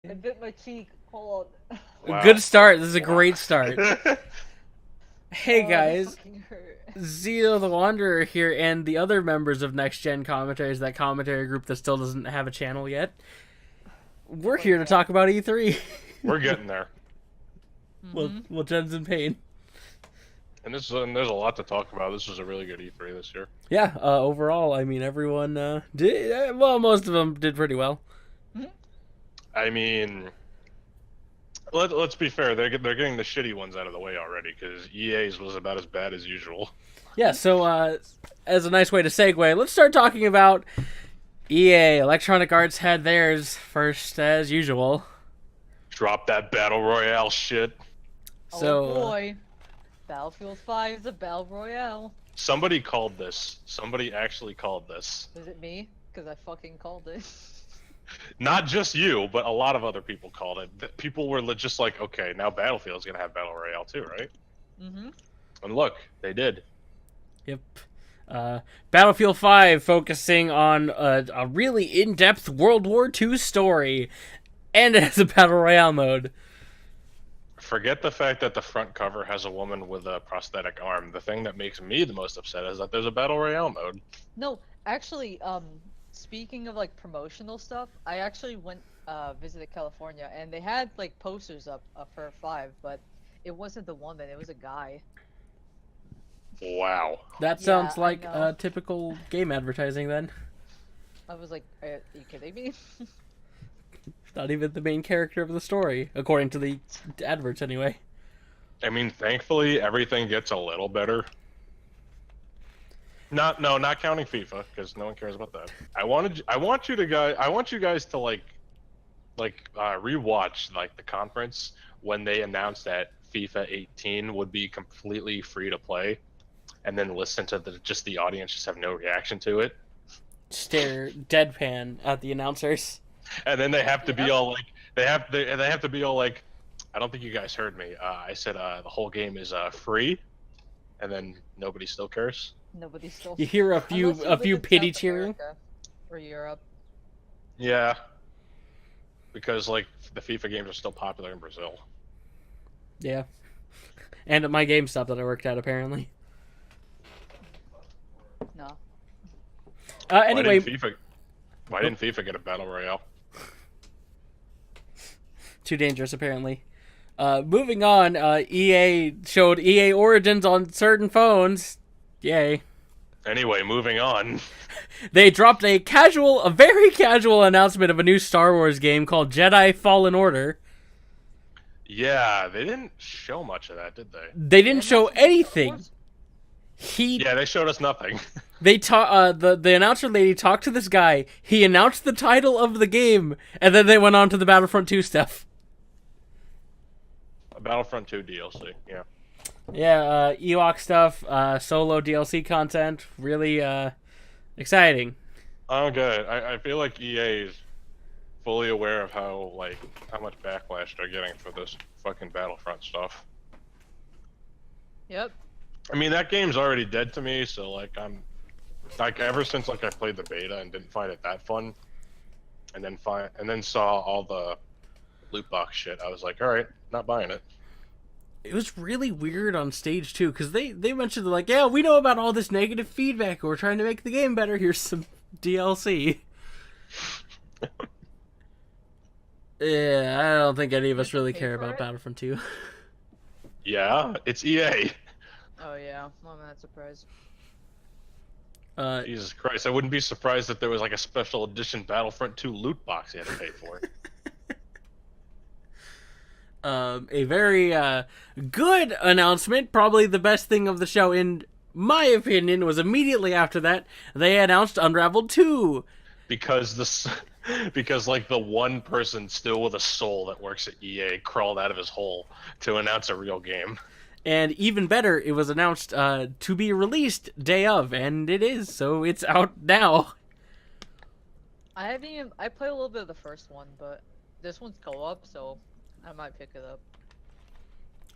I bit my cheek. Hold on. Wow. Good start. This is a great start. Wow. Hey Oh, that guys, fucking hurt. Zeno The Wanderer here, and the other members of NextJen Commentaries, that commentary group that still doesn't have a channel yet. We're here to talk about E3. We're getting there. well, Jen's in pain. And there's a lot to talk about. This was a really good E3 this year. Yeah, overall, I mean, everyone did, well, most of them did pretty well. I mean, let's be fair. They're getting the shitty ones out of the way already, because EA's was about as bad as usual. Yeah, so as a nice way to segue, let's start talking about EA. Electronic Arts had theirs first, as usual. Drop that battle royale shit. So, oh boy. Battlefield 5 is a battle royale. Somebody called this. Somebody actually called this. Was it me? Because I fucking called it. Not just you, but a lot of other people called it. People were just like, okay, now Battlefield's gonna have battle royale too, right? Mm-hmm. And look, they did. Yep. Battlefield 5 focusing on a really in-depth World War II story, and it has a battle royale mode. Forget the fact that the front cover has a woman with a prosthetic arm. The thing that makes me the most upset is that there's a battle royale mode. No, actually, speaking of like promotional stuff, I actually went visited California and they had like posters up for 5, but it wasn't the woman, it was a guy. Wow. That Yeah, sounds I like know. typical game advertising then. I was like, are you kidding me? Not even the main character of the story, according to the adverts anyway. I mean, thankfully everything gets a little better. Not counting FIFA, because no one cares about that. I want you guys to rewatch like the conference when they announced that FIFA 18 would be completely free to play, and then listen to the audience just have no reaction to it, Stare deadpan at the announcers. and then they have to be all like they have to be all like, I don't think you guys heard me. I said the whole game is free, and then nobody still cares. Nobody still. You hear a Unless you live few in pity South cheering. America or Europe. Yeah, because like the FIFA games are still popular in Brazil. Yeah. And at my GameStop that I worked at, apparently. No. Anyway, Why didn't FIFA get a battle royale? too dangerous, apparently. Moving on, EA showed EA Origins on certain phones. Yay. Anyway, moving on. They dropped a very casual announcement of a new Star Wars game called Jedi Fallen Order. Yeah, they didn't show much of that, did they? They didn't show anything. Yeah, they showed us nothing. The announcer lady talked to this guy. He announced the title of the game, and then they went on to the Battlefront 2 stuff. Battlefront 2 DLC, yeah. Yeah, Ewok stuff, solo DLC content, really exciting. Oh, good. I feel like EA is fully aware of how much backlash they're getting for this fucking Battlefront stuff. Yep. I mean, that game's already dead to me, so I'm ever since I played the beta and didn't find it that fun, and then saw all the loot box shit, I was like, all right, not buying it. It was really weird on stage too, because they mentioned, they're like, yeah, we know about all this negative feedback, we're trying to make the game better, here's some DLC. Yeah, I don't think any of us really care about Battlefront 2. Yeah, it's EA. Oh yeah, well, I'm not surprised. Jesus Christ, I wouldn't be surprised if there was like a special edition Battlefront 2 loot box you had to pay for. A very good announcement, probably the best thing of the show in my opinion, was immediately after that they announced Unraveled 2. Because like the one person still with a soul that works at EA crawled out of his hole to announce a real game. And even better, it was announced to be released day of, and it is, so it's out now. I played a little bit of the first one, but this one's co-op, so I might pick it up.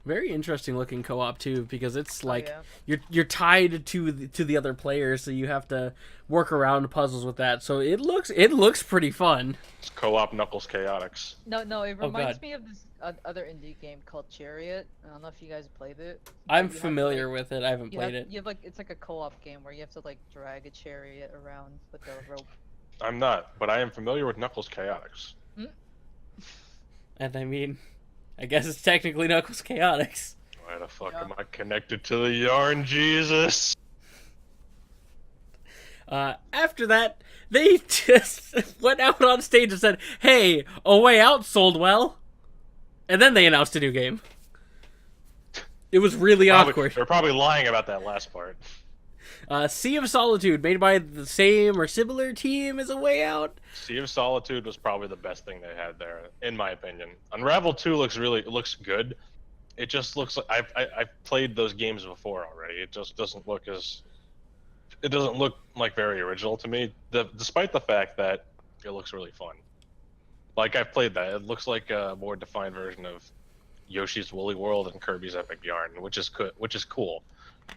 Very interesting looking co-op too, because it's like yeah. you're tied to the other players, so you have to work around puzzles with that. So it looks pretty fun. It's co-op Knuckles Chaotix. No, it Oh, reminds God. me of this other indie game called Chariot. I don't know if you guys played it. I'm But you have to, familiar like, with it. I haven't you played have, it. You have like it's like a co-op game where you have to like drag a chariot around with a rope. I'm not, but I am familiar with Knuckles Chaotix. And I mean, I guess it's technically Knuckles Chaotix. Why the fuck Yeah. am I connected to the yarn, Jesus? After that, they just went out on stage and said, "Hey, A Way Out sold well," and then they announced a new game. It was really awkward. They're probably lying about that last part. Sea of Solitude, made by the same or similar team as A Way Out. Sea of Solitude was probably the best thing they had there, in my opinion. Unravel 2 looks good. It just looks like I've played those games before already. It just doesn't look like very original to me. Despite the fact that it looks really fun. Like I've played that. It looks like a more defined version of Yoshi's Woolly World and Kirby's Epic Yarn, which is cool.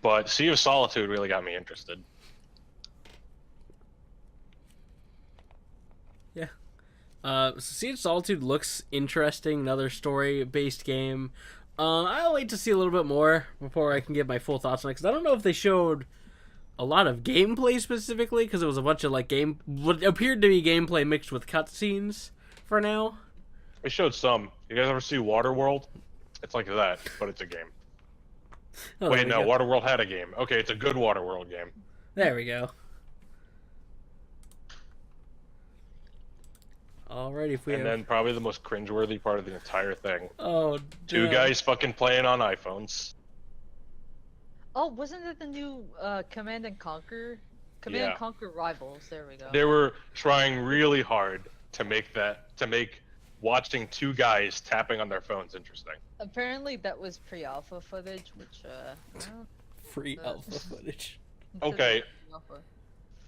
But Sea of Solitude really got me interested. Sea of Solitude looks interesting. Another story-based game. I'll wait to see a little bit more before I can give my full thoughts on it, because I don't know if they showed a lot of gameplay specifically, because it was a bunch of like what appeared to be gameplay mixed with cutscenes for now. They showed some. You guys ever see Waterworld? It's like that, but it's a game. Oh, Wait, there no, we go. Waterworld had a game. Okay, it's a good Waterworld game. There we go. Alrighty, if we And then probably the most cringeworthy part of the entire thing. oh, Two duh. guys fucking playing on iPhones. Oh, wasn't it the new Command and Conquer? Command Yeah. and Conquer Rivals. There we go. They were trying really hard to make watching two guys tapping on their phones interesting. Apparently that was pre-alpha footage, which well, Free alpha footage. Okay. pre-alpha.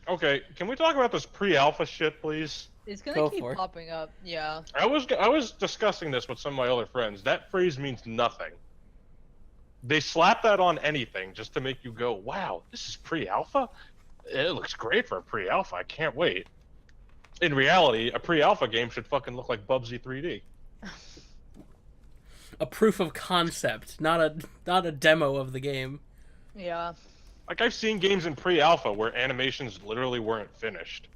Okay, can we talk about this pre-alpha shit, please? It's gonna Go keep for it. popping up. Yeah. I was discussing this with some of my other friends. That phrase means nothing. They slap that on anything just to make you go, "Wow, this is pre-alpha? It looks great for a pre-alpha. I can't wait." In reality, a pre-alpha game should fucking look like Bubsy 3D. A proof of concept, not a demo of the game. Yeah. Like I've seen games in pre-alpha where animations literally weren't finished.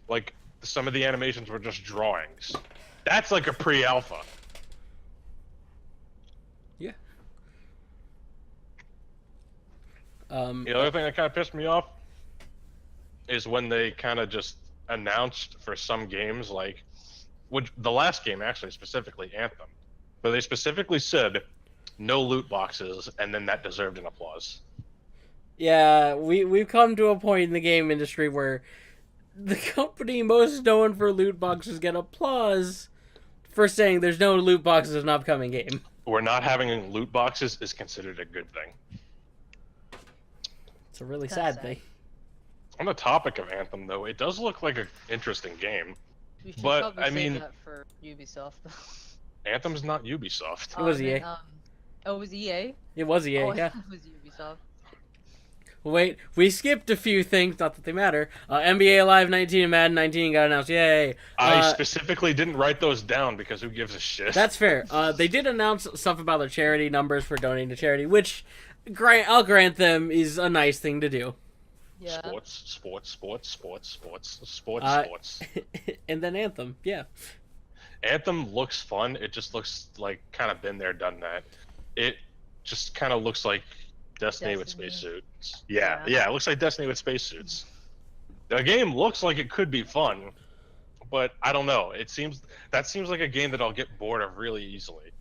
Like some of the animations were just drawings. That's like a pre-alpha. Yeah. The other thing that kind of pissed me off is when they kind of just announced for some games, like the last game actually specifically, Anthem, but they specifically said no loot boxes, and then that deserved an applause. Yeah, we've come to a point in the game industry where the company most known for loot boxes get applause for saying there's no loot boxes in an upcoming game. We're not having loot boxes is considered a good thing. It's a really Kinda sad sad. thing. On the topic of Anthem, though, it does look like an interesting game. We should But, probably I save mean- that for Ubisoft. Anthem's not Ubisoft. It was I mean, EA. Oh, it was EA? It was EA, Oh, I yeah. thought it was Ubisoft. Wait, we skipped a few things, not that they matter. NBA Live 19 and Madden 19 got announced. Yay! I specifically didn't write those down because who gives a shit? That's fair. They did announce stuff about their charity numbers for donating to charity, which I'll grant them is a nice thing to do. Yeah. Sports. And then Anthem, yeah. Anthem looks fun. It just looks like kind of been there, done that. It just kind of looks like Destiny with Destiny. spacesuits. Yeah. Yeah, it looks like Destiny with spacesuits. The game looks like it could be fun, but I don't know. Seems like a game that I'll get bored of really easily.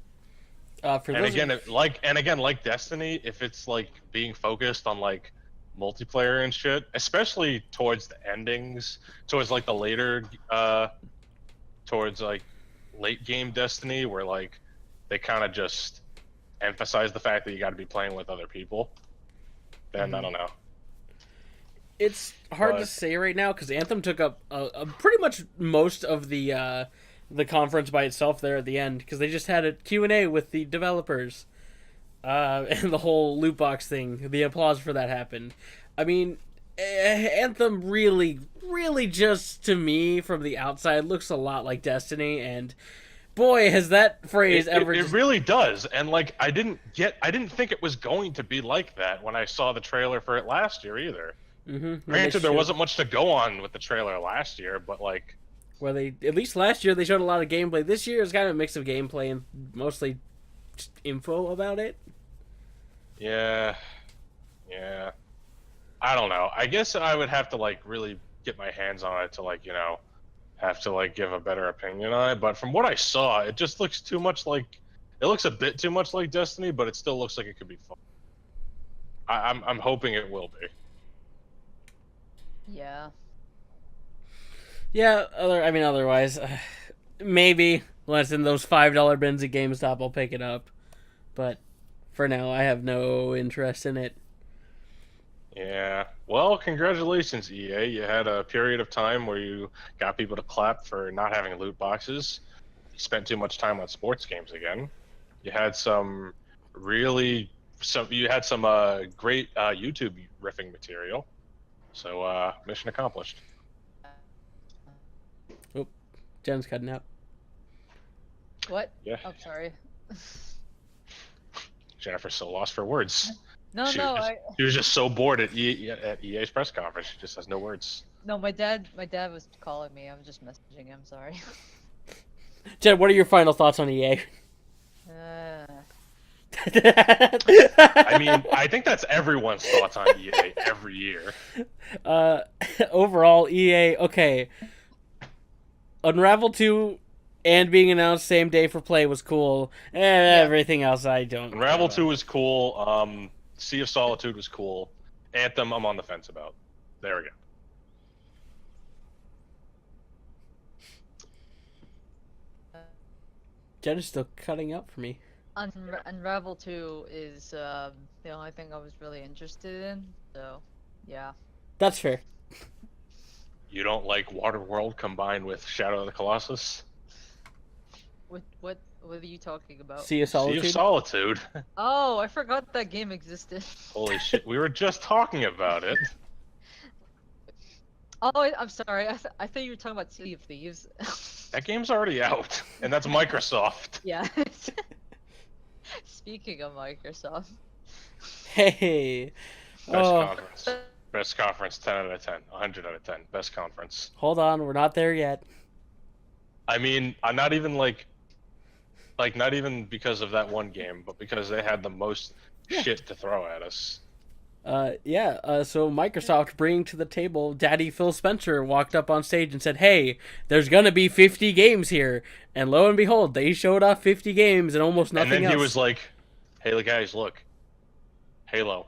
For And those again, like Destiny, if it's like being focused on like multiplayer and shit, especially towards the endings, towards like the later, towards like late game Destiny, where like they kind of just emphasize the fact that you got to be playing with other people, then I don't know. it's hard to but- say right now because Anthem took up pretty much most of the conference by itself there at the end because they just had a Q&A with the developers. and the whole loot box thing, the applause for that happened. I mean, Anthem really, really just to me from the outside looks a lot like Destiny, and boy, has that phrase ever. It really does, and like I didn't think it was going to be like that when I saw the trailer for it last year either. Mm-hmm. Granted, there wasn't much to go on with the trailer last year, but like, well, they at least last year they showed a lot of gameplay. This year is kind of a mix of gameplay and mostly just info about it. Yeah. I don't know. I guess I would have to like really get my hands on it to like, have to like give a better opinion on it. But from what I saw, it just looks too much like it looks a bit too much like Destiny, but it still looks like it could be fun. I'm hoping it will be. Yeah. Yeah, otherwise, maybe once in those $5 bins at GameStop, I'll pick it up. But for now, I have no interest in it. Yeah. Well, congratulations, EA. You had a period of time where you got people to clap for not having loot boxes. You spent too much time on sports games again. You had some great YouTube riffing material. So, mission accomplished. Oh, Jen's cutting out. What? Yeah. I'm sorry. Jennifer's so lost for words. She was just so bored at EA's press conference. She just has no words. No, my dad was calling me. I was just messaging him. Sorry. Jen, what are your final thoughts on EA? I mean, I think that's everyone's thoughts on EA every year. Overall, EA, okay. Unravel 2 and being announced same day for play was cool. Everything else I don't. Unravel 2 was cool. Sea of Solitude was cool. Anthem, I'm on the fence about. There we go. Jen is still cutting out for me. Unravel 2 is the only thing I was really interested in. So, yeah. That's fair. You don't like Waterworld combined with Shadow of the Colossus? What are you talking about? Sea of Solitude? Sea of Solitude. Oh, I forgot that game existed. Holy shit, we were just talking about it. Oh, I'm sorry. I thought you were talking about Sea of Thieves. That game's already out, and that's Microsoft. Yeah. Speaking of Microsoft. Hey. Best conference, 10 out of 10. 100 out of 10. Best conference. Hold on, we're not there yet. I mean, I'm not even not even because of that one game, but because they had the most shit to throw at us. So Microsoft bringing to the table, Daddy Phil Spencer walked up on stage and said, hey, there's gonna be 50 games here. And lo and behold, they showed off 50 games and almost nothing else. And then he was like, hey guys, look. Halo.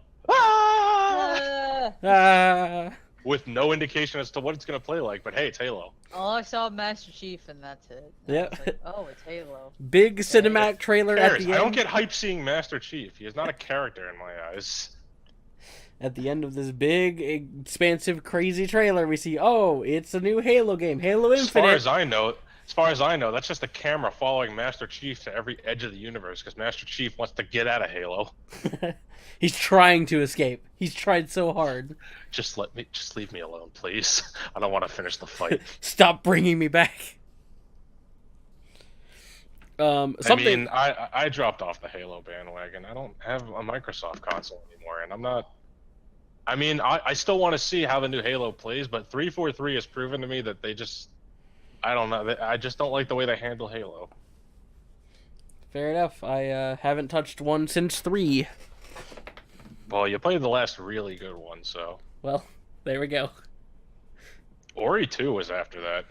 With no indication as to what it's gonna play like, but hey, it's Halo. Oh, I saw Master Chief and that's it. Yeah. Like, oh, it's Halo. Big cinematic trailer at the end. I don't get hype seeing Master Chief. He is not a character in my eyes. At the end of this big, expansive, crazy trailer, we see, oh, it's a new Halo game, Halo Infinite. As far as I know, that's just a camera following Master Chief to every edge of the universe because Master Chief wants to get out of Halo. He's trying to escape. He's tried so hard. Just leave me alone, please. I don't want to finish the fight. Stop bringing me back. I mean, I dropped off the Halo bandwagon. I don't have a Microsoft console anymore, and I'm not. I mean, I still want to see how the new Halo plays, but 343 has proven to me that they just, I don't know, I just don't like the way they handle Halo. Fair enough. I haven't touched one since 3. Well, you played the last really good one, so. Well, there we go. Ori 2 was after that,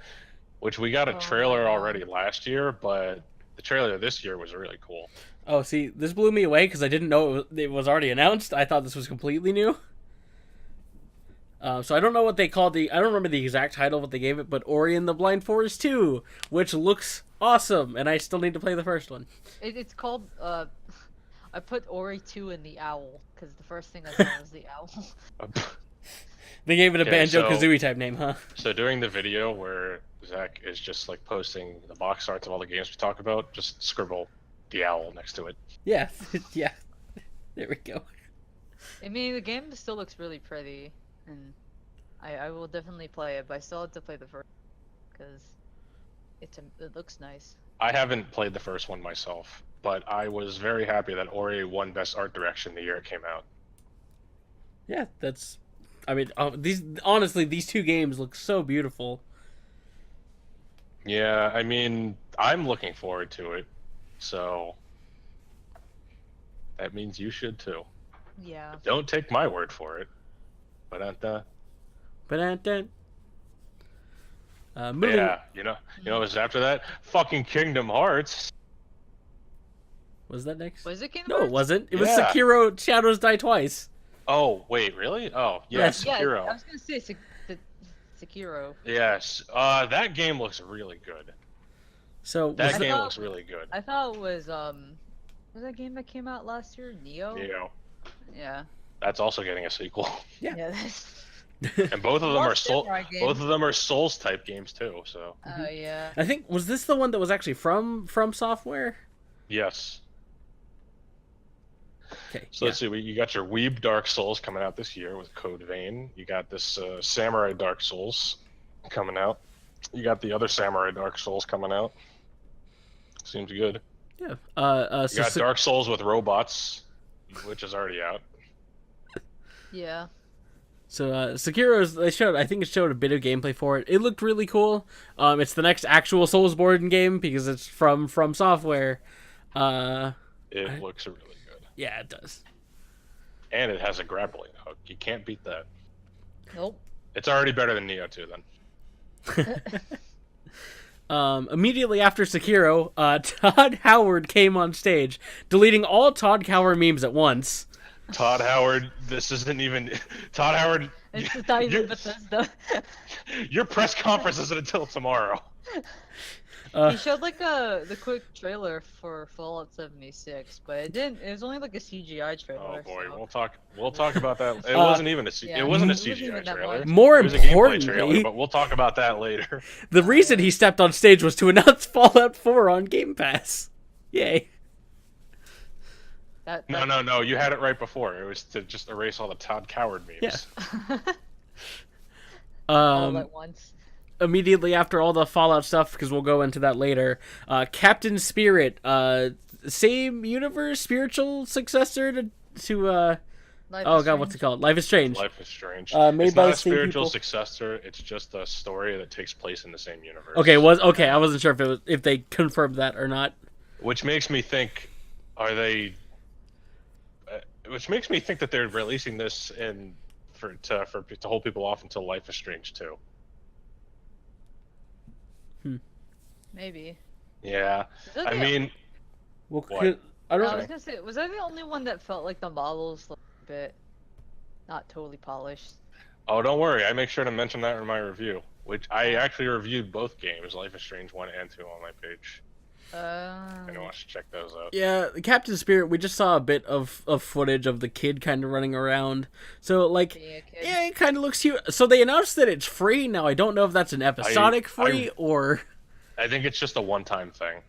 which we got a trailer already last year, but the trailer this year was really cool. Oh, see, this blew me away because I didn't know it was already announced. I thought this was completely new. So I don't know what they called I don't remember the exact title of what they gave it, but Ori and the Blind Forest 2, which looks awesome, and I still need to play the first one. It's called, I put Ori 2 in the owl, because the first thing I saw was the owl. They gave it a Banjo-Kazooie type name, huh? So during the video where Zach is just like posting the box arts of all the games we talk about, just scribble the owl next to it. Yeah, yeah. There we go. I mean, the game still looks really pretty, and I will definitely play it, but I still have to play the first because it looks nice. I haven't played the first one myself, but I was very happy that Ori won Best Art Direction the year it came out. Yeah, that's. I mean, these two games look so beautiful. Yeah, I mean, I'm looking forward to it, so that means you should too. Yeah. Don't take my word for it. But Moving. yeah, you know what was after that? Fucking Kingdom Hearts. Was that next? Was it Kingdom No, it Hearts? wasn't. It was Yeah. Sekiro Shadows Die Twice. Oh wait, really? Oh yeah, Yes. Yeah, Sekiro. I was gonna say Sekiro. Yes, that game looks really good. So That was game thought- looks really good. I thought it was that game that came out last year? Neo? Yeah. That's also getting a sequel. Yeah. Yeah. That's... And both of them More are samurai games. both of them are Souls type games too. So Oh yeah. I think was this the one that was actually from Software? yes. Okay. So let's see. You got your Weeb Dark Souls coming out this year with Code Vein. You got this Samurai Dark Souls coming out. You got the other Samurai Dark Souls coming out. Seems good. Yeah. You got Dark Souls with robots, which is already out. Yeah. So Sekiro's I think it showed a bit of gameplay for it. It looked really cool. It's the next actual Soulsborne game because it's from Software. It looks really good. Yeah, it does. And it has a grappling hook. You can't beat that. Nope. It's already better than Neo 2 then. Immediately after Sekiro, Todd Howard came on stage, deleting all Todd Howard memes at once. Todd Howard, this isn't even Todd Howard. It's not even Bethesda. Your press conference isn't until tomorrow. He showed like the quick trailer for Fallout 76, but it didn't. It was only like a CGI trailer. Oh boy, so... we'll talk about that. It wasn't even a yeah, it wasn't a it wasn't even CGI that trailer. much. More It was a gameplay trailer, importantly, but we'll talk about that later. the reason he stepped on stage was to announce Fallout 4 on Game Pass. Yay. No, you had it right before. It was to just erase all the Todd Coward memes. Yeah. All at once. Immediately after all the Fallout stuff, because we'll go into that later, Captain Spirit, same universe, spiritual successor to Life oh is god, what's it Strange. called? Life is Strange. Life is Strange. Made It's by not the a same spiritual people. successor. It's just a story that takes place in the same universe. Okay, I wasn't sure if they confirmed that or not. Which makes me think, which makes me think that they're releasing this to hold people off until Life is Strange 2. Maybe. Yeah, Is that I the- mean, Well, What? I I don't. was gonna say, was I the only one that felt like the models looked a bit not totally polished? oh, don't worry. I make sure to mention that in my review, which I actually reviewed both games, Life is Strange 1 and 2, on my page. Anyone wants to check those out? Yeah, Captain Spirit. We just saw a bit of footage of the kid kind of running around. So like, Being a kid. yeah, it kind of looks cute. So they announced that it's free now. I don't know if that's an episodic free or. I think it's just a one-time thing.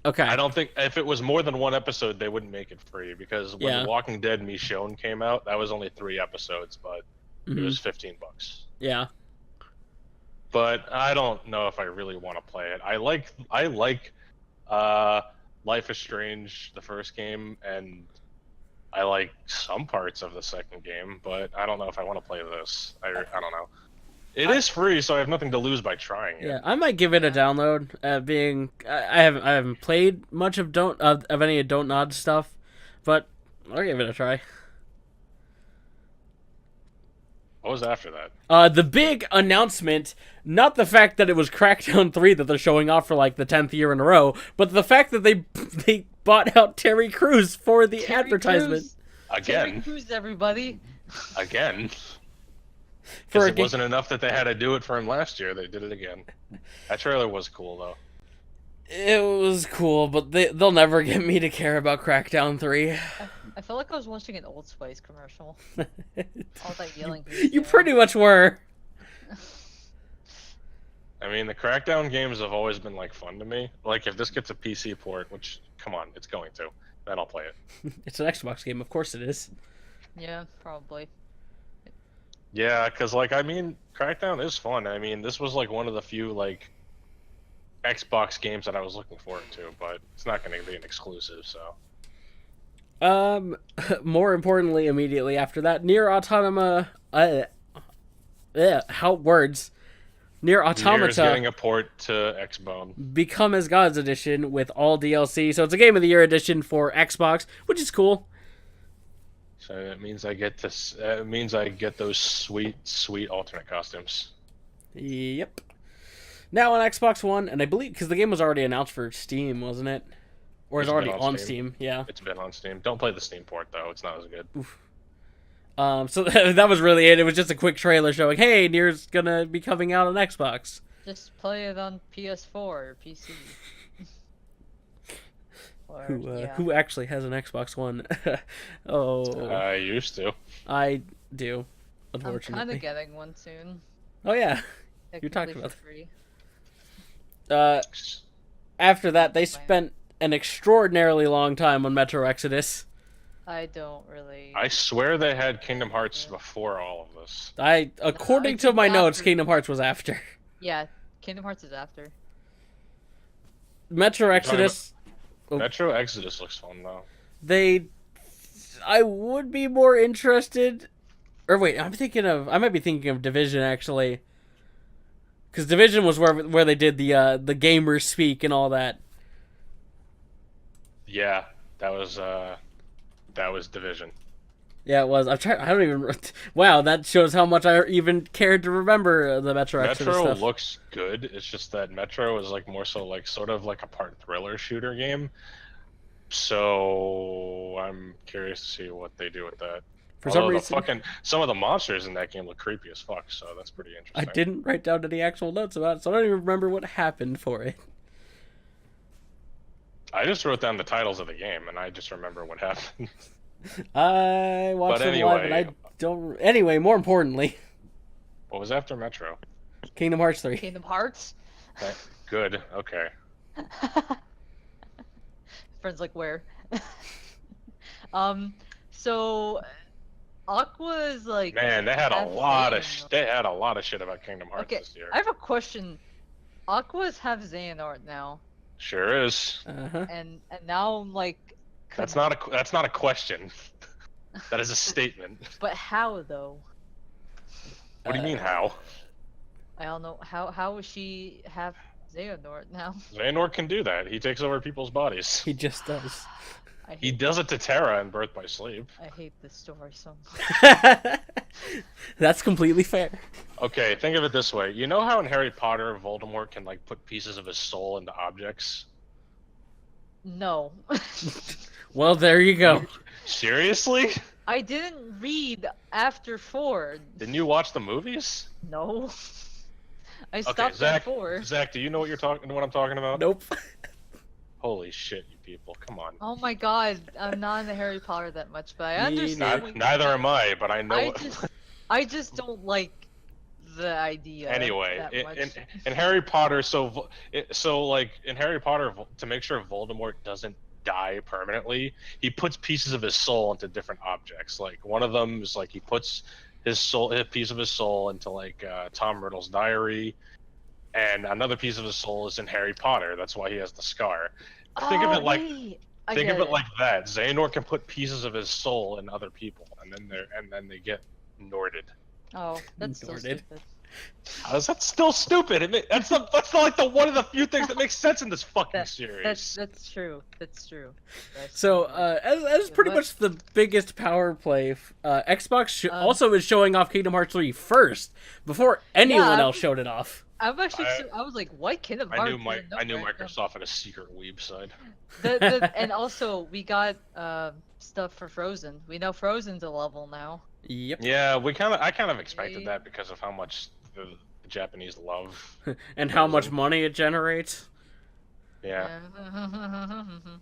Okay. I don't think if it was more than one episode, they wouldn't make it free because when Yeah. The Walking Dead Michonne came out, that was only 3 episodes, but it was $15. Yeah. But I don't know if I really want to play it. I like Life is Strange, the first game, and I like some parts of the second game, but I don't know if I want to play this. I don't know. It is free, so I have nothing to lose by trying it. Yeah, I might give it a download. I haven't played much of any of Don't Nod stuff, but I'll give it a try. What was after that? The big announcement, not the fact that it was Crackdown 3 that they're showing off for like the 10th year in a row, but the fact that they bought out Terry Crews for the Terry advertisement. Crews. Terry Again. Crews, everybody. Again. For Because a it wasn't enough that they had to do it for him last year. They did it again. That trailer was cool, though. It was cool, but they'll never get me to care about Crackdown 3. I felt like I was watching an Old Spice commercial. All that yelling. You pretty much were. I mean, the Crackdown games have always been, like, fun to me. Like, if this gets a PC port, which, come on, it's going to. then I'll play it. It's an Xbox game, of course it is. Yeah, probably. Yeah, because like I mean, Crackdown is fun. I mean, this was like one of the few like Xbox games that I was looking forward to, but it's not going to be an exclusive, so. More importantly, immediately after that, Near Automata. How words? Near Nier's Automata getting a port to Xbone. Become as Gods edition with all DLC. So it's a Game of the Year edition for Xbox, which is cool. So it means I get this. It means I get those sweet, sweet alternate costumes. Yep. Now on Xbox One, and I believe because the game was already announced for Steam, wasn't it? Or is It's already been on Steam. Yeah. It's been on Steam. Don't play the Steam port though; it's not as good. Oof. So that was really it. It was just a quick trailer showing, hey, Nier's gonna be coming out on Xbox. Just play it on PS4 or PC. Or, Who actually has an Xbox One? Oh, I used to. I do. I'm kind Unfortunately. of getting one soon. Oh yeah. You talked Technically about for free. After that, they spent an extraordinarily long time on Metro Exodus. I don't really. I swear they had Kingdom Hearts before all of this. According I to think my notes, after- Kingdom Hearts was after. Yeah, Kingdom Hearts is after. Metro Exodus. Oh. Metro Exodus looks fun though. I would be more interested. Or wait, I might be thinking of Division actually. Because Division was where they did the gamers speak and all that. Yeah, that was Division. Yeah, it was. I don't even. Wow, that shows how much I even cared to remember the Metro Exodus Metro stuff. looks good. It's just that Metro is like more so like sort of like a part thriller shooter game. So I'm curious to see what they do with that. For some Although reason, some of the monsters in that game look creepy as fuck, so that's pretty I interesting. didn't write down any actual notes about it, so I don't even remember what happened for it. I just wrote down the titles of the game, and I just remember what happened. I watched But it live, and I don't. Anyway, more importantly, What was after Metro? Kingdom Hearts 3. Kingdom Hearts. Good. Okay. Friends like where? So Aqua is like. Man, they had a have lot of Xehanort. they had a lot of shit about Kingdom Hearts Okay, this year. I have a question. Aquas have Xehanort now, Sure is. Uh-huh. and now I'm like. That's not a question. That is a statement. But how though? What do you mean how? I don't know. How would she have Xehanort now? Xehanort can do that. He takes over people's bodies. He just does. He does it to Terra in Birth by Sleep. I hate this story so much. That's completely fair. Okay, think of it this way. You know how in Harry Potter, Voldemort can like put pieces of his soul into objects? No. Well, there you go. Seriously? I didn't read after 4. Didn't you watch the movies? No. I Okay, stopped Zach. at 4. Zach, do you know what I'm talking about? Nope. Holy shit, you people! Come on. Oh my god, I'm not into Harry Potter that much, but I Me understand. what you Neither mean. am I, but I know. I just don't like the idea. Anyway, that much. in Harry Potter, like in Harry Potter, to make sure Voldemort doesn't die permanently, he puts pieces of his soul into different objects. Like one of them is like he puts a piece of his soul into like Tom Riddle's diary, and another piece of his soul is in Harry Potter. That's why he has the scar. Think of it like that. Xehanort can put pieces of his soul in other people, and then they get Norded. Oh, that's so Norded. stupid. How is that still stupid? That's like the one of the few things that makes sense in this fucking series. That's true. That's true. So, as pretty What? much the biggest power play, Xbox also is showing off Kingdom Hearts 3 first, before anyone else showed it off. I'm actually. I was like, what Kingdom Hearts? I knew Microsoft had a secret weeb side. And also we got stuff for Frozen. We know Frozen's a level now. Yep. Yeah, I kind of expected that because of how much the Japanese love. And how much money it generates. Yeah.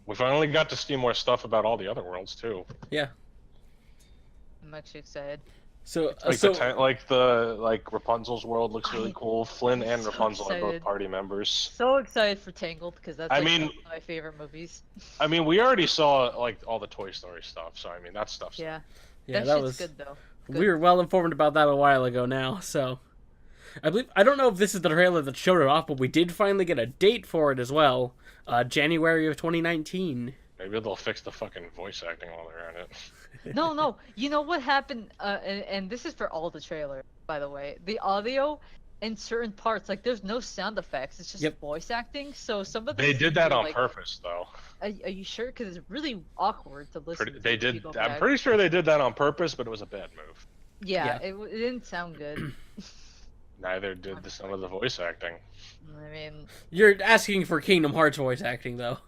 We finally got to see more stuff about all the other worlds too. Yeah. I'm actually excited. So, Like so the Rapunzel's world looks really cool. Flynn and so Rapunzel are both excited. party members. So excited for Tangled because that's I like mean- one of my favorite movies. I mean, we already saw like all the Toy Story stuff, so I mean that stuff's Yeah, yeah, that that shit's was. good though. We were well informed about that a while ago now. So, I don't know if this is the trailer that showed it off, but we did finally get a date for it as well. January of 2019. Maybe they'll fix the fucking voice acting while they're at it. No. You know what happened? And this is for all the trailers, by the way. The audio in certain parts, like there's no sound effects. It's just Yep. voice acting. So some of the They did scenes that are, on like, purpose, though. Are you sure? Because it's really awkward to listen. Pretty, they to if you did. go I'm back. pretty sure they did that on purpose, but it was a bad move. Yeah, Yeah. it didn't sound good. Neither did some of the voice acting. I mean, You're asking for Kingdom Hearts voice acting, though.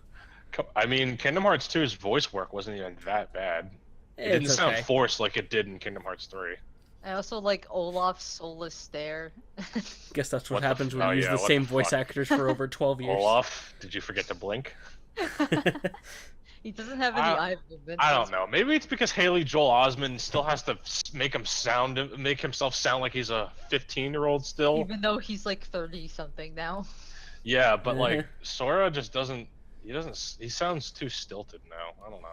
I mean, Kingdom Hearts 2's voice work wasn't even that bad. It didn't It's sound okay. forced like it did in Kingdom Hearts 3. I also like Olaf's soulless stare. Guess that's what What the happens f- when oh, you use yeah, the what same the voice fuck? actors for over 12 years. Olaf, did you forget to blink? He doesn't have any I- eye movement. I don't know. Maybe it's because Haley Joel Osment still has to make himself sound like he's a 15-year-old still. Even though he's like 30 something now. Yeah, but like Sora just doesn't. He sounds too stilted now. I don't know.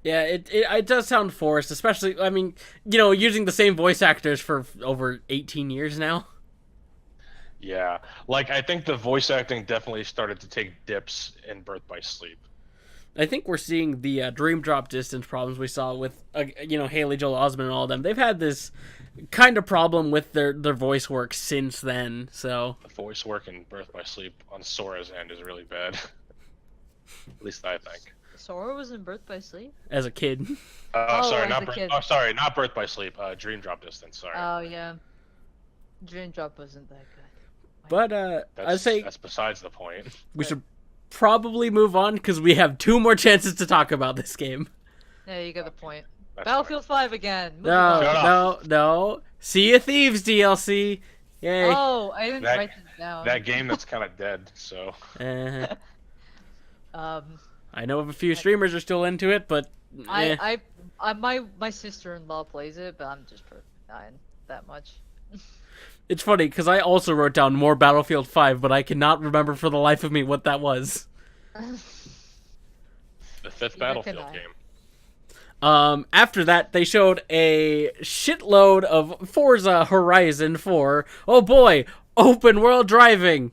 Yeah, it does sound forced, especially, I mean, using the same voice actors for over 18 years now. Yeah, like I think the voice acting definitely started to take dips in Birth by Sleep. I think we're seeing the dream drop distance problems we saw with, Haley Joel Osment and all of them. They've had this kind of problem with their voice work since then, so. The voice work in Birth by Sleep on Sora's end is really bad. At least I think. Sora was in Birth by Sleep? As a kid. Sorry, as not a Birth. kid. Oh, sorry, not Birth by Sleep. Dream Drop Distance. Sorry. Oh, yeah. Dream Drop wasn't that good. But, I'd say that's besides the point. we should probably move on, because we have 2 more chances to talk about this game. Yeah, you got the point. That's Battlefield 5 again. Moving No, on. Shut no. Sea of Thieves DLC. Yay. Oh, I didn't That- write this down. That game that's kind of dead. So Uh, I I know of a few streamers are still into it, but my sister-in-law plays it, but I'm just not in that much. it's funny because I also wrote down more Battlefield 5, but I cannot remember for the life of me what that was. the 5th Neither can Battlefield I. game. After that, they showed a shitload of Forza Horizon 4. Oh boy, open world driving.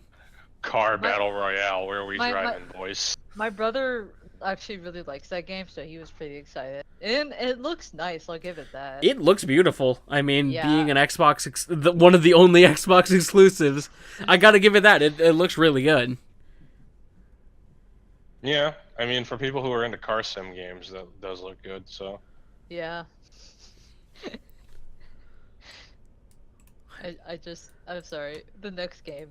Car Battle Royale. Where are we my- driving, boys? My brother actually really likes that game, so he was pretty excited. And it looks nice, I'll give it that. It looks beautiful. I mean, Yeah. being an Xbox, one of the only Xbox exclusives, I gotta give it that. It looks really good. Yeah, I mean, for people who are into car sim games, that does look good. So Yeah. I'm sorry. The next game.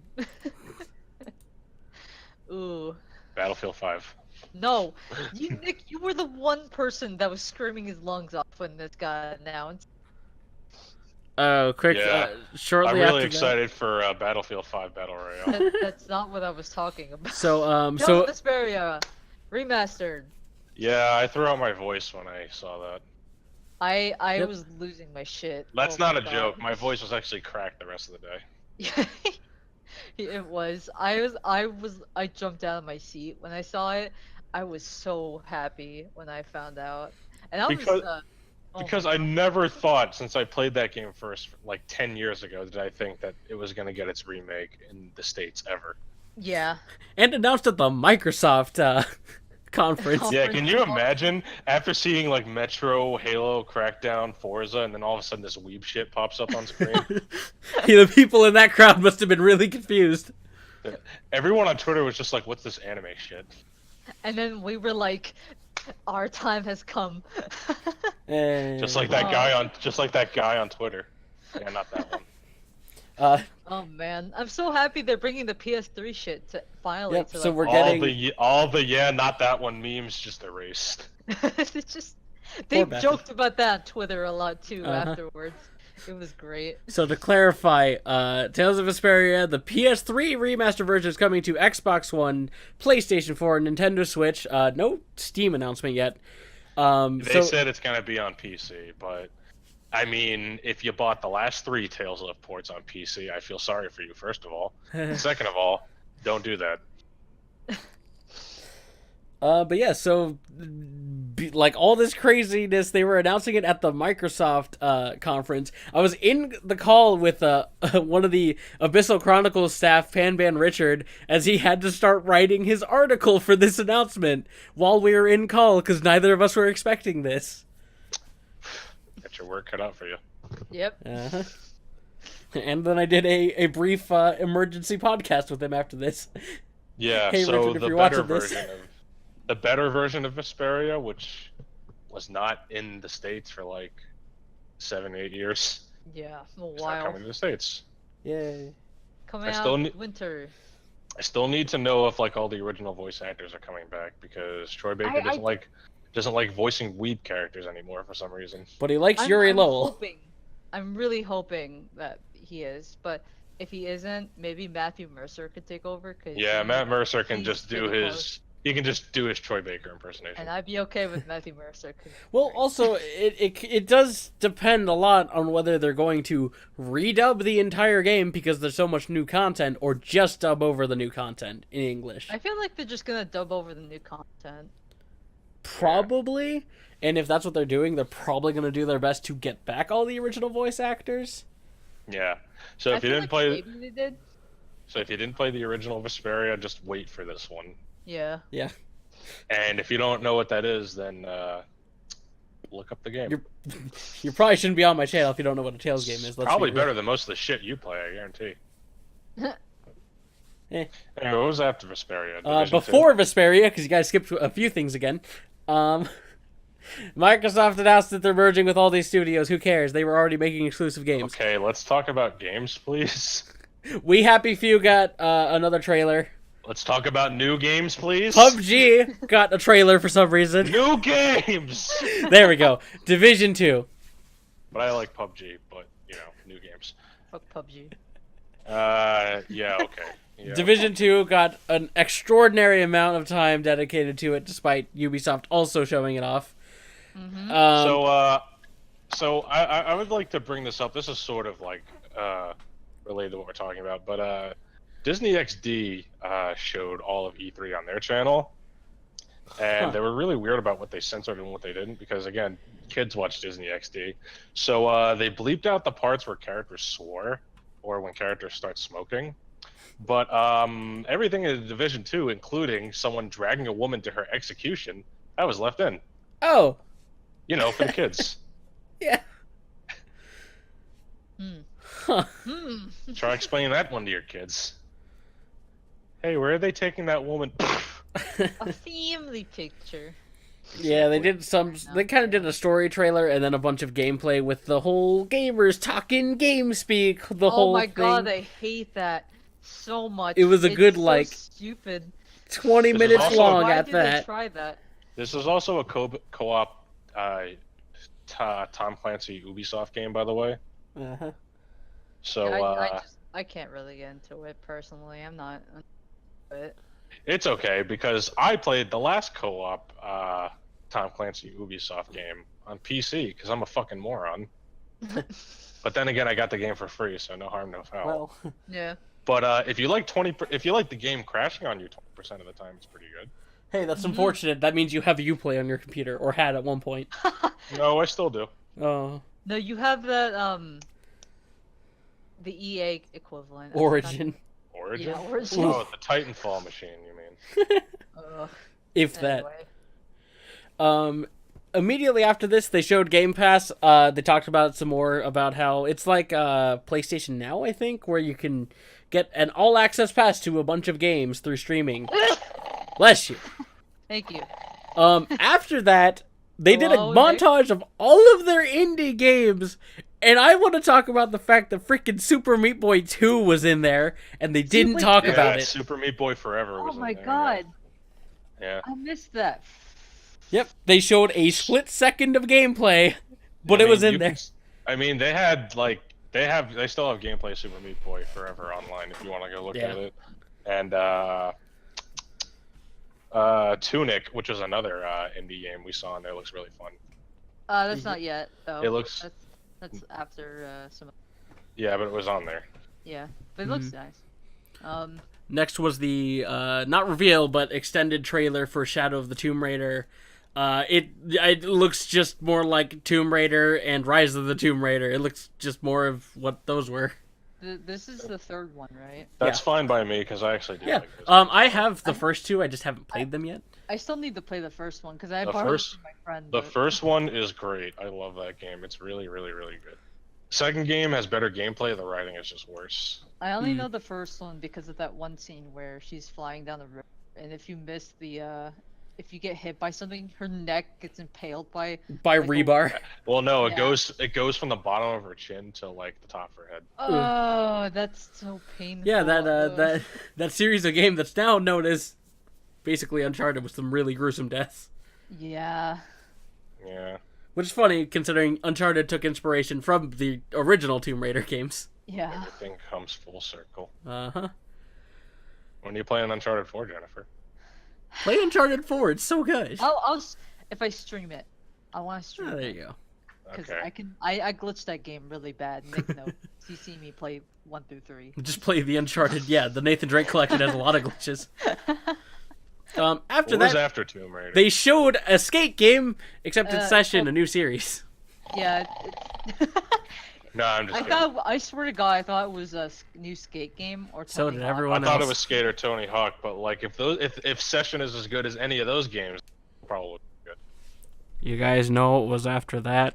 Ooh. Battlefield 5. No, Nick, you were the one person that was screaming his lungs off when this got announced. Oh, quick! Yeah. Shortly I'm really after excited for Battlefield 5 Battle Royale. That's not what I was talking about. that. So, Tales of Vesperia, remastered. Yeah, I threw out my voice when I saw that. I Yep. was losing my shit. That's Oh not my a God. joke. My voice was actually cracked the rest of the day. It was. I jumped out of my seat when I saw it. I was so happy when I found out. And I Because- was oh Because my I God. never thought, since I played that game first, like 10 years ago, did I think that it was going to get its remake in the States ever. Yeah. and announced at the Microsoft conference. Oh. Yeah, can you imagine after seeing like Metro, Halo, Crackdown, Forza, and then all of a sudden this weeb shit pops up on screen? The people in that crowd must have been really confused. Everyone on Twitter was just like, "What's this anime shit?" And then we were like, our time has come. Just like that guy on Twitter. Yeah, not that one. Oh man, I'm so happy they're bringing the PS3 shit to finally. Yep, to, so like, we're All getting- the yeah, not that one memes just erased. It's just they Beth. joked about that on Twitter a lot too Uh-huh. afterwards. It was great. So to clarify, Tales of Vesperia, the PS3 remaster version is coming to Xbox One, PlayStation 4, and Nintendo Switch. No Steam announcement yet. They said it's gonna be on PC, but I mean, if you bought the last 3 Tales of ports on PC, I feel sorry for you, first of all. Second of all, don't do that. But yeah, so like all this craziness, they were announcing it at the Microsoft conference. I was in the call with one of the Abyssal Chronicles staff, Panban Richard, as he had to start writing his article for this announcement while we were in call because neither of us were expecting this. Got your work cut out for you. Yep. Uh-huh. And then I did a brief emergency podcast with him after this. Yeah, Hey, so Richard, if the you're better watching this. version of Vesperia, which was not in the States for like 7-8 years, Yeah. A is now while. coming to the States. Yay. Coming I out still winter. I still need to know if like all the original voice actors are coming back because Troy Baker doesn't like voicing weeb characters anymore for some reason. But he likes Yuri Lowell. I'm really hoping that he is, but if he isn't, maybe Matthew Mercer could take over. Cause Yeah, Matt Mercer can he's just do pretty his. close. He can just do his Troy Baker impersonation. And I'd be okay with Matthew Mercer. Well, also, it does depend a lot on whether they're going to redub the entire game because there's so much new content, or just dub over the new content in English. I feel like they're just gonna dub over the new content. Probably. And if that's what they're doing, they're probably going to do their best to get back all the original voice actors. Yeah. So if you didn't play, play, maybe they did. so if you didn't play the original Vesperia, just wait for this one. Yeah. Yeah. And if you don't know what that is, then look up the game. You probably shouldn't be on my channel if you don't know what a Tales game is. Let's Probably be real. better than most of the shit you play, I guarantee. Eh. Anyway, what was after Vesperia? Division Before Vesperia, because you guys skipped a few things again. Microsoft announced that they're merging with all these studios. Who cares? They were already making exclusive 2? games. Okay, let's talk about games, please. We Happy Few got another trailer. Let's talk about new games, please. PUBG got a trailer for some reason. New games. There we go. Division 2. But I like PUBG, but new games. Fuck PUBG. Yeah, okay. Yeah. Division 2 got an extraordinary amount of time dedicated to it, despite Ubisoft also showing it off. Mm-hmm. So I would like to bring this up. This is sort of like related to what we're talking about, but Disney XD showed all of E3 on their channel, and they were really weird about what they censored and what they didn't, because again, kids watch Disney XD. So they bleeped out the parts where characters swore or when characters start smoking. But everything in Division 2, including someone dragging a woman to her execution, that was left in. Oh. For the kids. Yeah. Huh. Try explaining that one to your kids. Hey, where are they taking that woman? A family picture. Yeah, they did they kind of did a story trailer and then a bunch of gameplay with the whole gamers talking game speak, the whole Oh my thing. god, I hate that so much. It was a good, so like, stupid. 20 This is minutes also- long Why at did that. they try that? This is also a co-op Tom Clancy Ubisoft game, by the way. Uh-huh. So I can't really get into it personally. I'm not. But it's okay because I played the last co-op Tom Clancy Ubisoft game on PC because I'm a fucking moron. But then again, I got the game for free, so no harm, no foul. Well, yeah. But if you like the game crashing on you 20% of the time, it's pretty good. hey, that's unfortunate. That means you have Uplay on your computer, or had at one point. No, I still do. Oh, No, you have that the EA equivalent. Origin. Origin? Yeah, Origin. Oh, the Titanfall machine, you mean? Ugh. If that. Anyway. Immediately after this, they showed Game Pass. They talked about some more about how it's like PlayStation Now, I think, where you can get an all-access pass to a bunch of games through streaming. Bless you. Thank you. After that, they did a Hello, montage of all of their indie games, and I want to talk about the fact that freaking Super Meat Boy 2 was in there, and they didn't talk Yeah, about it. Super Meat Boy Forever Oh was my in there, god, Yeah. I missed that. Yep, they showed a split second of gameplay, but it was in there. They had they still have gameplay of Super Meat Boy Forever online if you want to go look at it. And Tunic, which is another indie game we saw in there, looks really fun. That's not yet though. It looks That's after some. Yeah, but it was on there. Yeah, but it looks nice. Next was the not reveal but extended trailer for Shadow of the Tomb Raider. It looks just more like Tomb Raider and Rise of the Tomb Raider. It looks just more of what those were. This is the third one, right? That's Yeah. fine by me because I actually do Yeah. like this. I have the first two. I just haven't played them yet. I still need to play the first one because I The borrowed it first- from my friend. The but- first one is great. I love that game. It's really, really, really good. Second game has better gameplay. The writing is just worse. I only know the first one because of that one scene where she's flying down the river, and if you miss the, if you get hit by something, her neck gets impaled by By like, a- rebar. Well, no, it Yeah. goes from the bottom of her chin to like the top of her head. Oh, that's so painful. Yeah, that Ugh. that series of game that's now known as basically Uncharted with some really gruesome deaths. Yeah. Yeah. Which is funny considering Uncharted took inspiration from the original Tomb Raider games. Yeah. Everything comes full circle. Uh-huh. When are you playing Uncharted 4, Jennifer? Play Uncharted 4, it's so good. If I stream it, I want to stream Oh, there it you go. because Okay. I glitched that game really bad. Nick knows. He's seen me play 1 through 3. Just play the Uncharted. Yeah, the Nathan Drake collection has a lot of glitches. After What was that, after Tomb Raider? they showed a skate game, except in Session, oh. a new series. Yeah. No, I'm just I kidding. I swear to God, I thought it was a new skate game or. So Tony did Hawk. everyone I thought it else. was Skater Tony Hawk, but like if Session is as good as any of those games, probably good. You guys know what was after that?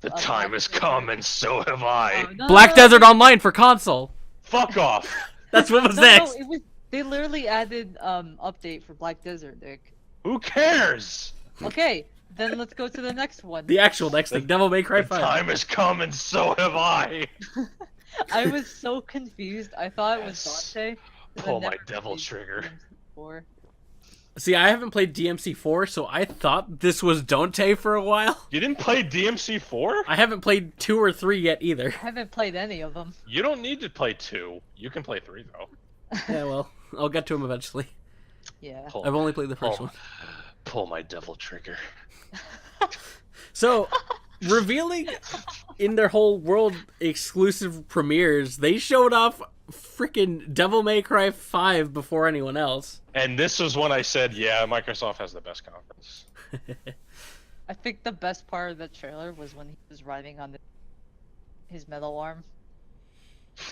The Uh, time Black has Desert. come, and so have I. Oh, no, Black no, Desert Online for console. Fuck off. That's what was No, next. it was. They literally added update for Black Desert, Nick. Who cares? Okay, then let's go to the next one. The actual next thing, Devil May Cry The 5. time has come, and so have I. I was so confused. I thought it was Yes. Dante. 'cause I Pull my never devil played trigger. DMC4. See, I haven't played DMC4, so I thought this was Dante for a while. You didn't play DMC4? I haven't played 2 or 3 yet either. I haven't played any of them. You don't need to play 2. You can play 3 though. Yeah, well, I'll get to him eventually. Yeah. Pull, I've only played the first pull, one. pull my devil trigger. So, revealing in their whole world exclusive premieres, they showed off freaking Devil May Cry 5 before anyone else. And this was when I said, yeah, Microsoft has the best conference. I think the best part of the trailer was when he was riding on his metal arm.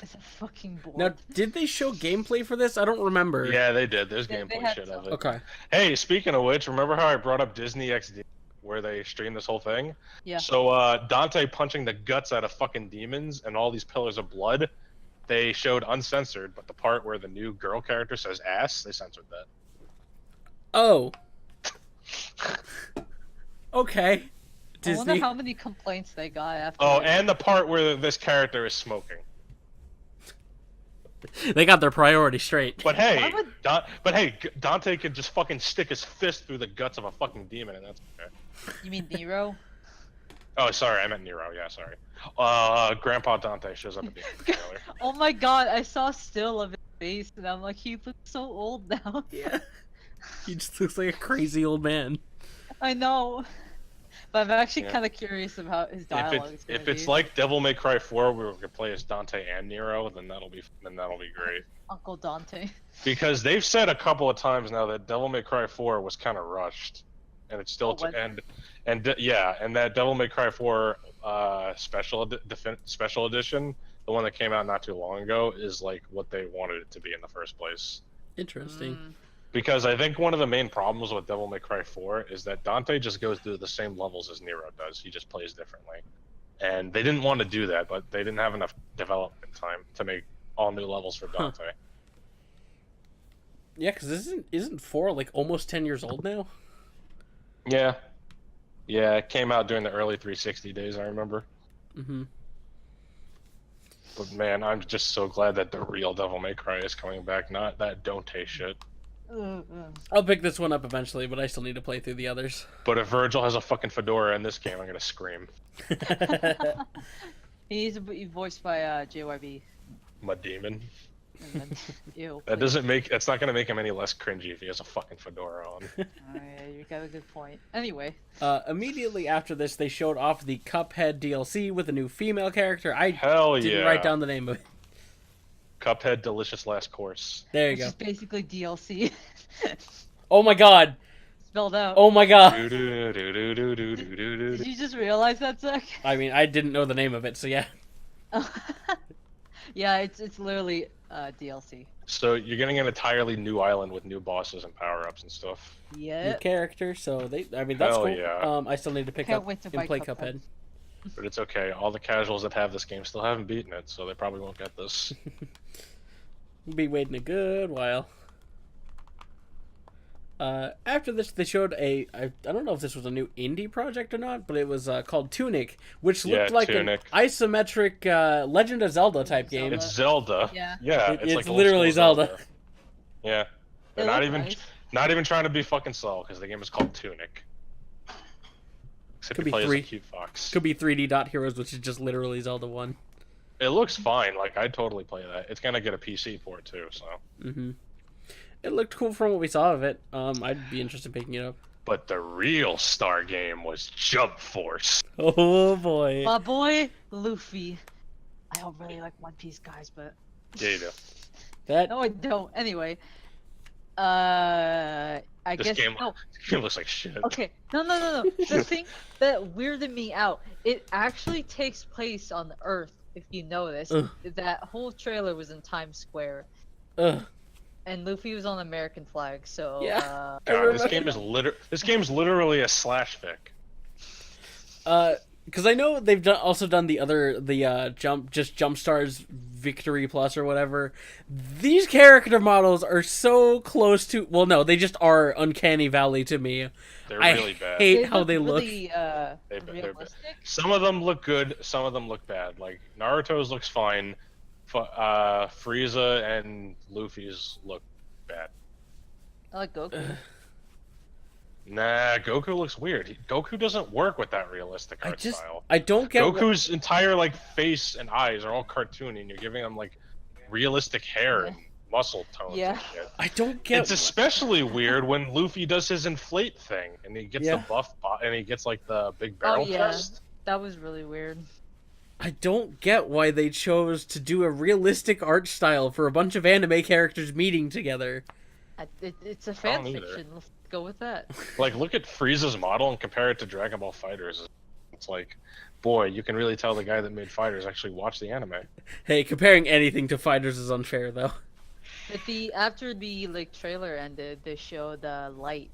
It's a fucking board. Now, did they show gameplay for this? I don't remember. Yeah, they did. There's They gameplay had shit of it. Okay. Hey, speaking of which, remember how I brought up Disney XD, where they streamed this whole thing? Yeah. So, Dante punching the guts out of fucking demons and all these pillars of blood, they showed uncensored, but the part where the new girl character says ass, they censored that. Oh. Okay. I wonder Disney. how many complaints they got after. Oh, that. and the part where this character is smoking. They got their priorities straight. But hey, Why would- Dante could just fucking stick his fist through the guts of a fucking demon, and that's okay. You mean Nero? Oh, sorry, I meant Nero. Yeah, sorry. Grandpa Dante shows up at the end of the trailer. Oh my God! I saw a still of his face, and I'm like, he looks so old now. Yeah. He just looks like a crazy old man. I know. But I'm actually Yeah. kind of curious about his dialogue. If it's like Devil May Cry 4, where we could play as Dante and Nero, then that'll be great. Uncle Dante. Because they've said a couple of times now that Devil May Cry 4 was kind of rushed, and it's still Oh, what? and that Devil May Cry 4 special edition, the one that came out not too long ago, is like what they wanted it to be in the first place. Interesting. Mm. Because I think one of the main problems with Devil May Cry 4 is that Dante just goes through the same levels as Nero does. He just plays differently. And they didn't want to do that, but they didn't have enough development time to make all new levels for Dante. Yeah, because isn't 4 like almost 10 years old now? Yeah. Yeah, it came out during the early 360 days, I remember. Mm-hmm. But man, I'm just so glad that the real Devil May Cry is coming back, not that Dante shit. I'll pick this one up eventually, but I still need to play through the others. But if Virgil has a fucking fedora in this game, I'm gonna scream. He needs to be voiced by JYB. My demon. And then, ew. That please. doesn't make. That's not gonna make him any less cringy if he has a fucking fedora on. Oh, yeah, you got a good point. Anyway, Immediately after this, they showed off the Cuphead DLC with a new female character. I Hell didn't yeah! write down the name of it. Cuphead Delicious Last Course. There you which go. is basically DLC Oh my god. spelled out. Oh my god. Do-do-do-do-do-do-do-do-do. Did you just realize that, Zach? I mean, I didn't know the name of it, so yeah. Yeah, it's literally DLC. So you're getting an entirely new island with new bosses and power-ups and stuff. New Yeah. character, so I mean, that's Hell cool. yeah. I still need to pick Can't up wait to and buy play Cuphead. Cuphead. But it's okay. All the casuals that have this game still haven't beaten it, so they probably won't get this. We'll be waiting a good while. After this, they showed I don't know if this was a new indie project or not, but it was called Tunic, which looked like Tunic. an isometric Legend of Zelda type game. Zelda. It's Zelda. Yeah. Yeah. It's like old literally school Zelda. Yeah. They're It not looked even nice. not even trying to be fucking slow because the game is called Tunic. Except Could you be play 3. as a cute fox. Could be 3D Dot Heroes, which is just literally Zelda 1. It looks fine. Like I'd totally play that. It's gonna get a PC port too, so. Mm-hmm. It looked cool from what we saw of it. I'd be interested in picking it up. But the real star game was Jump Force. Oh boy. My boy Luffy. I don't really like One Piece guys, but Yeah, you do. That no, I don't. Anyway, I This guess game, no. this game looks like shit. Okay, no. The thing that weirded me out, it actually takes place on Earth. If you notice, Ugh. that whole trailer was in Times Square, ugh. and Luffy was on the American flag. So Yeah. God, remember- this game's literally a slash fic. Because I know they've also done the Jump Stars Victory Plus or whatever. These character models are so close to. Well, no, they just are Uncanny Valley to me. They're I really bad. hate how they look. really, They're bad. realistic. Some of them look good, some of them look bad. Like Naruto's looks fine. Frieza and Luffy's look bad. I like Goku. Nah, Goku looks weird. Goku doesn't work with that realistic art I style. don't get. Goku's entire like face and eyes are all cartoony, and you're giving him like realistic hair and muscle tones Yeah. and shit. I don't get. It's especially weird when Luffy does his inflate thing, and he gets Yeah. the buff, and he gets like the big barrel yeah. chest. That was really weird. I don't get why they chose to do a realistic art style for a bunch of anime characters meeting together. It's a I fan don't either. fiction. Let's go with that. Like, look at Frieza's model and compare it to Dragon Ball Fighters. It's like, boy, you can really tell the guy that made Fighters actually watched the anime. Hey, comparing anything to fighters is unfair, though. But after the trailer ended, they showed Light.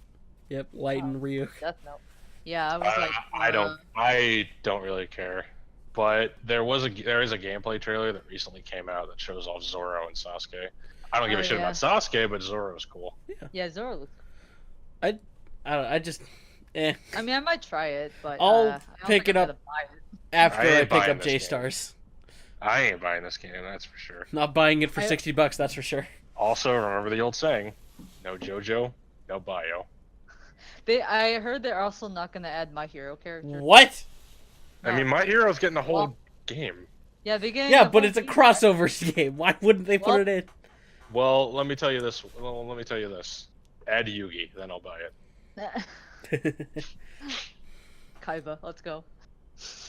Yep, Light and Ryuk. Death Note. Yeah, I was like, I don't really care. But there is a gameplay trailer that recently came out that shows off Zoro and Sasuke. I don't give Oh, a shit yeah. about Sasuke, but Zoro's cool. Yeah, Zoro looks. I don't. I just. Eh. I mean, I might try it, but I'll I don't pick think it I'm up. gonna buy it. After I I, ain't pick buying up this J game. Stars. I ain't buying this game, that's for sure. Not buying it for I- $60, that's for sure. Also, remember the old saying, no JoJo, no bio. I heard they're also not gonna add My Hero character. What? I No. mean, My Hero's getting a whole Well- game. Yeah, they're getting. Yeah, the but whole it's a team crossover game. Why wouldn't they put Well- it in? Well, let me tell you this. Add Yugi, then I'll buy it. back. Kaiba, let's go.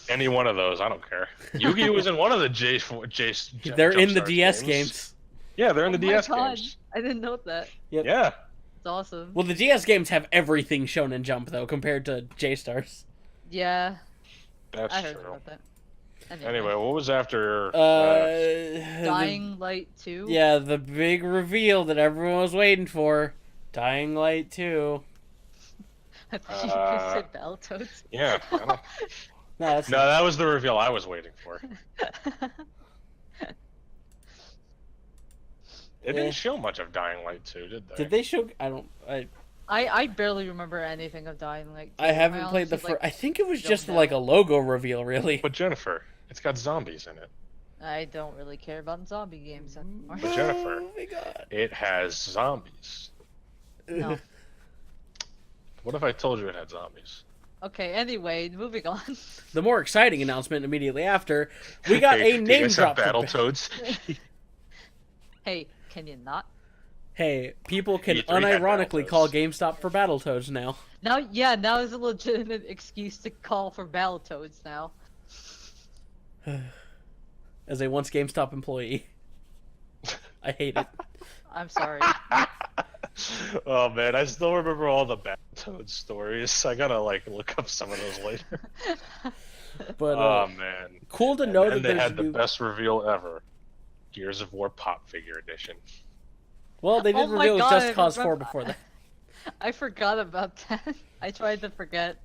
Any one of those, I don't care. Yugi was in one of the They're in the Jumpstars DS games. Yeah, they're in the Oh my DS God, games. I didn't know that. Yep. Yeah. It's awesome. Well, the DS games have everything shown in Jump, though, compared to J Stars. Yeah, That's I heard true. about that. Anyway, what was after? Dying Light 2. Yeah, the big reveal that everyone was waiting for. Dying Light 2. I thought you just said Battletoads. Yeah. I don't- No, that's no, that was the reveal I was waiting for. They didn't show much of Dying Light 2, did they? Did they show? I barely remember anything of Dying Light 2. I haven't played the honestly, first. I think it was just don't like know. a logo reveal, really. But Jennifer, it's got zombies in it. I don't really care about zombie games anymore. But Jennifer, Oh my god. it has zombies. No. What if I told you it had zombies? Okay, anyway, moving on. The more exciting announcement immediately after, we got Hey, a do you name guys have drop. for Battletoads. Hey, can you not? Hey, people can E3 had unironically call Battletoads. GameStop for Battletoads now. Now, yeah, now is a legitimate excuse to call for Battletoads now. As a once GameStop employee, I hate it. I'm sorry. Oh man, I still remember all the Battletoads stories. I gotta like look up some of those later. But Oh man, cool to and know then that they there's had the new... best reveal ever: Gears of War Pop Figure Edition. Well, they did Oh my reveal God, Just I Cause 4 remember- before that. I forgot about that. I tried to forget.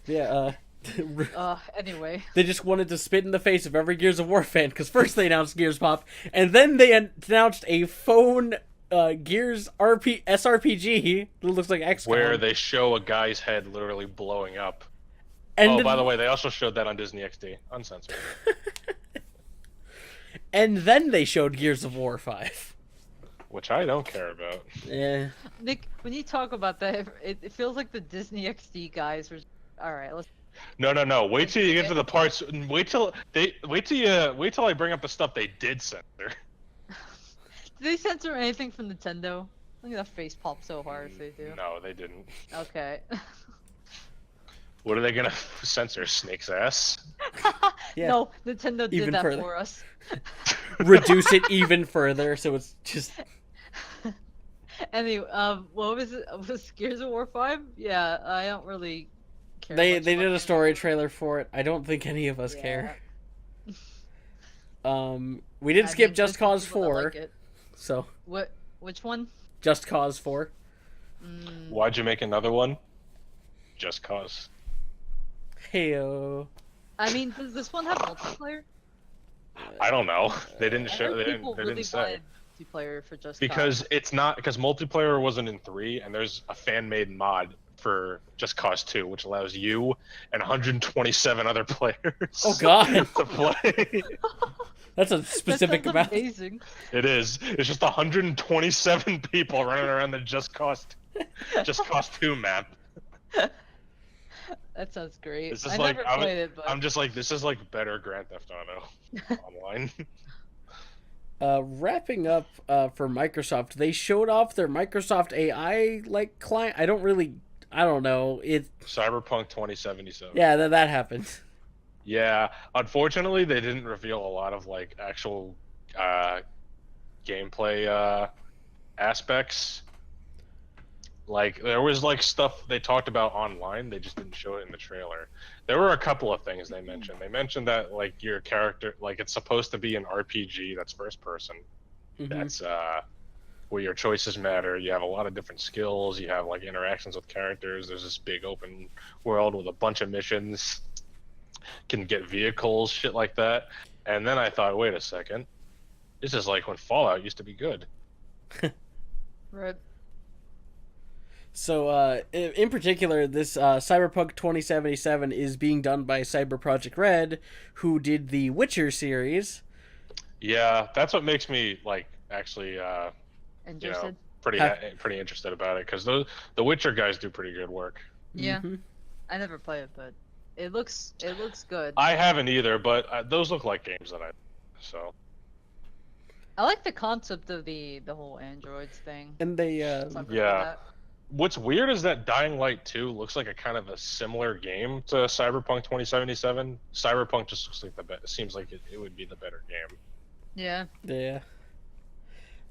Yeah, Anyway. they just wanted to spit in the face of every Gears of War fan, because first they announced Gears Pop, and then they announced a phone Gears SRPG that looks like XCOM. Where they show a guy's head literally blowing up. and Oh, by the way, they also showed that on Disney XD, uncensored. And then they showed Gears of War 5. Which I don't care about. Yeah. Nick, when you talk about that, it feels like the Disney XD guys were. Alright, let's. No. Wait till you get to the parts. Wait till I bring up the stuff they did censor. Did they censor anything from Nintendo? Look at that face pop so hard if they do. No, they didn't. Okay. What are they gonna censor? Snake's ass? Yeah. No, Nintendo did Even that further. for us. Reduce it even further, so it's just... Anyway, what was it? Was Gears of War 5? Yeah, I don't really care. They much did about a it. story trailer for it. I don't think any of us Yeah. care. We did I skip mean, Just there's some Cause people that 4, like it. so... Which one? Just Cause 4. Why'd you make another one? Just cause. Heyo. I mean, does this one have multiplayer? I don't know. They didn't I show. heard They people didn't. They really didn't say. wanted multiplayer for Just Because Cause. it's not because multiplayer wasn't in 3, and there's a fan-made mod for Just Cause 2, which allows you and 127 other players. Oh god, to play. that's a specific that sounds amount. amazing. It is. It's just 127 people running around the Just Cause 2 map. That sounds great. This is I like never played it, but I'm just like this is like better Grand Theft Auto online. Wrapping up for Microsoft, they showed off their Microsoft AI like client. I don't know. It Cyberpunk 2077. yeah, that happened. Yeah, unfortunately, they didn't reveal a lot of like actual gameplay aspects. Like there was like stuff they talked about online, they just didn't show it in the trailer. There were a couple of things they mentioned. They mentioned that like your character, like it's supposed to be an RPG that's first person. Mhm. That's where your choices matter. You have a lot of different skills. You have like interactions with characters. There's this big open world with a bunch of missions. Can get vehicles, shit like that. And then I thought, wait a second, this is like when Fallout used to be good. right. So, in particular, this Cyberpunk 2077 is being done by Cyber Project Red, who did the Witcher series. Yeah, that's what makes me like actually Interested. pretty interested about it because the Witcher guys do pretty good work. Yeah. Mhm. I never played it, but it looks good. I haven't either, but those look like games that so. I like the concept of the whole androids thing. And they, Something Yeah. like that. What's weird is that Dying Light 2 looks like a kind of a similar game to Cyberpunk 2077. Cyberpunk just looks like it seems like it would be the better game. Yeah. yeah.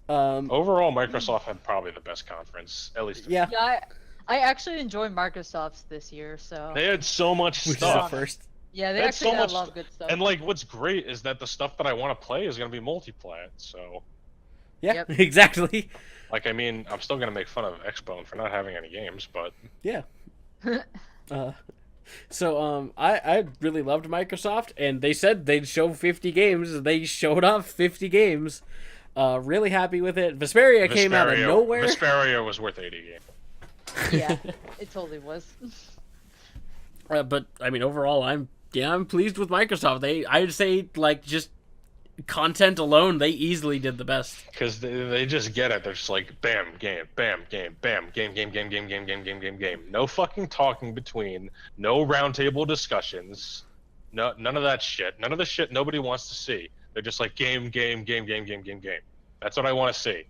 Overall, Microsoft had probably the best conference, at least. Yeah, Yeah, I actually enjoy Microsoft's this year, so They had so much which is the stuff. first. yeah, they That's actually so had much a lot of good stuff. And like, what's great is that the stuff that I want to play is going to be multiplat. So, Yeah, Yep. exactly. like, I mean, I'm still going to make fun of Xbone for not having any games, but Yeah. So I really loved Microsoft, and they said they'd show 50 games. They showed off 50 games. Really happy with it. Vesperia came out of nowhere. Vesperia was worth 80 games. yeah, it totally was. But I mean, overall, I'm pleased with Microsoft. I'd say like just content alone, they easily did the best. Because they just get it. They're just like, bam, game, bam, game, bam, game. No fucking talking between. No roundtable discussions. No, none of that shit. None of the shit nobody wants to see. They're just like game, game, game, game, game, game, game. That's what I want to see.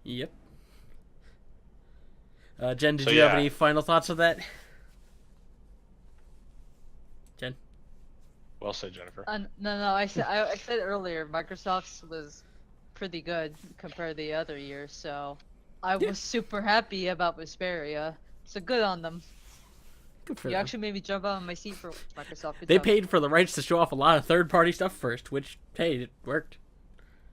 Yep. Jen, did So, you have yeah. any final thoughts of that? Jen? Well said, Jennifer. No, I said earlier Microsoft's was pretty good compared to the other years, so I was super happy about Vesperia. So good on them. Good for You them. actually made me jump out of my seat for Microsoft. Good They job. paid for the rights to show off a lot of third-party stuff first, which, hey, it worked.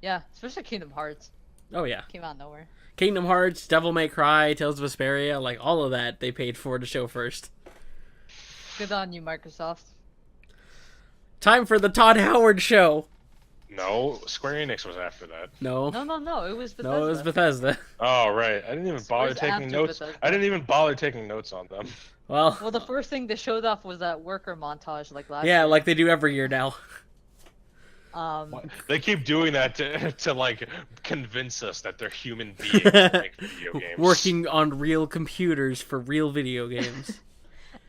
Yeah, especially Kingdom Hearts. Oh, yeah. Came out of nowhere. Kingdom Hearts, Devil May Cry, Tales of Vesperia, like, all of that they paid for to show first. Good on you, Microsoft. Time for the Todd Howard Show. No, Square Enix was after that. No. No, it was Bethesda. No, it was Bethesda. Oh, right. I didn't even bother Square's taking after notes. Bethesda. I didn't even bother taking notes on them. Well, Well, the first thing they showed off was that worker montage, like last yeah, year. like they do every year now. They keep doing that to like convince us that they're human beings that make video games. Working on real computers for real video games.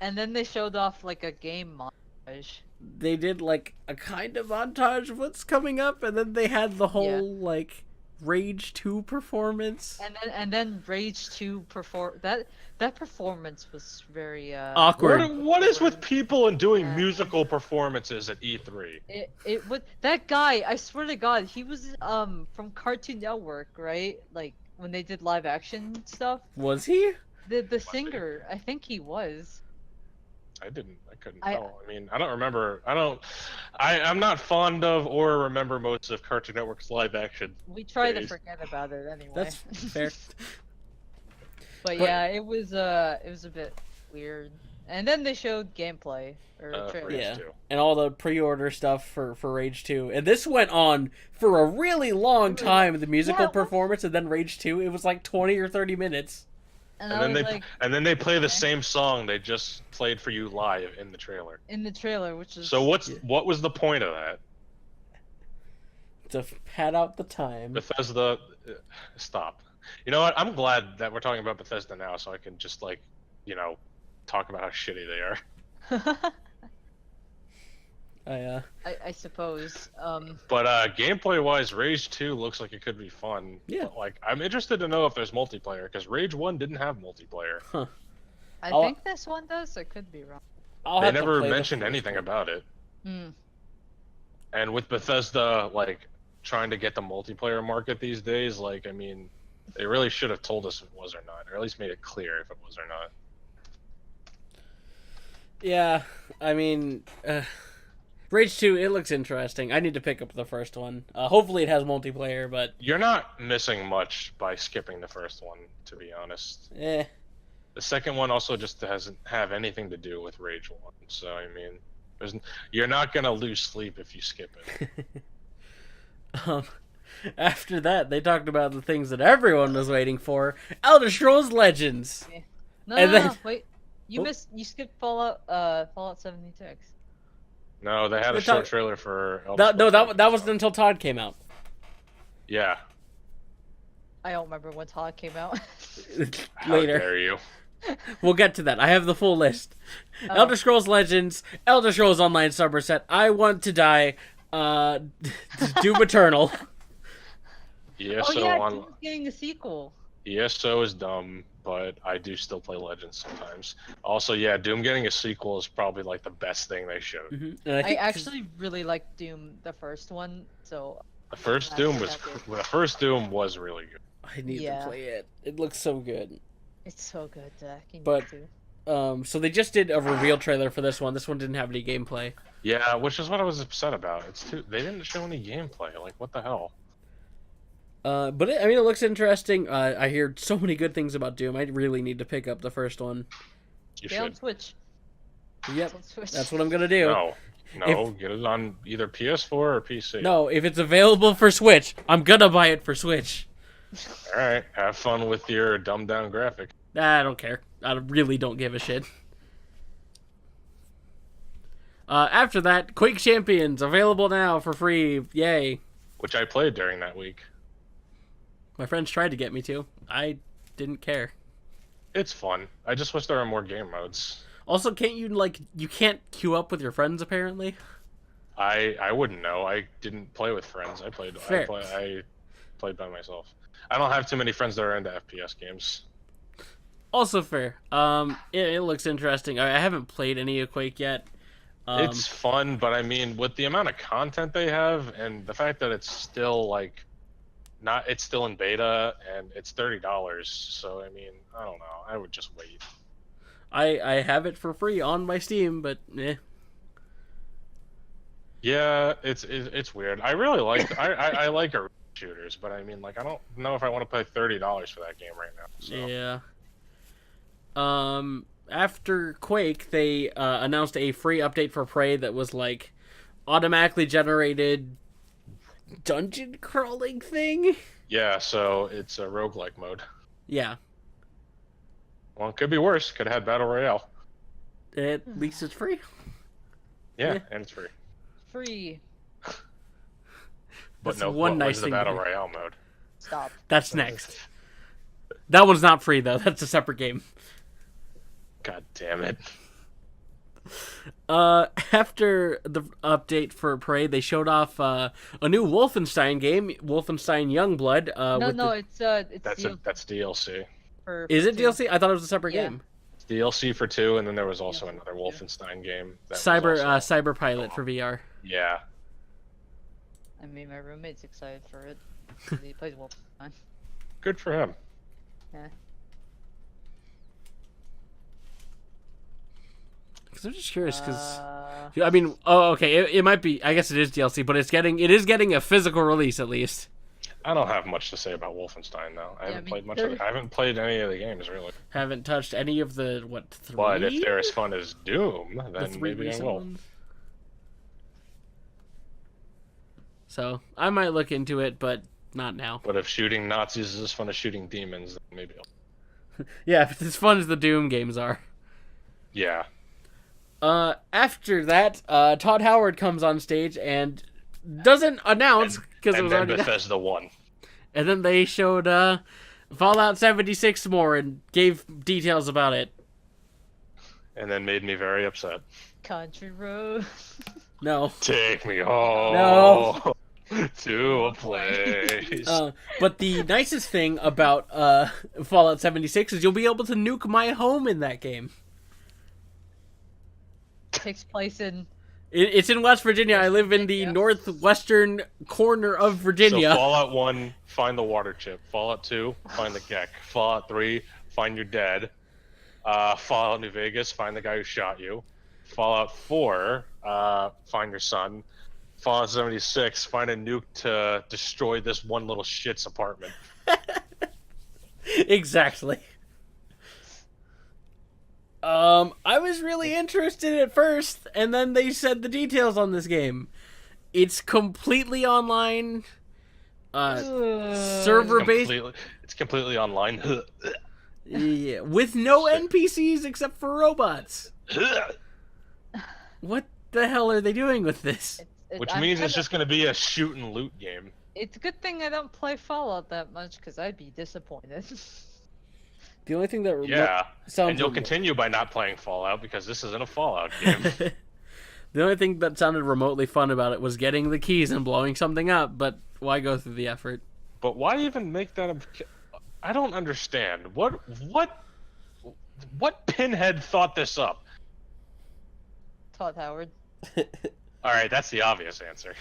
And then they showed off like a game montage. They did like a kind of montage of what's coming up, and then they had the whole like Rage 2 performance. And then Rage 2 that performance was very Awkward. What is with people and doing musical performances at E3? It would that guy, I swear to God, he was from Cartoon Network, right? Like when they did live action stuff. Was he? The singer, I think he was. I couldn't tell. I mean, I don't remember. I'm not fond of or remember most of Cartoon Network's live action. We try to days. forget about it anyway. That's fair. But yeah, it was a bit weird. And then they showed gameplay or For trailer. Rage Yeah, 2. and all the pre-order stuff for Rage 2. And this went on for a really long time, the musical Yeah, performance, and then Rage 2, it was like 20 or 30 minutes. And And I then was they like, and then they play the okay. same song they just played for you live in the trailer. in the trailer, which is So what was the point of that? To pad out the time. Bethesda, stop. You know what? I'm glad that we're talking about Bethesda now, so I can just like, talk about how shitty they are. I suppose. But gameplay-wise, Rage 2 looks like it could be fun. Yeah. But, like, I'm interested to know if there's multiplayer, because Rage 1 didn't have multiplayer. Huh. I I'll- think this one does. I could be wrong. I'll They have to never play the mentioned first anything one. about it. Hmm. And with Bethesda, like, trying to get the multiplayer market these days, like, I mean, they really should have told us if it was or not, or at least made it clear if it was or not. Yeah, I mean, Rage 2, it looks interesting. I need to pick up the first one. Hopefully it has multiplayer, but You're not missing much by skipping the first one, to be honest. eh. The second one also just doesn't have anything to do with Rage 1, so, I mean, you're not gonna lose sleep if you skip it. After that, they talked about the things that everyone was waiting for: Elder Scrolls Legends. No, And no, then- no, wait. You Oh. You skipped Fallout 76. No, they had a We're short talk- trailer for Elder No, Scrolls that Legends, wasn't so- until Todd came out. Yeah. I don't remember when Todd came out. How Later. dare you? We'll get to that. I have the full list. Oh. Elder Scrolls Legends, Elder Scrolls Online Somerset, I Want to Die, Doom Eternal. ESO oh yeah, on Doom's getting a sequel. ESO is dumb, but I do still play Legends sometimes. Also, yeah, Doom getting a sequel is probably like the best thing they showed. And I think actually really liked Doom, the first one. So The first That's Doom was really good. I need Yeah. to play it. It looks so good. it's so good, Zach. You need But- to. So they just did a reveal trailer for this one. This one didn't have any gameplay. Yeah, which is what I was upset about. They didn't show any gameplay. Like, what the hell? But it looks interesting. I hear so many good things about Doom. I really need to pick up the first one. You Get on should. Switch. Yep, It's on Switch. that's what I'm gonna do. No, get it on either PS4 or PC. No, if it's available for Switch, I'm gonna buy it for Switch. All right, have fun with your dumbed down graphic. I don't care. I really don't give a shit. After that, Quake Champions, available now for free. Yay. Which I played during that week. My friends tried to get me to. I didn't care. It's fun. I just wish there were more game modes. Also, you can't queue up with your friends, apparently? I wouldn't know. I didn't play with friends. I Fair. played by myself. I don't have too many friends that are into FPS games. Also fair. It looks interesting. I haven't played any of Quake yet. It's fun, but I mean, with the amount of content they have and the fact that it's still like it's still in beta and it's $30. So I mean, I don't know. I would just wait. I have it for free on my Steam, but Yeah, it's weird. I really like I like arena shooters, but I mean, like, I don't know if I want to pay $30 for that game right now. So. Yeah. After Quake, they announced a free update for Prey that was like automatically generated dungeon crawling thing. Yeah, so it's a roguelike mode. Yeah. Well, it could be worse. Could have had Battle Royale. At least it's free. Yeah, and it's free. Free. But That's no, one nice where's thing the to Battle do. Royale mode? Stop. That's next. That one's not free though. That's a separate game. God damn it. After the update for Prey, they showed off a new Wolfenstein game, Wolfenstein Youngblood. It's That's DLC. Is it two. DLC? I thought it was a separate Yeah. game. It's DLC for 2, and then there was also Yeah, another yeah. Wolfenstein game. That was Cyber Pilot for VR. Yeah. I mean, my roommate's excited for it. He plays Wolfenstein. Good for him. Yeah. Because I'm just curious. Because Uh, I mean, okay, it might be. I guess it is DLC, but it is getting a physical release at least. I don't have much to say about Wolfenstein, though. I haven't me played much neither. of it. I haven't played any of the games, really. Haven't touched any of the three. But if they're as fun as Doom, the then three maybe I recent will. ones. So I might look into it, but not now. But if shooting Nazis is as fun as shooting demons, then maybe I'll... Yeah, if it's as fun as the Doom games are. Yeah. After that, Todd Howard comes on stage and doesn't announce because it And was then already done. Bethesda won. And then they showed Fallout 76 more and gave details about it. And then made me very upset. Country Road. No. Take me home. No. To a place. But the nicest thing about Fallout 76 is you'll be able to nuke my home in that game. Takes place in. It's in West Virginia. I live in the Virginia. northwestern corner of Virginia. So Fallout 1, find the water chip. Fallout 2, find the Gek. Fallout 3, find your dad. Fallout New Vegas, find the guy who shot you. Fallout 4, find your son. Fallout 76, find a nuke to destroy this one little shit's apartment. Exactly. I was really interested at first, and then they said the details on this game. It's completely online, server-based, It's completely online. yeah, with no NPCs except for robots. What the hell are they doing with this? Which I'm means it's kinda- just going to be a shoot and loot game. It's a good thing I don't play Fallout that much because I'd be disappointed. The only thing that Yeah, sounds and you'll continue by not playing Fallout because this isn't a Fallout game. The only thing that sounded remotely fun about it was getting the keys and blowing something up, but why go through the effort? But why even make that a... I don't understand. What pinhead thought this up? Todd Howard. Alright, that's the obvious answer.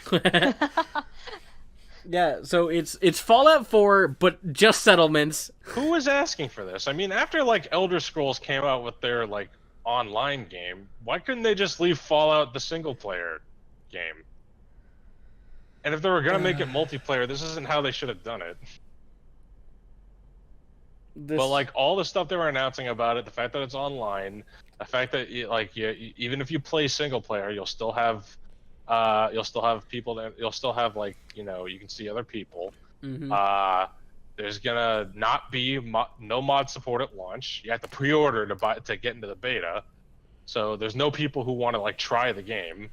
Yeah, so it's Fallout 4, but just settlements. Who was asking for this? I mean, after, like, Elder Scrolls came out with their, like, online game, why couldn't they just leave Fallout the single-player game? And if they were gonna make it multiplayer, this isn't how they should have done it. But, like, all the stuff they were announcing about it, the fact that it's online, the fact that, even if you play single-player, you'll still have people that... You'll still have, like, you can see other people. Mhm. There's gonna not be no mod support at launch. You have to pre-order to get into the beta. So there's no people who want to like try the game.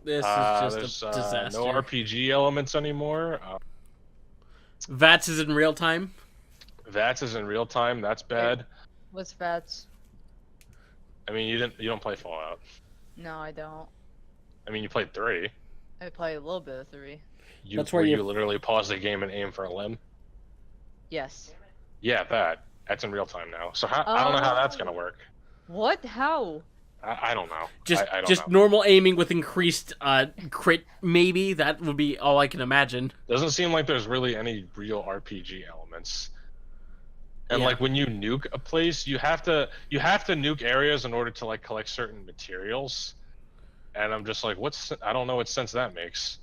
This is There's just a disaster. no RPG elements anymore. VATS is in real time. VATS is in real time. That's bad. What's VATS? I mean, you don't play Fallout. No, I don't. I mean, you played 3. I played a little bit of 3. That's where you you- literally pause the game and aim for a limb. Yes. Yeah, that's in real time now. So I don't know how that's gonna Oh. work. What? How? I don't know. Just I don't just know. normal aiming with increased crit. Maybe that would be all I can imagine. Doesn't seem like there's really any real RPG elements. And Yeah. like when you nuke a place, you have to nuke areas in order to like collect certain materials. And I'm just like, I don't know what sense that makes.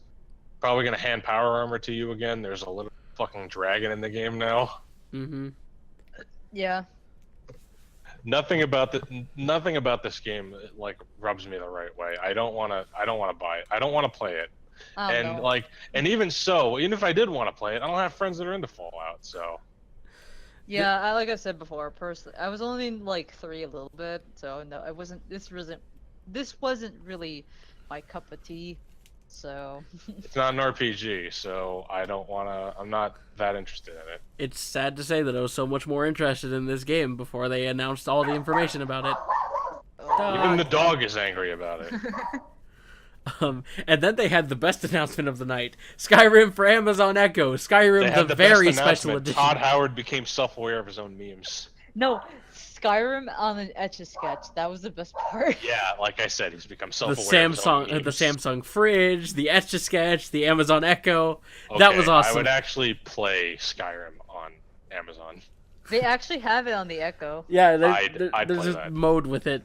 Probably gonna hand power armor to you again. There's a little fucking dragon in the game now. Mm-hmm. Yeah. Nothing about this game like rubs me the right way. I don't want to buy it. I don't want to play it. I don't And know. like, and even so, even if I did want to play it, I don't have friends that are into Fallout. So Yeah, like I said before, personally, I was only in like 3 a little bit, so no, I wasn't. This wasn't really my cup of tea. So. it's not an RPG. So I'm not that interested in it. It's sad to say that I was so much more interested in this game before they announced all the information about it. Even the dog is angry about it. And then they had the best announcement of the night: Skyrim for Amazon Echo. They Skyrim, had the the best very special announcement. edition. Todd Howard became self-aware of his own memes. No, Skyrim on an Etch-a-Sketch. That was the best part. Yeah, like I said, he's become The self-aware. Of his own Samsung, the memes. Samsung fridge, the Etch-a-Sketch, the Amazon Echo. Okay, That was awesome. I would actually play Skyrim on Amazon. They actually have it on the Echo. Yeah, I'd there's play a that. mode with it.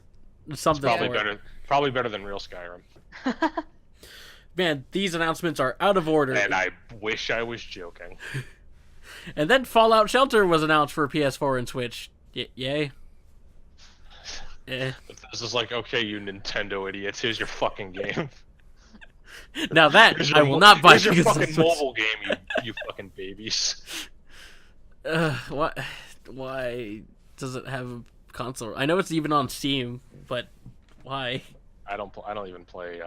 Something Probably for it. better. Probably better than real Skyrim. Man, these announcements are out of order. And I wish I was joking. And then Fallout Shelter was announced for PS4 and Switch. Yay. Eh. But this is like, okay, you Nintendo idiots, here's your fucking game. Now that Here's I your will mo- not buy Here's your because of fucking Switch. mobile game, you fucking babies. What? Why does it have a console? I know it's even on Steam, but why? I don't even play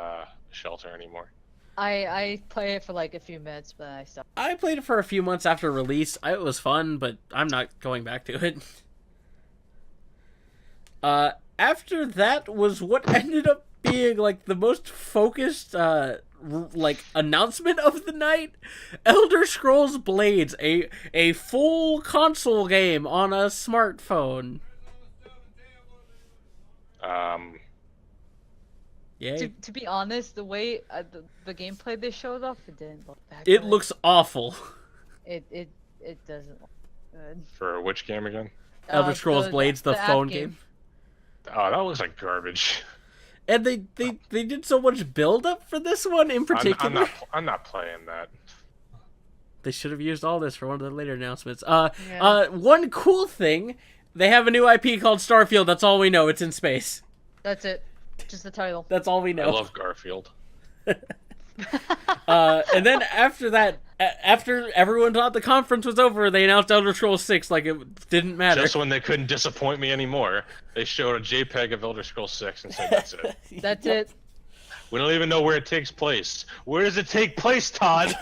Shelter anymore. I play it for like a few minutes, but I stopped. I played it for a few months after release. It was fun, but I'm not going back to it. After that was what ended up being like the most focused like announcement of the night. Elder Scrolls Blades, a full console game on a smartphone. Yay. To be honest, the way the gameplay they showed off, it didn't look that It good. looks awful. It doesn't look good. For which game again? Elder Scrolls Blades, the app phone game. Oh, that looks like garbage. And they did so much build up for this one in particular. I'm not playing that. They should have used all this for one of the later announcements. Yeah. One cool thing, they have a new IP called Starfield. That's all we know. It's in space. That's it. Just the title. That's all we I know. love Garfield. And then after that, after everyone thought the conference was over, they announced Elder Scrolls 6 like it didn't matter. Just when they couldn't disappoint me anymore, they showed a JPEG of Elder Scrolls 6 and said, that's it. That's it. We don't even know where it takes place. Where does it take place, Todd?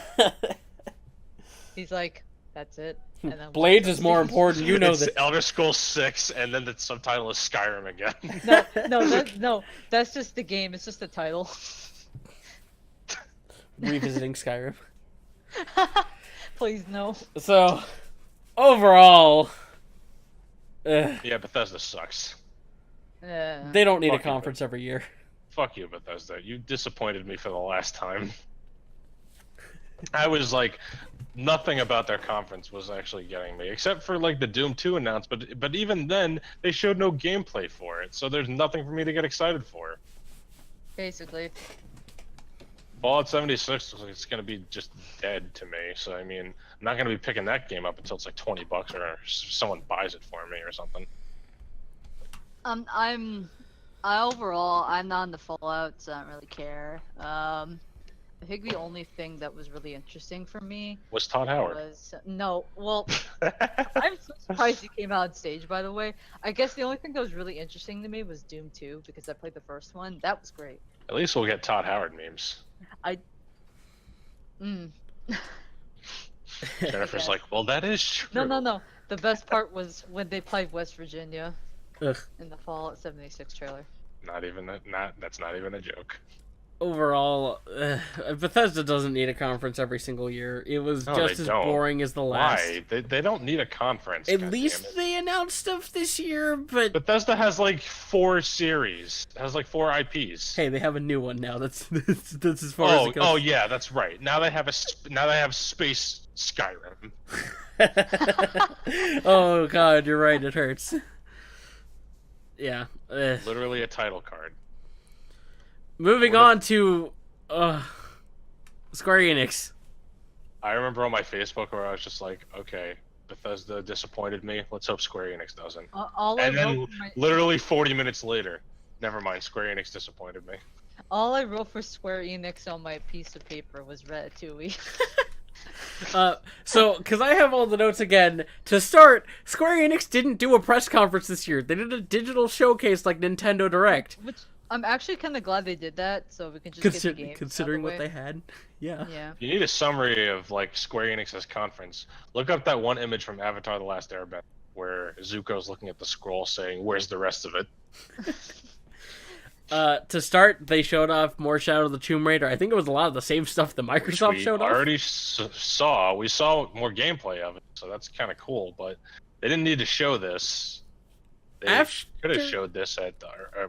He's like, that's it. And then Blades is more important. You know It's that. Elder Scrolls 6, and then the subtitle is Skyrim again. No, that's just the game. It's just the title. Revisiting Skyrim. Please no. So, overall, Yeah, Bethesda sucks. they don't need a Fuck you, conference every year. Fuck you, Bethesda. You disappointed me for the last time. I was like, nothing about their conference was actually getting me, except for like the Doom 2 announcement. But even then, they showed no gameplay for it, so there's nothing for me to get excited for. Basically. Fallout 76 looks like it's gonna be just dead to me. So I mean, I'm not gonna be picking that game up until it's like $20 or someone buys it for me or something. Overall, I'm not into Fallout, so I don't really care. I think the only thing that was really interesting for me Was Todd Howard? was I'm so surprised he came out on stage. By the way, I guess the only thing that was really interesting to me was Doom 2 because I played the first one. That was great. At least we'll get Todd Howard memes. Jennifer's guess. like, well, that is true. No. The best part was when they played West Virginia Ugh. in the Fallout 76 trailer. That's not even a joke. overall, Bethesda doesn't need a conference every single year. It was No, just they as don't. boring as the last. Why? They don't need a conference. At God least damn it. they announced stuff this year, but Bethesda has like 4 series. Has like 4 IPs. hey, they have a new one now. That's as far as it goes. Oh yeah, that's right. Now they have Space Skyrim. Oh god, you're right. It hurts. Yeah. Literally a title card. Moving on to Square Enix. I remember on my Facebook where I was just like, okay, Bethesda disappointed me. Let's hope Square Enix doesn't. All I And then wrote for my, literally 40 minutes later, never mind, Square Enix disappointed me. all I wrote for Square Enix on my piece of paper was Ratatouille. So, because I have all the notes again, to start, Square Enix didn't do a press conference this year. They did a digital showcase like Nintendo Direct. Which I'm actually kind of glad they did that, so we can just get the game. Considering what they had. Yeah. Yeah. You need a summary of like Square Enix's conference. Look up that one image from Avatar: The Last Airbender where Zuko's looking at the scroll saying, "Where's the rest of it?" To start, they showed off more Shadow of the Tomb Raider. I think it was a lot of the same stuff that Microsoft showed off. We saw more gameplay of it, so that's kind of cool. But they didn't need to show this. They could have showed this at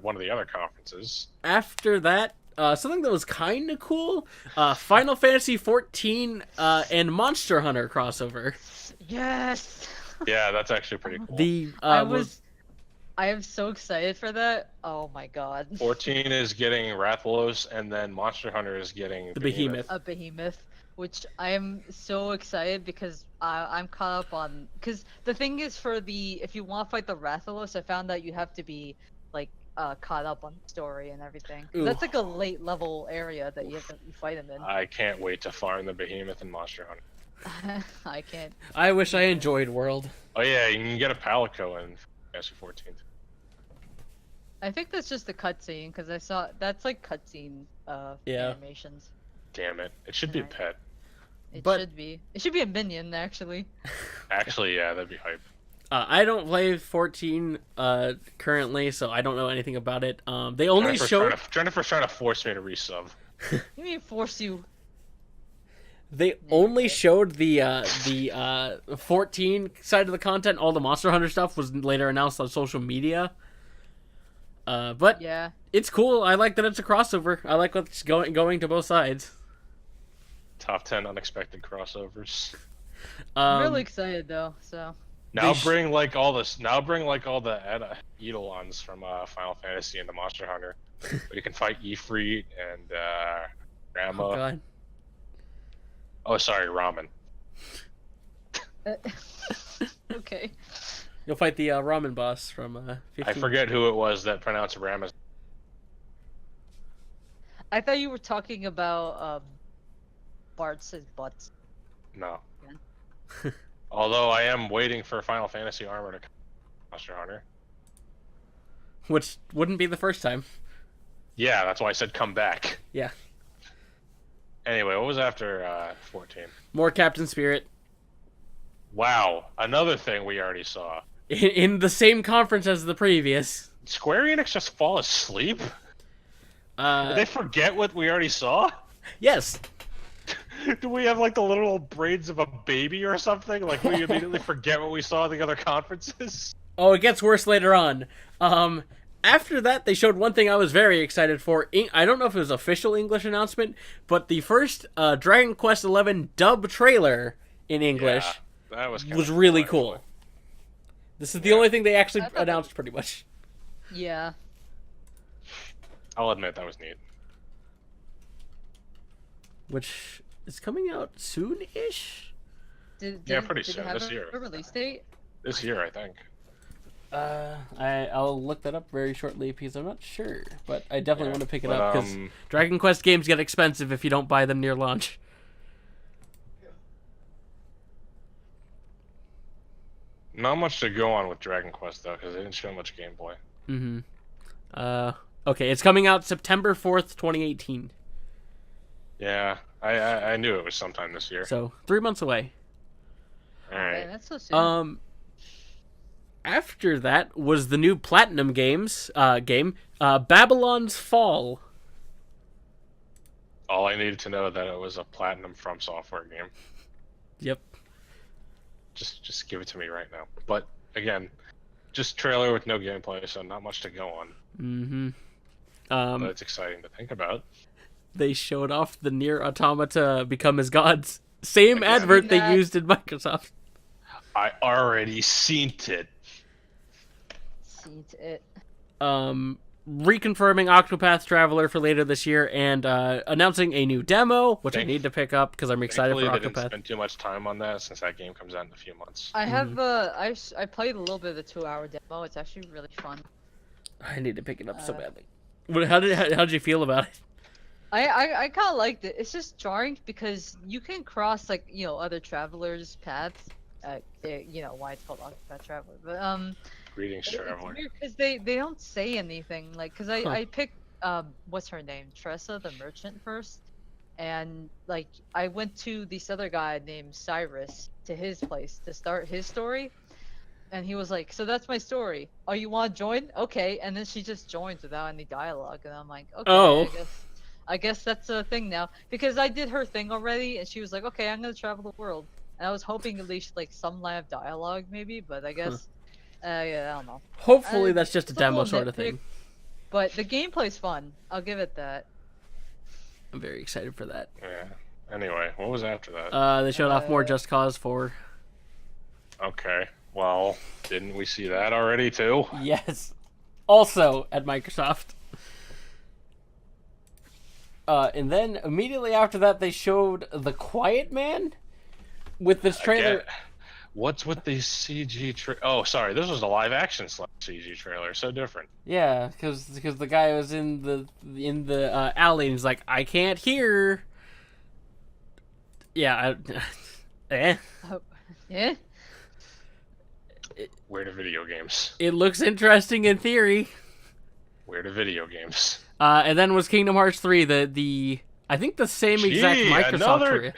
one of the other conferences. After that, something that was kind of cool: Final Fantasy 14 and Monster Hunter crossover. Yes. Yeah, that's actually pretty cool. I am so excited for that. Oh my god. 14 is getting Rathalos, and then Monster Hunter is getting the Behemoth. A behemoth, which I am so excited because I'm caught up on. Because the thing is, if you want to fight the Rathalos, I found out you have to be like caught up on the story and everything. Ooh. That's like a late level area that you fight him in. I can't wait to farm the Behemoth in Monster Hunter. I can't. I wish I enjoyed World. Oh yeah, you can get a Palico in Fantasy 14. I think that's just the cutscene because I saw that's like cutscene animations. Damn it! It should be a pet. It should be. It should be a minion actually. Actually, yeah, that'd be hype. I don't play 14 currently, so I don't know anything about it. They only showed. Jennifer's trying to force me to resub. You mean force you? They only showed the 14 side of the content. All the Monster Hunter stuff was later announced on social media. But yeah, it's cool. I like that it's a crossover. I like what's going to both sides. Top 10 unexpected crossovers. I'm really excited though. So now bring like all the Eidolons from Final Fantasy into Monster Hunter. But you can fight Ifrit and Rama. Oh god. Oh, sorry, Ramen. Okay. You'll fight the ramen boss from 15. I forget who it was that pronounced Ramen. I thought you were talking about Bart's butts. No. Although I am waiting for Final Fantasy armor to come to Monster Hunter. Which wouldn't be the first time. Yeah, that's why I said come back. Yeah. Anyway, what was after 14? More Captain Spirit. Wow, another thing we already saw. In the same conference as the previous. Square Enix just fall asleep? Did they forget what we already saw? Yes. Do we have like the literal brains of a baby or something? Like we immediately forget what we saw at the other conferences? Oh, it gets worse later on. After that, they showed one thing I was very excited for. I don't know if it was official English announcement, but the first Dragon Quest XI dub trailer in English was really cool. This is the only thing they actually announced, pretty much. Yeah. I'll admit that was neat. Which is coming out soon-ish? Pretty soon. This year. A release date? This year, I think. I'll look that up very shortly because I'm not sure, but I definitely want to pick it up because Dragon Quest games get expensive if you don't buy them near launch. Not much to go on with Dragon Quest though, because they didn't show much gameplay. Okay, it's coming out September 4th, 2018. Yeah, I knew it was sometime this year. So 3 months away. All right. Man, that's so soon. After that was the new Platinum Games game, Babylon's Fall. All I needed to know that it was a platinum From Software game. Yep. Just give it to me right now. But again, just trailer with no gameplay, so not much to go on. Mm-hmm. But it's exciting to think about. They showed off the Nier Automata Become as Gods. Same Again. advert they That- used in Microsoft. I already seen it. See it. Reconfirming Octopath Traveler for later this year and announcing a new demo, which I need to pick up because I'm excited for Thankfully, they didn't Octopath. spend too much time on that since that game comes out in a few months. I have I played a little bit of the 2-hour demo. It's actually really fun. I need to pick it up so badly. How did you feel about it? I kind of liked it. It's just jarring because you can cross like other travelers' paths. Why it's called Octopath Traveler, but Greetings, traveler. because they don't say anything like because I picked what's her name, Tressa the merchant first, and like I went to this other guy named Cyrus to his place to start his story, and he was like, so that's my story. Oh, you want to join? Okay. And then she just joins without any dialogue, and I'm like, okay, Oh. I guess that's a thing now because I did her thing already, and she was like, okay, I'm gonna travel the world, and I was hoping at least like some live dialogue maybe, but I guess. Yeah, I don't know. Hopefully that's just a It's demo little sort of nitpick, thing. But the gameplay's fun. I'll give it that. I'm very excited for that. Yeah. Anyway, what was after that? They showed off more Just Cause 4. Okay. Well, didn't we see that already too? Yes. Also at Microsoft. And then immediately after that, they showed The Quiet Man with this trailer. Again, what's with these CG? Oh, sorry. This was a live action CG trailer. So different. Yeah, because the guy was in the alley and he's like, I can't hear. Yeah. Oh, yeah. Where to video games? It looks interesting in theory. Where to video games? And then was Kingdom Hearts 3 the I think the same exact Gee, Microsoft another- trailer.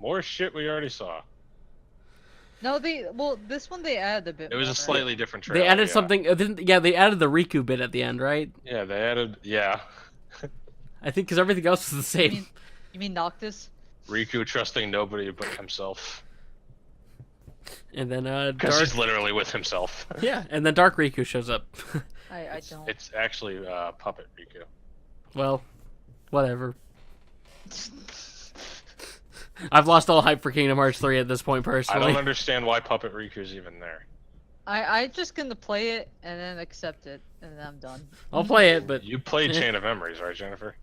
More shit we already saw. No, this one they added a bit. It was more, a slightly different trailer. They added yeah. something. They added the Riku bit at the end, right? Yeah, they added. Yeah, I think because everything else is the Right? same. You mean Noctis? Riku trusting nobody but himself. And then Because Dark. he's literally with himself. Yeah, and then Dark Riku shows up. I don't. It's actually Puppet Riku. Well, whatever. I've lost all hype for Kingdom Hearts 3 at this point, I personally. don't understand why Puppet Riku's even there. I just gonna play it and then accept it and then I'm done. I'll play it, but You played Chain of Memories, right, Jennifer?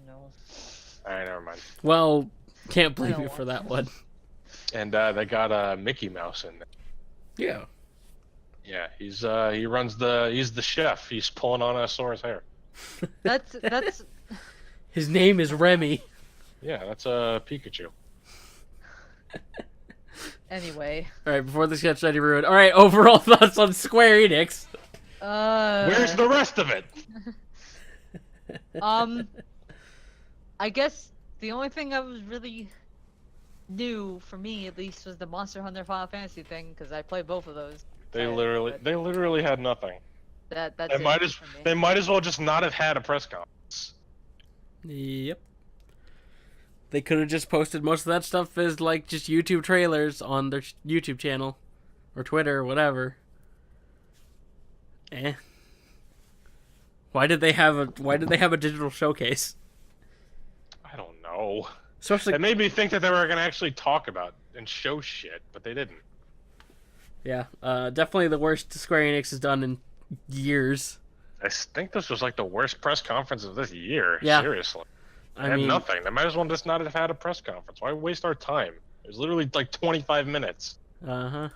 No. Alright, never mind. well, can't blame don't you for want that to. one. And they got Mickey Mouse in there. Yeah. Yeah, he's the chef. He's pulling on Sora's hair. That's His name is Remy. Yeah, that's Pikachu. anyway. All right, before this gets any ruined. All right, overall thoughts on Square Enix. Where's the rest of it? I guess the only thing that was really new for me, at least, was the Monster Hunter Final Fantasy thing because I played both of those. They literally had nothing. That's They it might for me. they might as well just not have had a press conference. Yep. They could have just posted most of that stuff as like just YouTube trailers on their YouTube channel or Twitter or whatever. Why did they have a digital showcase? I don't know. Especially It made me think that they were gonna actually talk about and show shit, but they didn't. yeah, definitely the worst Square Enix has done in years. I think this was like the worst press conference of this year. Yeah. Seriously. They I had mean, nothing. They might as well just not have had a press conference. Why waste our time? It was literally like 25 minutes. uh-huh.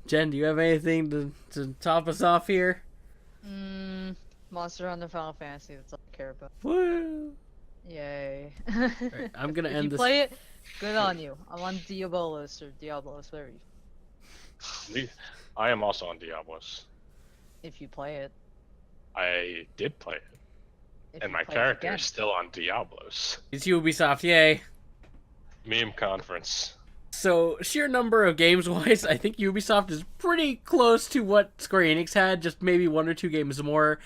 Jen, do you have anything to top us off here? Monster Hunter Final Fantasy. That's all I care about. Woo! Yay. Right, I'm gonna if end you this. play it, good on you. I'm on Diabolos or Diablos, whatever. I am also on Diablos. If you play it. I did play it, If and you my play it character again. is still on Diablos. It's Ubisoft, yay! Meme conference. So, sheer number of games-wise, I think Ubisoft is pretty close to what Square Enix had, just maybe one or two games more.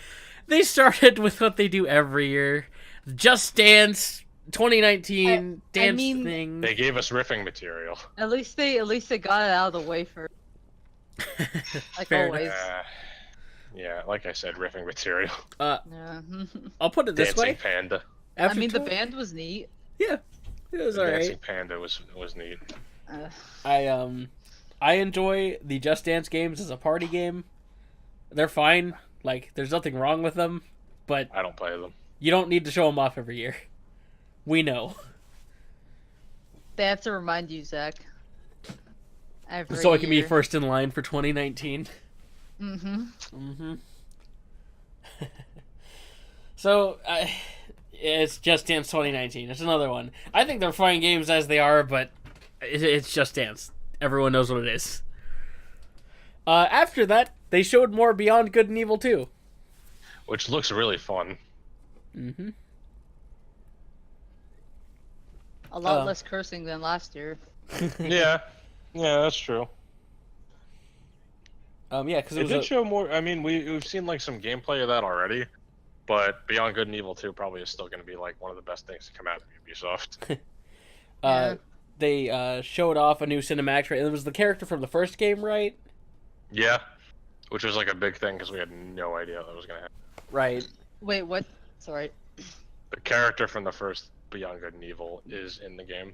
They started with what they do every year. Just Dance 2019 dance thing. They gave us riffing material. At least they got it out of the way for. Like Fair always. Yeah, like I said, riffing material. Yeah. I'll put it this Dancing way. Panda. After I mean, the band was neat. Yeah, it was alright. Dancing Panda was neat. I enjoy the Just Dance games as a party game. They're fine. Like, there's nothing wrong with them, but I don't play them. you don't need to show them off every year. We know. They have to remind you, Zach. Every So I can be year. first in line for 2019. Mm-hmm. So, it's Just Dance 2019. It's another one. I think they're fine games as they are, but it's Just Dance. Everyone knows what it is. After that, they showed more Beyond Good and Evil 2. Which looks really fun. Mm-hmm. A lot less cursing than last year. Yeah, that's true. Yeah, because It did show more. I mean, we've seen like some gameplay of that already, but Beyond Good and Evil 2 probably is still going to be like one of the best things to come out of Ubisoft. Yeah. They showed off a new cinematic trailer. It was the character from the first game, right? Yeah, which was like a big thing because we had no idea that was going to happen. Right. Wait, what? Sorry. The character from the first Beyond Good and Evil is in the game.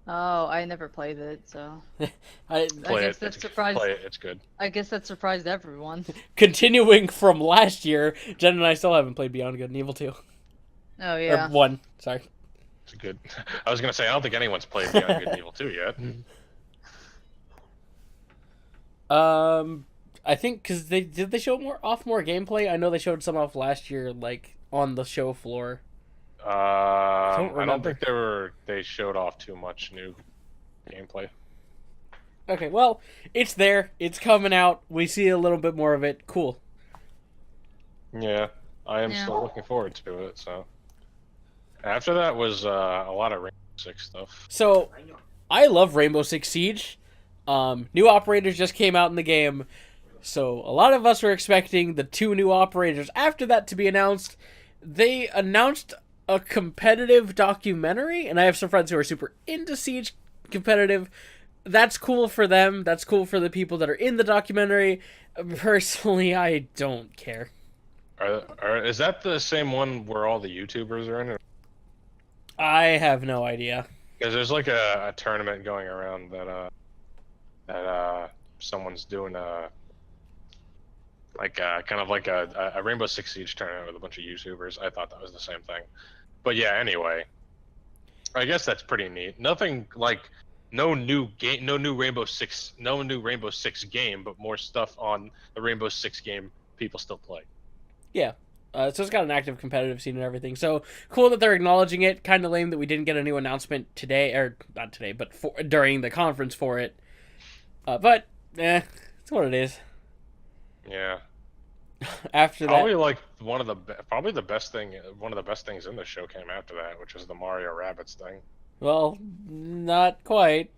Oh, I never played it, so I Play guess it. that It's, surprised. play it. It's good. I guess that surprised everyone. Continuing from last year, Jen and I still haven't played Beyond Good and Evil 2. Oh yeah. Or 1, sorry. It's good. I was going to say, I don't think anyone's played Beyond Good and Evil 2 yet. I think because did they show more gameplay? I know they showed some off last year, like on the show floor. I remember. don't think they showed off too much new gameplay. Okay, well, it's there. It's coming out. We see a little bit more of it. Cool. Yeah, I am Yeah. still looking forward to it. So after that was a lot of Rainbow Six stuff. So, I love Rainbow Six Siege. New operators just came out in the game, so a lot of us were expecting the 2 new operators after that to be announced. They announced a competitive documentary, and I have some friends who are super into Siege competitive. That's cool for them. That's cool for the people that are in the documentary. Personally, I don't care. Is that the same one where all the YouTubers are in it? I have no idea. Because there's like a tournament going around that someone's doing kind of like a Rainbow Six Siege tournament with a bunch of YouTubers. I thought that was the same thing. But yeah, anyway, I guess that's pretty neat. Nothing like no new Rainbow Six game, but more stuff on the Rainbow Six game people still play. Yeah. So it's got an active competitive scene and everything. So cool that they're acknowledging it. Kind of lame that we didn't get a new announcement today, or not today, but during the conference for it. But it's what it is. Yeah. After Probably that, like one of the best things in the show came after that, which was the Mario Rabbids thing. well, not quite.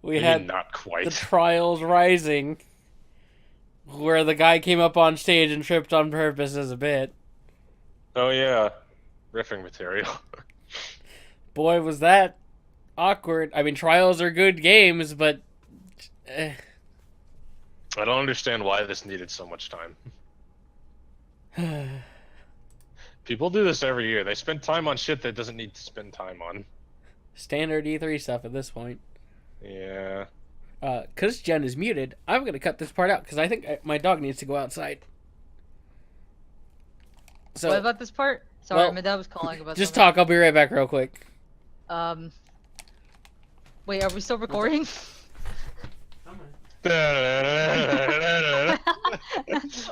We had Not quite. the Trials Rising, where the guy came up on stage and tripped on purpose as a bit. Oh yeah, riffing material. Boy, was that awkward. I mean, Trials are good games, but I don't understand why this needed so much time. People do this every year. They spend time on shit that doesn't need to spend time on. standard E3 stuff at this point. Yeah. Because Jen is muted, I'm going to cut this part out because I think my dog needs to go outside. So, What about this part? Sorry, well, my dad was calling about just something. talk. I'll be right back real quick. Wait, are we still recording?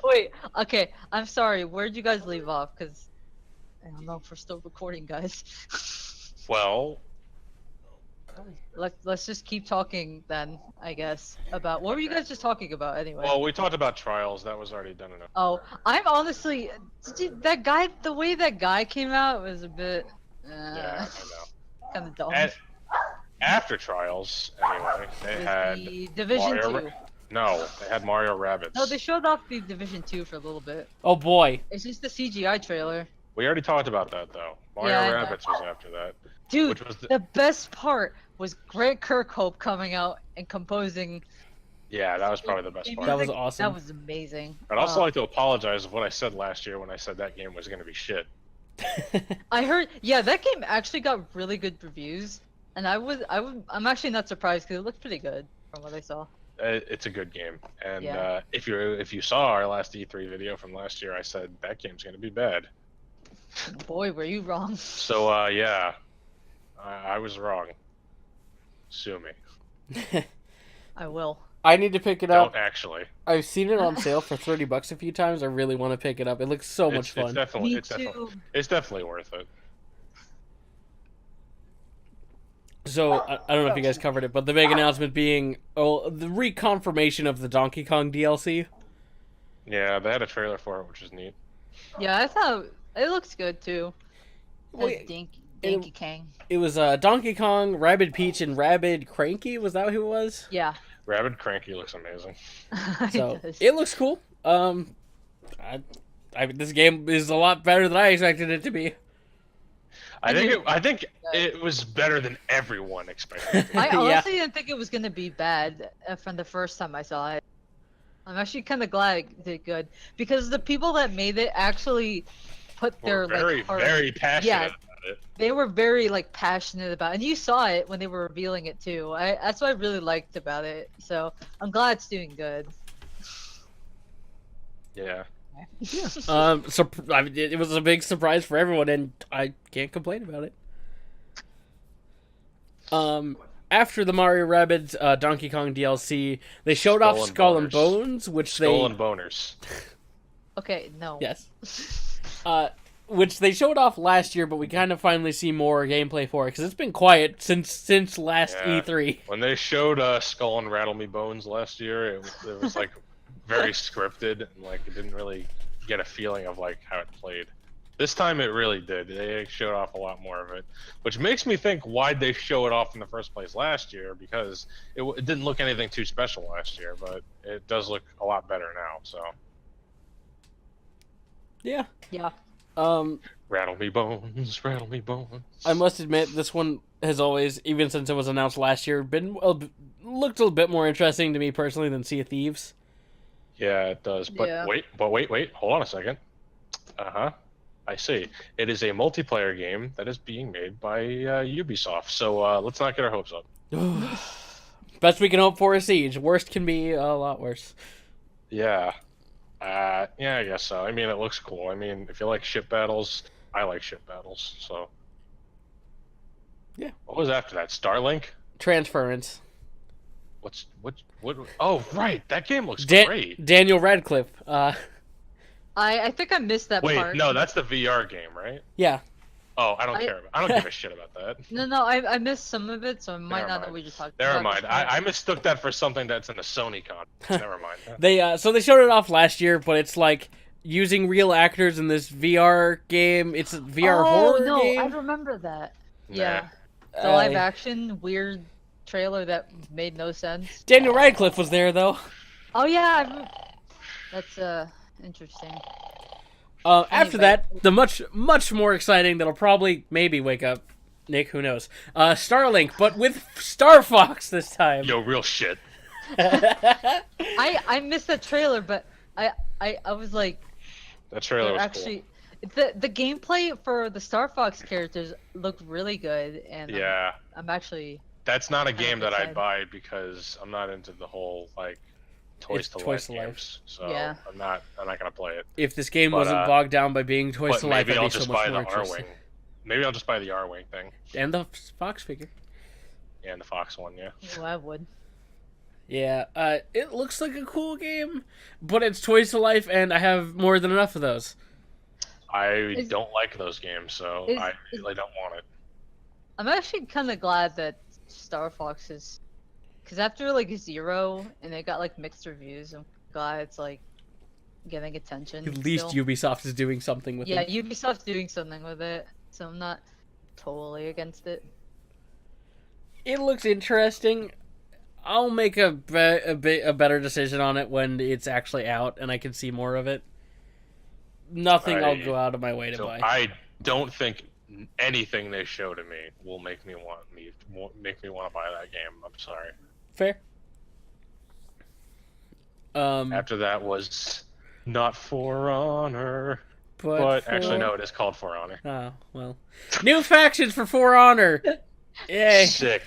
Wait, okay, I'm sorry. Where'd you guys leave off? Because I don't know if we're still recording, guys. Well, Let's just keep talking then, I guess. About what were you guys just talking about anyway? we talked about Trials. That was already done enough. Oh, I'm honestly, that guy, the way that guy came out was a bit, Yeah, I know. kind of dumb. After Trials, anyway, they It was had the Division Mario 2. No, they had Mario Rabbids. No, they showed off the Division 2 for a little bit. Oh boy. It's just the CGI trailer. We already talked about that though. Mario Yeah, I know. Rabbids was after that. Dude, Which was the best part was Grant Kirkhope coming out and composing. Yeah, that was probably the best music. part. That was awesome. That was amazing. I'd also like to apologize for what I said last year when I said that game was going to be shit. I heard, yeah, that game actually got really good reviews, and I'm actually not surprised because it looked pretty good from what I saw. It's a good game, and Yeah. if you saw our last E3 video from last year, I said that game's going to be bad. Boy, were you wrong. So yeah, I was wrong. Sue me. I will. I need to pick it up. Don't actually. I've seen it on sale for $30 a few times. I really want to pick it up. It looks so much fun. Me It's too. definitely worth it. So I don't know if you guys covered it, but the big announcement being the reconfirmation of the Donkey Kong DLC. Yeah, they had a trailer for it, which is neat. Yeah, I thought it looks good too. Well, As Dinky Kang. It was Donkey Kong, Rabid Peach, and Rabid Cranky. Was that who it was? Yeah. Rabid Cranky looks amazing. So It does. it looks cool. This game is a lot better than I expected it to be. I think it was better than everyone expected. It to be. I Yeah. honestly didn't think it was gonna be bad from the first time I saw it. I'm actually kind of glad it did good because the people that made it actually put their We're very, like heart. very passionate Yeah. about it. They were very like passionate about it. And you saw it when they were revealing it too. That's what I really liked about it. So I'm glad it's doing good. Yeah. It was a big surprise for everyone, and I can't complain about it. After the Mario Rabbids Donkey Kong DLC, they showed off Skull and Bones, which Skull and Boners. Okay, no. yes, which they showed off last year, but we kind of finally see more gameplay for it because it's been quiet since last Yeah. E3. When they showed Skull and Rattle Me Bones last year, it was like very scripted and like it didn't really get a feeling of like how it played. This time it really did. They showed off a lot more of it, which makes me think why'd they show it off in the first place last year, because it didn't look anything too special last year, but it does look a lot better now. So Yeah. Yeah. rattle me bones, rattle me bones. I must admit, this one has always, even since it was announced last year, looked a bit more interesting to me personally than Sea of Thieves. Yeah, it does. But Yeah. wait, hold on a second. I see. It is a multiplayer game that is being made by Ubisoft. So let's not get our hopes up. Best we can hope for is Siege. Worst can be a lot worse. Yeah. Yeah, I guess so. I mean, it looks cool. I mean, if you like ship battles, I like ship battles. So. Yeah. What was after that? Starlink? Transference. What? Oh, right. That game looks great. Daniel Radcliffe. I think I missed that Wait, part. no, that's the VR game, right? Yeah. Oh, I don't care. I don't give a shit about that. No, I missed some of it, so I might Never not know mind. what you're talking about. Never mind. I mistook that for something that's in a Sony con. Never mind. They showed it off last year, but it's like using real actors in this VR game. It's a VR horror no, game. I remember that. Nah. Yeah. The live action weird trailer that made no sense. Daniel Radcliffe was there though. Oh yeah, that's interesting. After Anyway. that, the much more exciting that'll probably maybe wake up Nick, who knows? Starlink, but with Star Fox this time. Yo, real shit. I missed that trailer, but I was like, That trailer was actually, the gameplay for the Star Fox characters looked really good, and cool. Yeah. I'm actually. That's not a game that I'd excited. buy because I'm not into the whole like Toys to Life games. So Yeah. I'm not gonna play it. If this game But, wasn't bogged down by being Toys But to Life, maybe I'd I'll be so just much buy more the interested. R-Wing. Maybe I'll just buy the R-Wing thing. And the Fox figure. Yeah, and the Fox one, yeah. Oh, I would. Yeah, it looks like a cool game, but it's Toys to Life, and I have more than enough of those. I don't like those games, so I really don't want it. I'm actually kind of glad that Star Fox is, because after like Zero and it got like mixed reviews, I'm glad it's like getting attention. At least still. Ubisoft is doing something with Yeah, it. Ubisoft's doing something with it, so I'm not totally against it. It looks interesting. I'll make a better decision on it when it's actually out and I can see more of it. Nothing I'll go out of my way to buy. I don't think anything they show to me will make me want to buy that game. I'm sorry. Fair. After that was not For Honor, but actually no, it is called For Honor. Oh well, new factions for For Honor. Yay! Sick.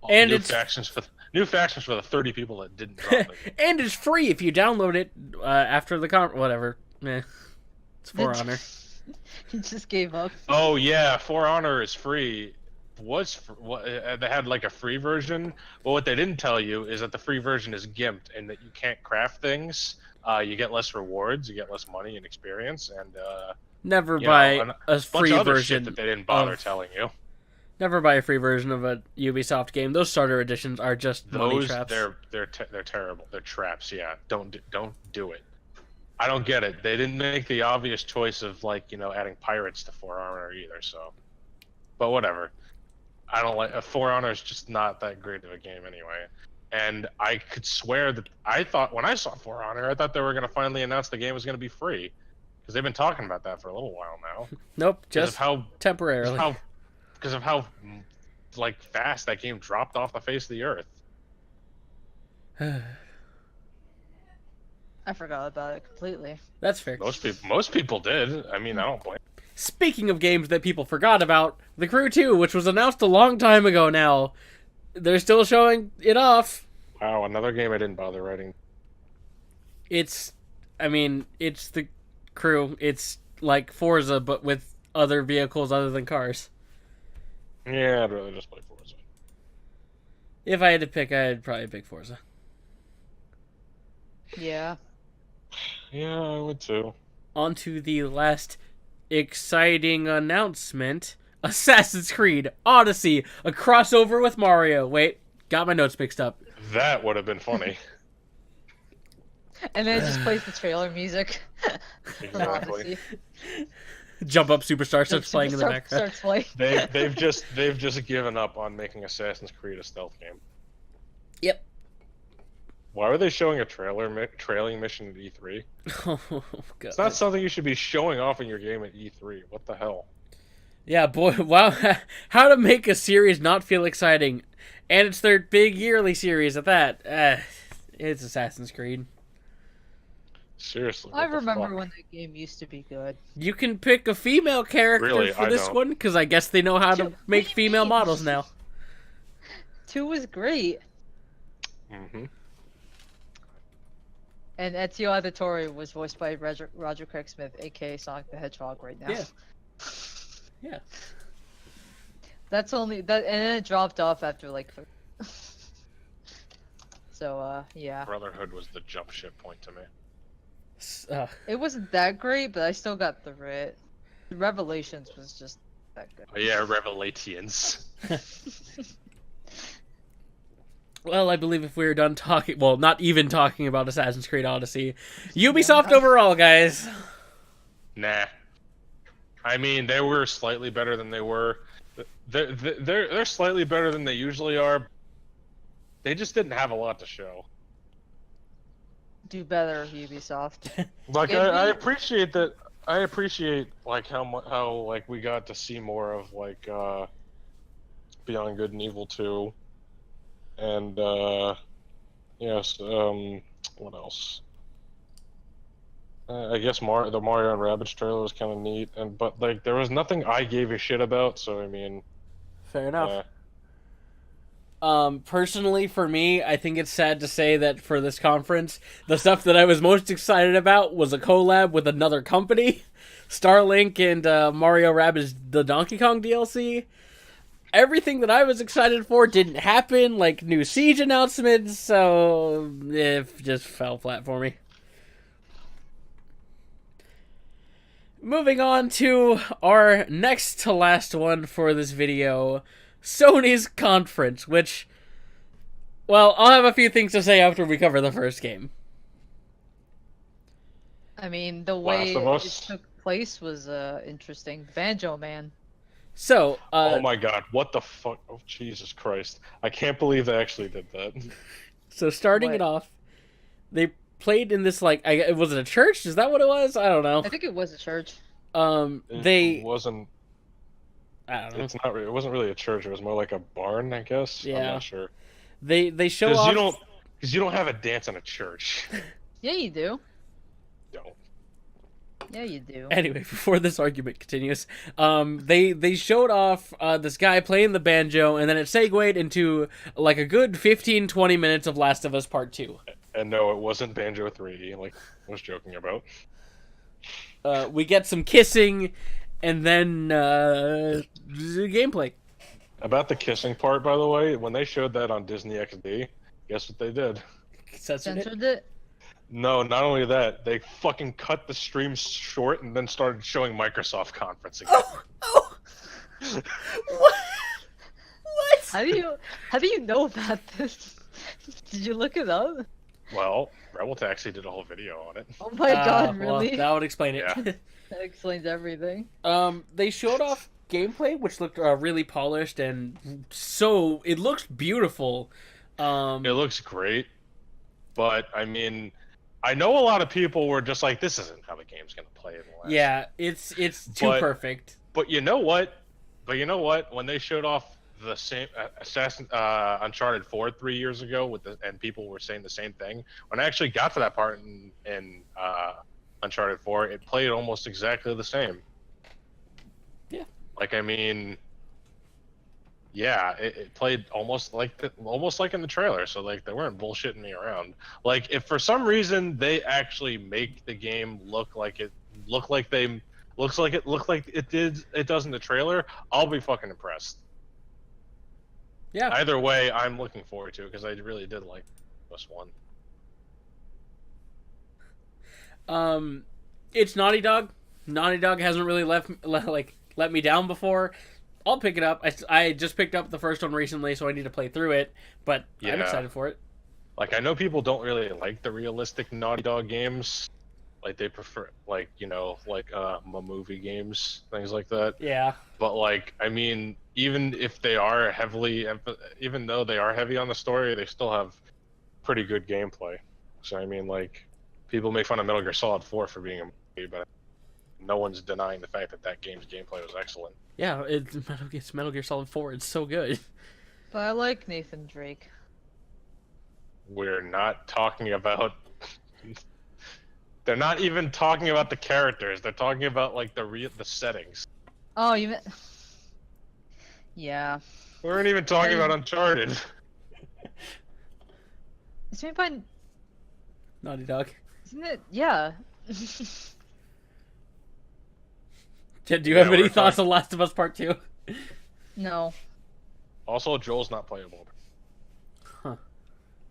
And new factions for the 30 people that didn't drop it. And it's free if you download it after the whatever. It's For Honor. He just gave up. Oh yeah, For Honor is free. They had like a free version, but what they didn't tell you is that the free version is gimped and that you can't craft things. You get less rewards, you get less money and experience, and never buy a free bunch of other version shit that they didn't bother telling you. Never buy a free version of a Ubisoft game. Those starter editions are just money traps. They're terrible. They're traps. Yeah, don't do it. I don't get it. They didn't make the obvious choice of adding pirates to For Honor either. So, but whatever. I don't like For Honor is just not that great of a game anyway. And I could swear that I thought when I saw For Honor, I thought they were going to finally announce the game was going to be free because they've been talking about that for a little while now. Nope, just temporarily. Because of how fast that game dropped off the face of the earth. I forgot about it completely. That's fair. Most people did. I mean, I don't blame. Speaking of games that people forgot about, The Crew 2, which was announced a long time ago now, they're still showing it off. Wow, another game I didn't bother writing. It's The Crew. It's like Forza, but with other vehicles other than cars. Yeah, I'd rather just play Forza. If I had to pick, I'd probably pick Forza. Yeah. Yeah, I would too. On to the last exciting announcement. Assassin's Creed Odyssey, a crossover with Mario. Wait, got my notes mixed up. That would have been funny. And then it just plays the trailer music. Exactly. Jump Up Superstar starts playing in the background. Starts playing. They've just given up on making Assassin's Creed a stealth game. Yep. Why were they showing a trailing mission at E3? Oh god. It's not something you should be showing off in your game at E3. What the hell? Yeah, boy, wow. How to make a series not feel exciting. And it's their big yearly series at that. It's Assassin's Creed. Seriously. I remember when the game used to be good. You can pick a female character for this one, because I guess they know how to make female models now. 2 was great. Mm-hmm. And Ezio Auditore was voiced by Roger Craig Smith, aka Sonic the Hedgehog, right now. Yeah. Yeah. That's only that, and then it dropped off after like. So yeah. Brotherhood was the jump ship point to me. It wasn't that great, but I still got through it. Revelations was just that good. Oh, yeah, Revelations. Well, I believe if we were done talking, well, not even talking about Assassin's Creed Odyssey, Ubisoft overall, guys. Nah. I mean, they were slightly better than they were. They're slightly better than they usually are. They just didn't have a lot to show. Do better, Ubisoft. Like I appreciate that. I appreciate like how like we got to see more of like Beyond Good and Evil 2. And yes, what else? I guess the Mario and Rabbids trailer was kind of neat, but like there was nothing I gave a shit about. So I mean, fair enough. Personally, for me, I think it's sad to say that for this conference, the stuff that I was most excited about was a collab with another company, Starlink and Mario Rabbids the Donkey Kong DLC. Everything that I was excited for didn't happen, like new Siege announcements, so it just fell flat for me. Moving on to our next to last one for this video, Sony's conference, which, well, I'll have a few things to say after we cover the first game. I mean, the way it took place was interesting. Banjo Man. So, Oh my god, what the fuck? Oh, Jesus Christ. I can't believe they actually did that. so starting it What? off, they played in this like, was it a church? Is that what it was? I don't know. I think it was a church. It They, wasn't, I don't know. it's not, it wasn't really a church, it was more like a barn, I guess. I'm Yeah, not sure. they show Because off. you don't have a dance in a church. Yeah, you do. Don't. Yeah, you do. Anyway, before this argument continues, they showed off this guy playing the banjo, and then it segued into like a good 15-20 minutes of Last of Us Part 2. And no, it wasn't Banjo 3D, like I was joking about. We get some kissing, and then gameplay. About the kissing part, by the way, when they showed that on Disney XD, guess what they did? Censored it. Censored it. No, not only that, they fucking cut the stream short and then started showing Microsoft conferencing. Oh, what? What? How do you know about this? Did you look it up? Well, Rebel Taxi did a whole video on it. Oh my god, Well, really? that would explain it. Yeah. That explains everything. They showed off gameplay, which looked really polished, and so it looks beautiful. It looks great, but I mean, I know a lot of people were just like, "This isn't how the game's gonna play." Yeah, it's too But- perfect. But you know what? When they showed off the same Uncharted 4 3 years ago, and people were saying the same thing, when I actually got to that part in Uncharted 4, it played almost exactly the same. Yeah. Like, I mean, yeah, it played almost like in the trailer. So like, they weren't bullshitting me around. Like, if for some reason they actually make the game look like it does in the trailer, I'll be fucking impressed. Yeah. Either way, I'm looking forward to it because I really did like this one. It's Naughty Dog. Naughty Dog hasn't really let me down before. I'll pick it up. I just picked up the first one recently, so I need to play through it. But I'm Yeah. excited for it. Like, I know people don't really like the realistic Naughty Dog games. Like, they prefer, like, you know, like movie games, things like that. Yeah. But like, I mean, even though they are heavy on the story, they still have pretty good gameplay. So I mean, like, people make fun of Metal Gear Solid 4 for being a movie, but no one's denying the fact that that game's gameplay was excellent. Yeah, it's Metal Gear Solid 4. It's so good. But I like Nathan Drake. We're not talking about. They're not even talking about the characters. They're talking about like the settings. Oh, you meant... Yeah. We weren't even talking about Uncharted. It's made by... Naughty Dog. Isn't it? Yeah. Jen, do you Yeah, have any we're thoughts talking- on Last of Us Part 2? No. Also, Joel's not playable. Huh.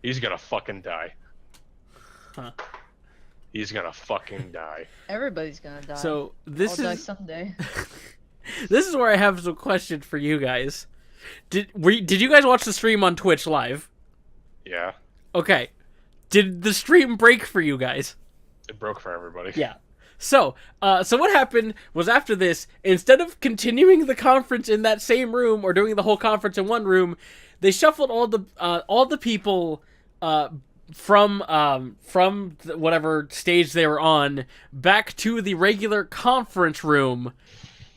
He's gonna fucking die. Huh. He's gonna fucking die. Everybody's gonna die. So this I'll die is someday. this is where I have some questions for you guys. Did you guys watch the stream on Twitch live? Yeah, Okay. Did the stream break for you guys? it broke for everybody. Yeah. So what happened was after this, instead of continuing the conference in that same room or doing the whole conference in one room, they shuffled all the people from whatever stage they were on back to the regular conference room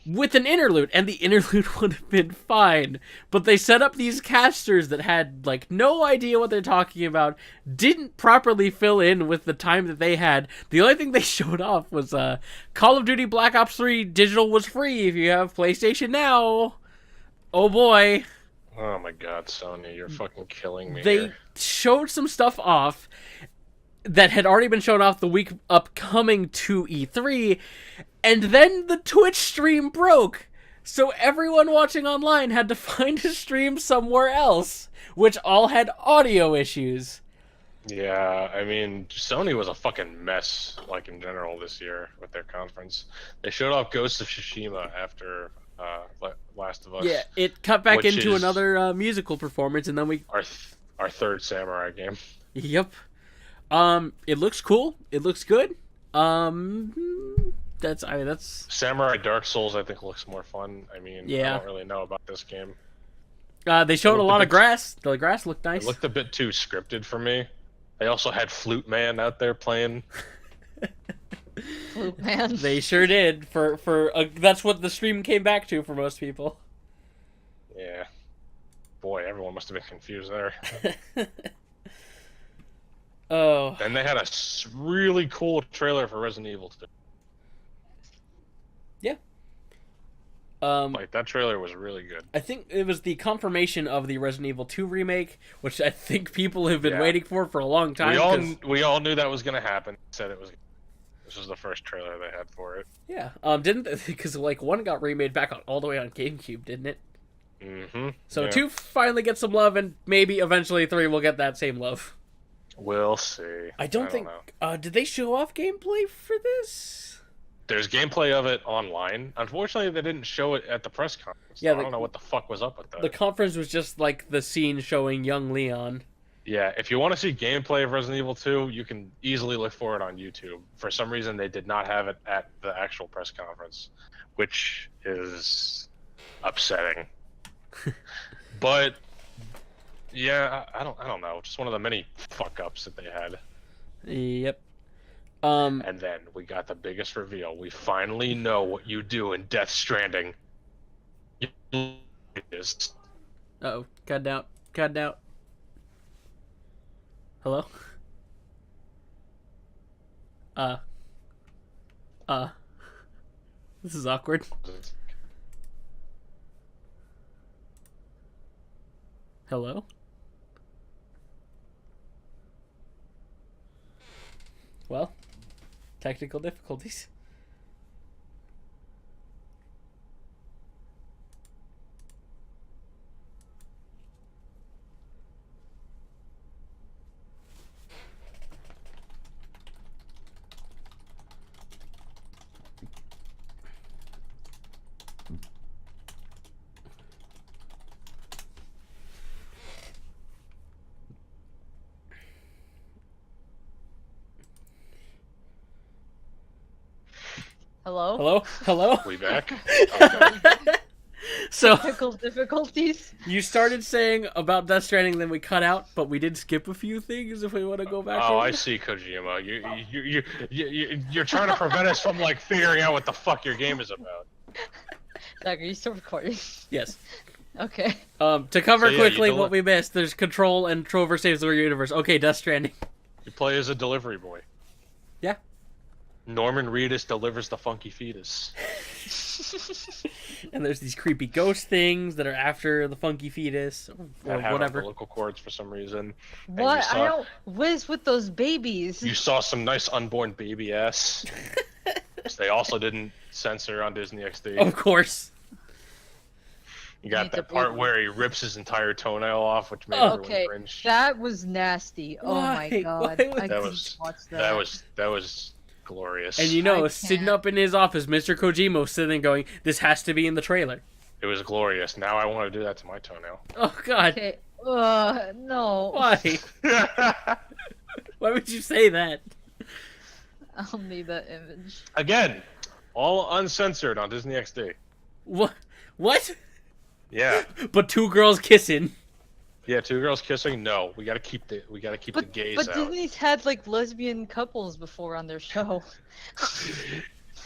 with an interlude, and the interlude would have been fine, but they set up these casters that had like no idea what they're talking about, didn't properly fill in with the time that they had. The only thing they showed off was Call of Duty Black Ops 3 digital was free if you have PlayStation Now. Oh boy. Oh my god, Sony, you're fucking killing me. They here. showed some stuff off that had already been shown off the week upcoming to E3, and then the Twitch stream broke. So everyone watching online had to find a stream somewhere else, which all had audio issues. Yeah, I mean, Sony was a fucking mess, like, in general this year with their conference. They showed off Ghost of Tsushima after Last of Us. Yeah, it cut back Which into is- another musical performance, and then we... Our third Samurai game. Yep. It looks cool. It looks good. That's Samurai Dark Souls, I think, looks more fun. I mean, Yeah. I don't really know about this game. they showed a looked a lot of bit- grass. The grass looked It nice. looked a bit too scripted for me. They also had Flute Man out there playing. Flute Man. They sure did. That's what the stream came back to for most people. Yeah. Boy, everyone must have been confused there. Oh. And they had a really cool trailer for Resident Evil 2. Yeah. Like, that trailer was really good. I think it was the confirmation of the Resident Evil 2 remake, which I think people have been Yeah. waiting for a long time. We all knew that was going to happen. Said it was. This was the first trailer they had for it. Yeah. Because like one got remade back all the way on GameCube, didn't it? Mm-hmm. So yeah. 2 finally gets some love, and maybe eventually 3 will get that same love. We'll see. I don't think. know. Did they show off gameplay for this? There's gameplay of it online. Unfortunately, they didn't show it at the press conference. Yeah, I don't know what the fuck was up with that. The conference was just like the scene showing young Leon. Yeah, if you want to see gameplay of Resident Evil 2, you can easily look for it on YouTube. For some reason, they did not have it at the actual press conference, which is upsetting. But yeah, I don't know. Just one of the many fuck ups that they had. Yep. And then we got the biggest reveal. We finally know what you do in Death Stranding. Uh-oh. Cut out. Hello? This is awkward. Hello? Well, technical difficulties. Hello? We back? Okay. So, Technical difficulties. you started saying about Death Stranding, then we cut out, but we did skip a few things if we want to go back. Oh, over. I see, Kojima. You're trying to prevent us from like figuring out what the fuck your game is about. Zach, are you still recording? Yes. Okay. To cover So, yeah, quickly you what we missed, there's Control and Trover Saves the Universe. Okay, Death Stranding. You play as a delivery boy. Yeah. Norman Reedus delivers the funky fetus. And there's these creepy ghost things that are after the funky fetus or That have whatever. umbilical cords for some reason. And What? you saw- I don't whiz with those babies. You saw some nice unborn baby ass. Which they also didn't censor on Disney XD. Of course. You got Need to that part bleep. where he rips his entire toenail off, which made Oh. everyone Okay, cringe. that was nasty. Oh Why? my god. Why was- I That couldn't was watch that. that was glorious. And you know, I sitting can't. up in his office, Mr. Kojima was sitting going, this has to be in the trailer. It was glorious. Now I want to do that to my toenail. Oh, God. Okay. No. Why? Why would you say that? I'll need that image. Again, all uncensored on Disney XD. What? What? Yeah. But 2 girls kissing. Yeah, 2 girls kissing? No. We gotta keep the gays But out. Disney's had like lesbian couples before on their show.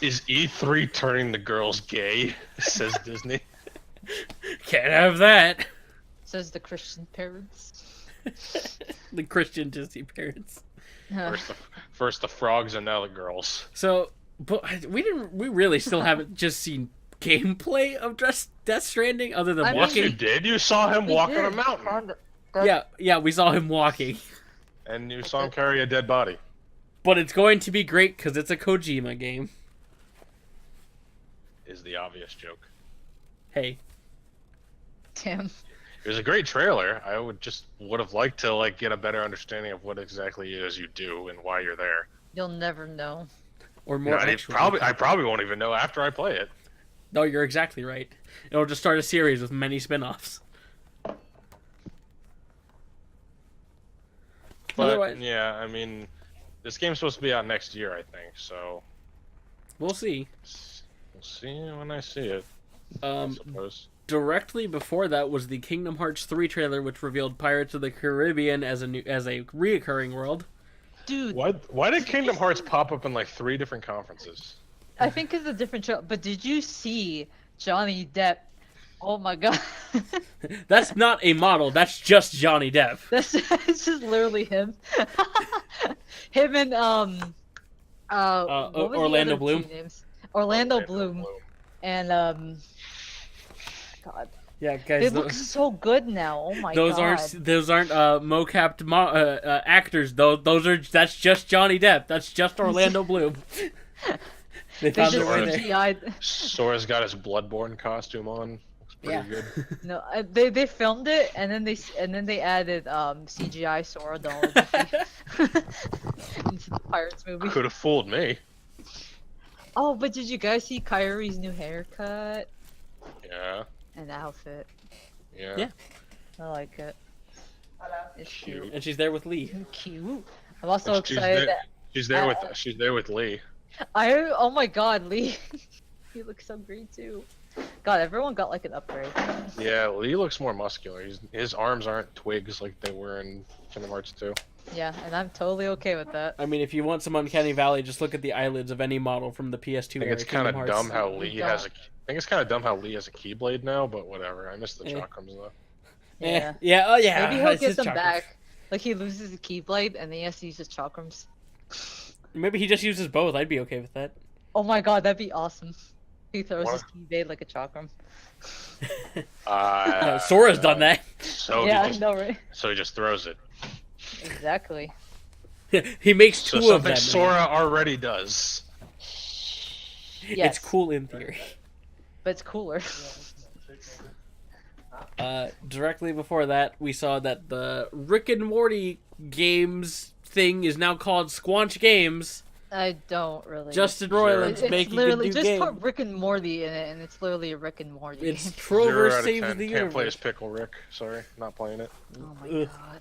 Is E3 turning the girls gay? Says Disney. Can't have that. Says the Christian parents. The Christian Disney parents. First the frogs and now the girls. So, but we really still haven't just seen gameplay of Death Stranding other than I mean- Yes, you walking. did. You saw him We walk on a did. mountain. Yeah, we saw him walking. And you saw him carry a dead body. But it's going to be great because it's a Kojima game. Is the obvious joke. Hey. Damn. It was a great trailer. I would have liked to like get a better understanding of what exactly it is you do and why you're there. You'll never know. Or more I actual probably won't even know after I play it. No, you're exactly right. It'll just start a series with many spin-offs. But Otherwise- yeah, I mean, this game's supposed to be out next year, I think. So We'll see. We'll see when I see it. I suppose. Directly before that was the Kingdom Hearts 3 trailer, which revealed Pirates of the Caribbean as a reoccurring world. Dude, Why did Kingdom Hearts pop up in like 3 different conferences? I think it's a different show. But did you see Johnny Depp? Oh my god. That's not a model. That's just Johnny Depp. It's just literally him. Him and what were the Orlando other Bloom. two names? Orlando Bloom. And God. Yeah, guys. They look so good now. Oh my those god. Those aren't mocapped actors. That's just Johnny Depp. That's just Orlando Bloom. They found it right there. Sora's got his Bloodborne costume on. Looks pretty good. No, they filmed it and then they added CGI Sora dolls into the Pirates movie. Could have fooled me. Oh, but did you guys see Kyrie's new haircut? Yeah. And outfit. Yeah. I like it. It's cute. And she's there with Lee. Cute. I'm also excited. She's there with Lee. Oh my god, Lee. He looks so great too. God, everyone got like an upgrade. Yeah, Lee looks more muscular. His arms aren't twigs like they were in Kingdom Hearts 2. Yeah, and I'm totally okay with that. I mean, if you want some Uncanny Valley, just look at the eyelids of any model from the PS2 I think era. it's kind of dumb how Lee has a. I think it's kind of dumb how Lee has a Keyblade now, but whatever. I miss the chakrams though. Yeah. Yeah. Oh yeah. Maybe he'll get them back. Like he loses his Keyblade and then he has to use his chakrams. Maybe he just uses both. I'd be okay with that. Oh my god, that'd be awesome. He throws his Keyblade like a chakram. Sora's done that. So yeah, I know, right? So he just throws it. Exactly. He makes two of them. Sora already does. Yes. It's cool in theory. But it's cooler. Directly before that, we saw that the Rick and Morty games thing is now called Squanch Games. I don't really. Justin Roiland's making a new just game. put Rick and Morty in it, and it's literally a Rick and Morty. It's game. Trover Saves the Universe. Can't play as Pickle Rick. Sorry, not playing it. Oh my god.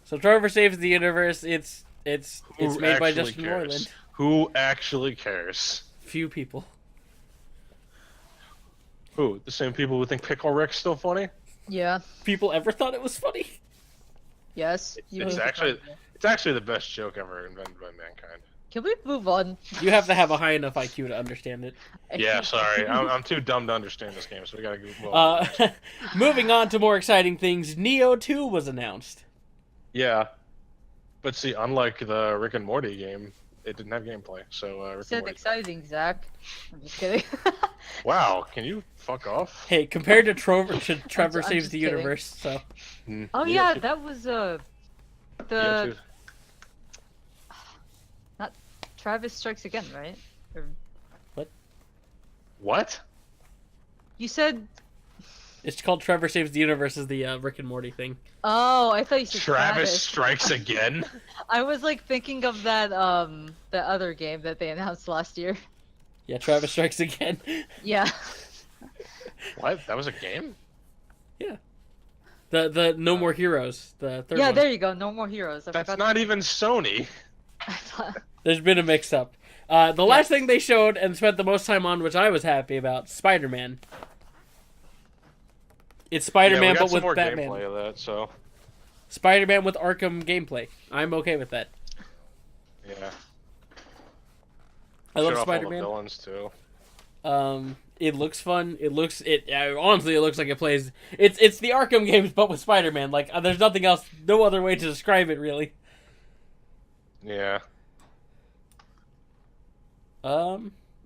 So Trover Saves the Universe. It's made by Justin Roiland. Who actually cares? Few people. Who? The same people who think Pickle Rick's still funny? Yeah. People ever thought it was funny? Yes. It's actually the best joke ever invented by mankind. Can we move on? You have to have a high enough IQ to understand it. Yeah, sorry. I'm too dumb to understand this game, so we gotta go. Moving on to more exciting things, Neo 2 was announced. Yeah. But see, unlike the Rick and Morty game, it didn't have gameplay, so Rick said and Morty. Exciting, Zach. I'm just kidding. Wow, can you fuck off? Hey, compared to Trevor Saves the Universe, so. Oh yeah, that was the not Travis Strikes Again, right? Or... What? You said it's called Trevor Saves the Universe is the Rick and Morty thing. Oh, I thought you said Travis Strikes Again? I was like thinking of that the other game that they announced last year. Yeah, Travis Strikes Again. Yeah. What? That was a game? Yeah. The No More Heroes, the third Yeah, one. there you go. No More Heroes. That's not even Sony. There's been a mix-up. The last thing they showed and spent the most time on, which I was happy about, Spider-Man. It's Spider-Man, but with Batman. Gameplay of that, so. Spider-Man with Arkham gameplay. I'm okay with that. Yeah. I love Spider-Man. All the villains too. It looks fun. Honestly, it looks like it plays. It's the Arkham games, but with Spider-Man. Like, there's nothing else, no other way to describe it, really. Yeah.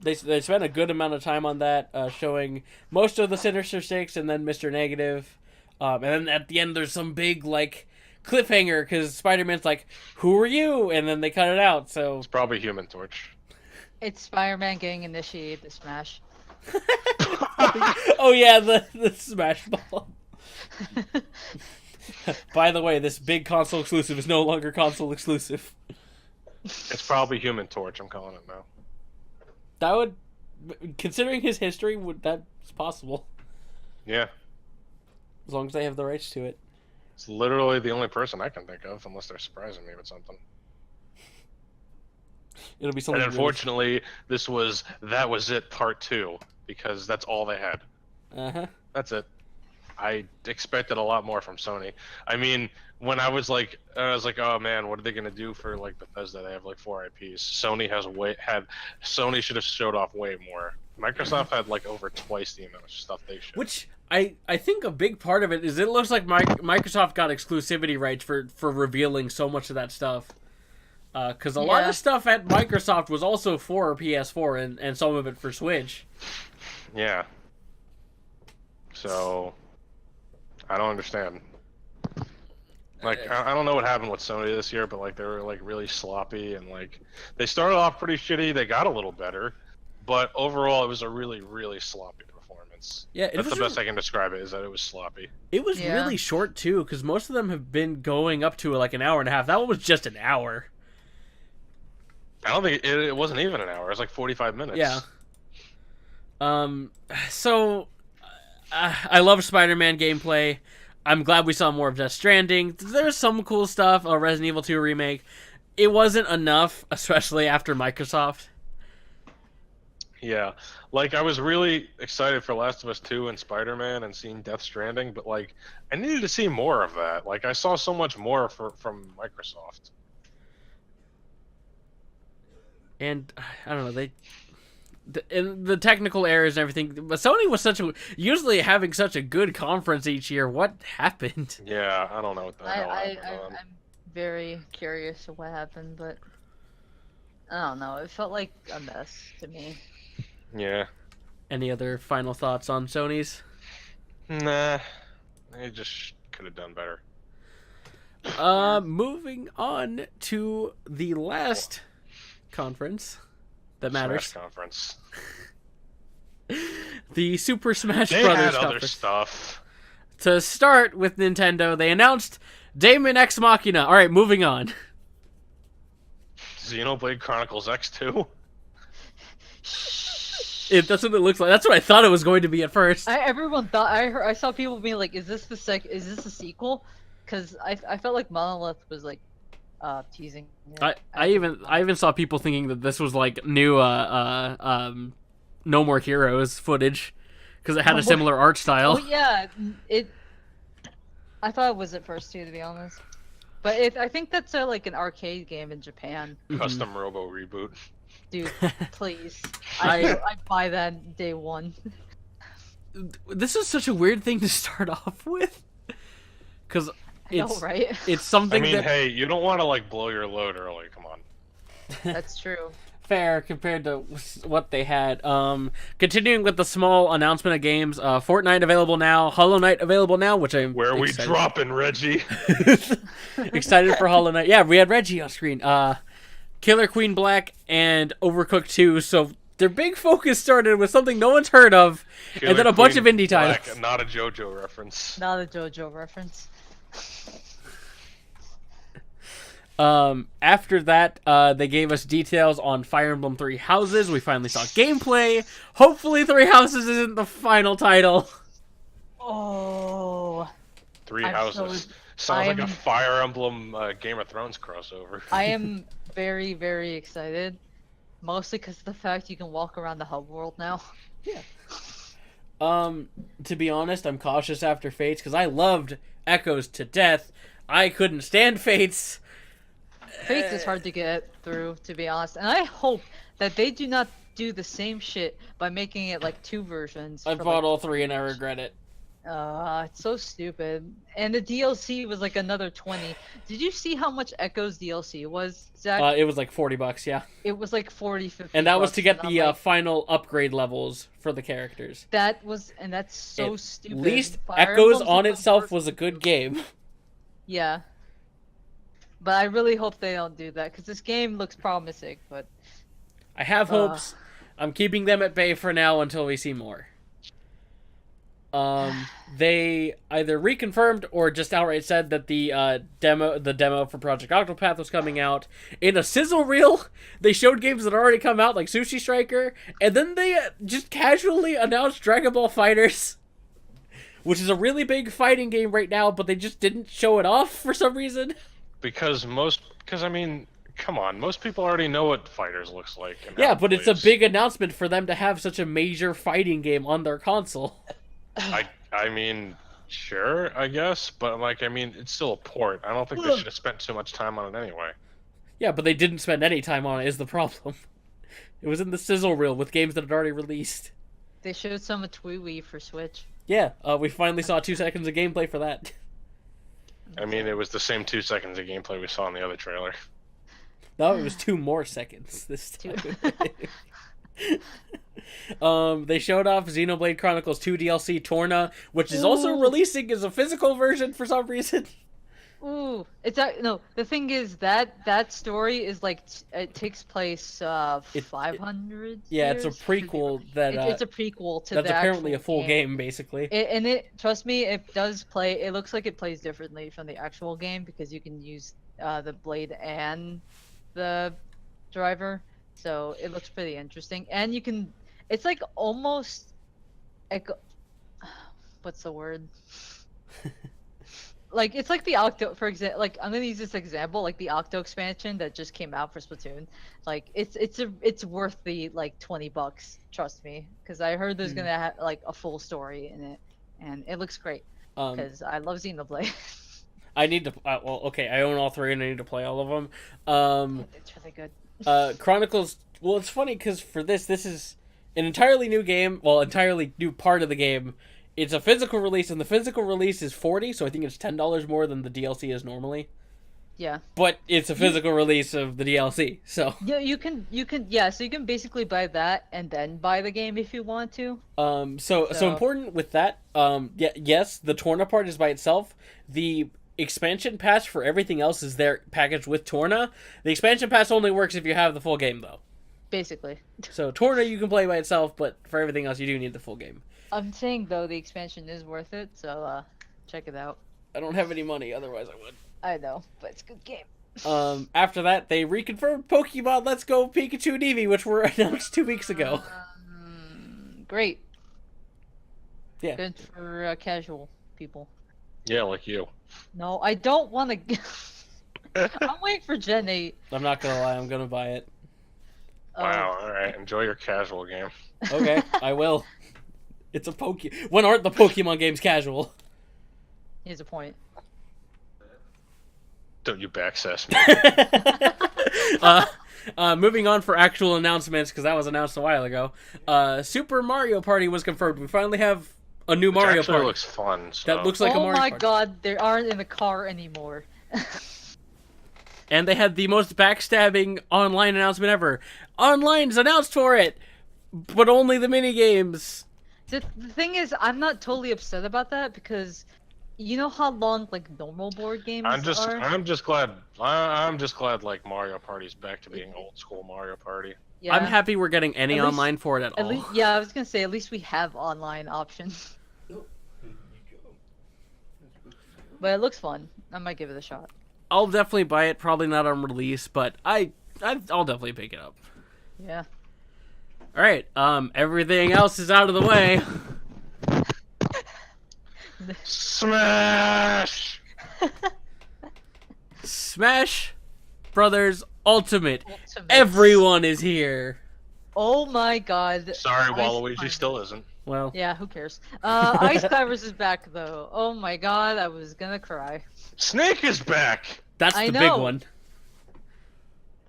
They spent a good amount of time on that, showing most of the Sinister Six and then Mr. Negative, and then at the end there's some big like cliffhanger because Spider-Man's like, "Who are you?" and then they cut it out. So it's probably Human Torch. It's Spider-Man getting initiated to Smash. Oh yeah, the Smash Ball. By the way, this big console exclusive is no longer console exclusive. It's probably Human Torch. I'm calling it now. That would, considering his history, that's possible. Yeah. As long as they have the rights to it. It's literally the only person I can think of, unless they're surprising me with something. It'll be And something. unfortunately, that was it, part 2, because that's all they had. That's it. I expected a lot more from Sony. I mean, when I was like, oh man, what are they gonna do for like Bethesda? They have like 4 IPs. Sony should have showed off way more. Microsoft had like over twice the amount of stuff they showed. Which I think a big part of it is it looks like Microsoft got exclusivity rights for revealing so much of that stuff. Because a lot of stuff at Microsoft was also for PS4 and some of it for Switch. Yeah. So, I don't understand. Like, I don't know what happened with Sony this year, but like they were like really sloppy and like they started off pretty shitty. They got a little better, but overall it was a really, really sloppy performance. Yeah, that's the best I can describe it. Is that it was sloppy. It was really short too, because most of them have been going up to like an hour and a half. That one was just an hour. I don't think it wasn't even an hour. It was like 45 minutes. Yeah. So I love Spider-Man gameplay. I'm glad we saw more of Death Stranding. There's some cool stuff. A Resident Evil 2 remake. It wasn't enough, especially after Microsoft. Yeah, like I was really excited for Last of Us 2 and Spider-Man and seeing Death Stranding, but like I needed to see more of that. Like I saw so much more from Microsoft. And I don't know, and the technical errors and everything. But Sony was usually having such a good conference each year. What happened? Yeah, I don't know what the hell happened. I'm very curious of what happened, but I don't know. It felt like a mess to me. Yeah. Any other final thoughts on Sony's? Nah, they just could have done better. Moving on to the last conference that matters. Smash conference. The Super Smash They Brothers had other conference. stuff. To start with Nintendo, they announced Daemon X Machina. All right, moving on. Xenoblade Chronicles X2. That's what it looks like. That's what I thought it was going to be at first. Everyone thought I saw people being like, "Is this the sequel?" Because I felt like Monolith was like teasing. I even saw people thinking that this was like new No More Heroes footage because it had a similar art style. Oh yeah, I thought it was at first too, to be honest. But I think that's like an arcade game in Japan. Custom Robo reboot. Dude, please. I buy that day one. This is such a weird thing to start off with. Because it's, right? It's something I mean, that... hey, you don't want to like blow your load early. Come on. That's true. Fair compared to what they had. Continuing with the small announcement of games, Fortnite available now, Hollow Knight available now, which I'm Where are we excited. dropping, Reggie? Excited for Hollow Knight. Yeah, we had Reggie on screen. Killer Queen Black and Overcooked 2. So their big focus started with something no one's heard of, and then a bunch of indie titles. Black, not a JoJo reference. Not a JoJo reference. After that, they gave us details on Fire Emblem 3 Houses. We finally saw gameplay. Hopefully 3 Houses isn't the final title. Oh. 3 Houses. Sounds like a Fire Emblem Game of Thrones crossover. I am very, very excited. Mostly because of the fact you can walk around the hub world now. Yeah. To be honest, I'm cautious after Fates because I loved Echoes to death. I couldn't stand Fates. Fates is hard to get through, to be honest. And I hope that they do not do the same shit by making it like 2 versions. I bought all 3 and I regret it. It's so stupid. And the DLC was like another 20. Did you see how much Echoes DLC was, Zach? It was like $40, yeah. It was like 40, 50 And that was to get the like, final upgrade levels for the characters. That's so stupid. At least Fire Echoes Emblem's on the itself first- was a good game. Yeah. But I really hope they don't do that, because this game looks promising, but... I have hopes. I'm keeping them at bay for now until we see more. They either reconfirmed or just outright said that the demo for Project Octopath was coming out. In a sizzle reel, they showed games that already come out, like Sushi Striker, and then they just casually announced Dragon Ball FighterZ, which is a really big fighting game right now, but they just didn't show it off for some reason. Because Come on, most people already know what Fighters looks like. And Yeah, how it but it's a plays. big announcement for them to have such a major fighting game on their console. I mean, sure, I guess, but like, I mean, it's still a port. I don't think they should have spent too much time on it anyway. Yeah, but they didn't spend any time on it is the problem. It was in the sizzle reel with games that had already released. They showed some of Tweewee for Switch. Yeah, we finally saw 2 seconds of gameplay for that. I mean, it was the same 2 seconds of gameplay we saw in the other trailer. No, it was 2 more seconds this time. They showed off Xenoblade Chronicles 2 DLC Torna, which is also releasing as a physical version for some reason. Ooh, no. The thing is that story is like it takes place 500. Yeah, it's a years? prequel that It's a prequel to that's the apparently a actual full game basically. And trust me, it does play. It looks like it plays differently from the actual game because you can use the blade and the driver, so it looks pretty interesting. And you can, it's like almost, what's the word? Like it's like the Octo, for example. Like I'm gonna use this example, like the Octo expansion that just came out for Splatoon. Like it's worth the like $20. Trust me, because I heard there's gonna have like a full story in it, and it looks great. Because I love Xenoblade. I need to. Well, okay, I own all 3 and I need to play all of them. It's really good. Chronicles. Well, it's funny because for this is an entirely new game. Well, entirely new part of the game. It's a physical release, and the physical release is $40, so I think it's $10 more than the DLC is normally. Yeah. But it's a physical release of the DLC, so. Yeah, you can so you can basically buy that and then buy the game if you want to. So important with that. Yes, the Torna part is by itself. The expansion pass for everything else is there packaged with Torna. The expansion pass only works if you have the full game, though. Basically. So Torna you can play by itself, but for everything else you do need the full game. I'm saying though the expansion is worth it, so check it out. I don't have any money, otherwise I would. I know, but it's a good game. After that, they reconfirmed Pokemon Let's Go Pikachu and Eevee, which were announced 2 weeks ago. Great. Yeah. Good for casual people. Yeah, like you. No, I don't want to. I'm waiting for Gen 8. I'm not gonna lie, I'm gonna buy it. Wow, alright, enjoy your casual game. Okay, I will. It's a When aren't the Pokemon games casual? Here's a point. Don't you backsass me. Moving on for actual announcements, because that was announced a while ago. Super Mario Party was confirmed. We finally have a new Mario actually Party. Looks fun. So. That looks like a Mario Oh my Party. god, they aren't in the car anymore. And they had the most backstabbing online announcement ever. Online's announced for it, but only the mini games. The thing is, I'm not totally upset about that because you know how long like normal board games I'm just are? glad like Mario Party's back to being old school Mario Party. Yeah. I'm happy we're getting any At least- online for it at all. Least, yeah, I was gonna say at least we have online options. But it looks fun. I might give it a shot. I'll definitely buy it. Probably not on release, but I'll definitely pick it up. Yeah. All right. Everything else is out of the way. Smash! Smash Brothers Ultimate. Everyone is here. Oh my god. Sorry, Ice Waluigi Climbers. still isn't. Well, Yeah, who cares? Ice Climbers is back though. Oh my god, I was gonna cry. Snake is back! that's I the big know. one.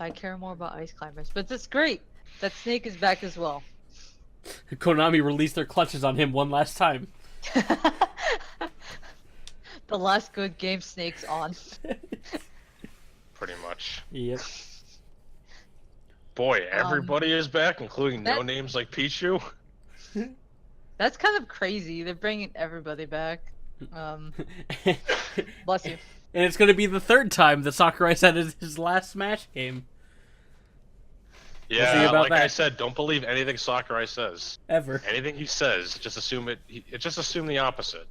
I care more about Ice Climbers, but that's great. That Snake is back as well. Konami released their clutches on him one last time. The last good game Snake's on. Pretty much. Yep. Boy, everybody is back, including no that- names like Pichu. That's kind of crazy. They're bringing everybody back. Bless you. And it's going to be the 3rd time that Sakurai said is his last Smash game Yeah, see about like I that. said, don't believe anything Sakurai says. ever. Anything he says, just assume just assume the opposite.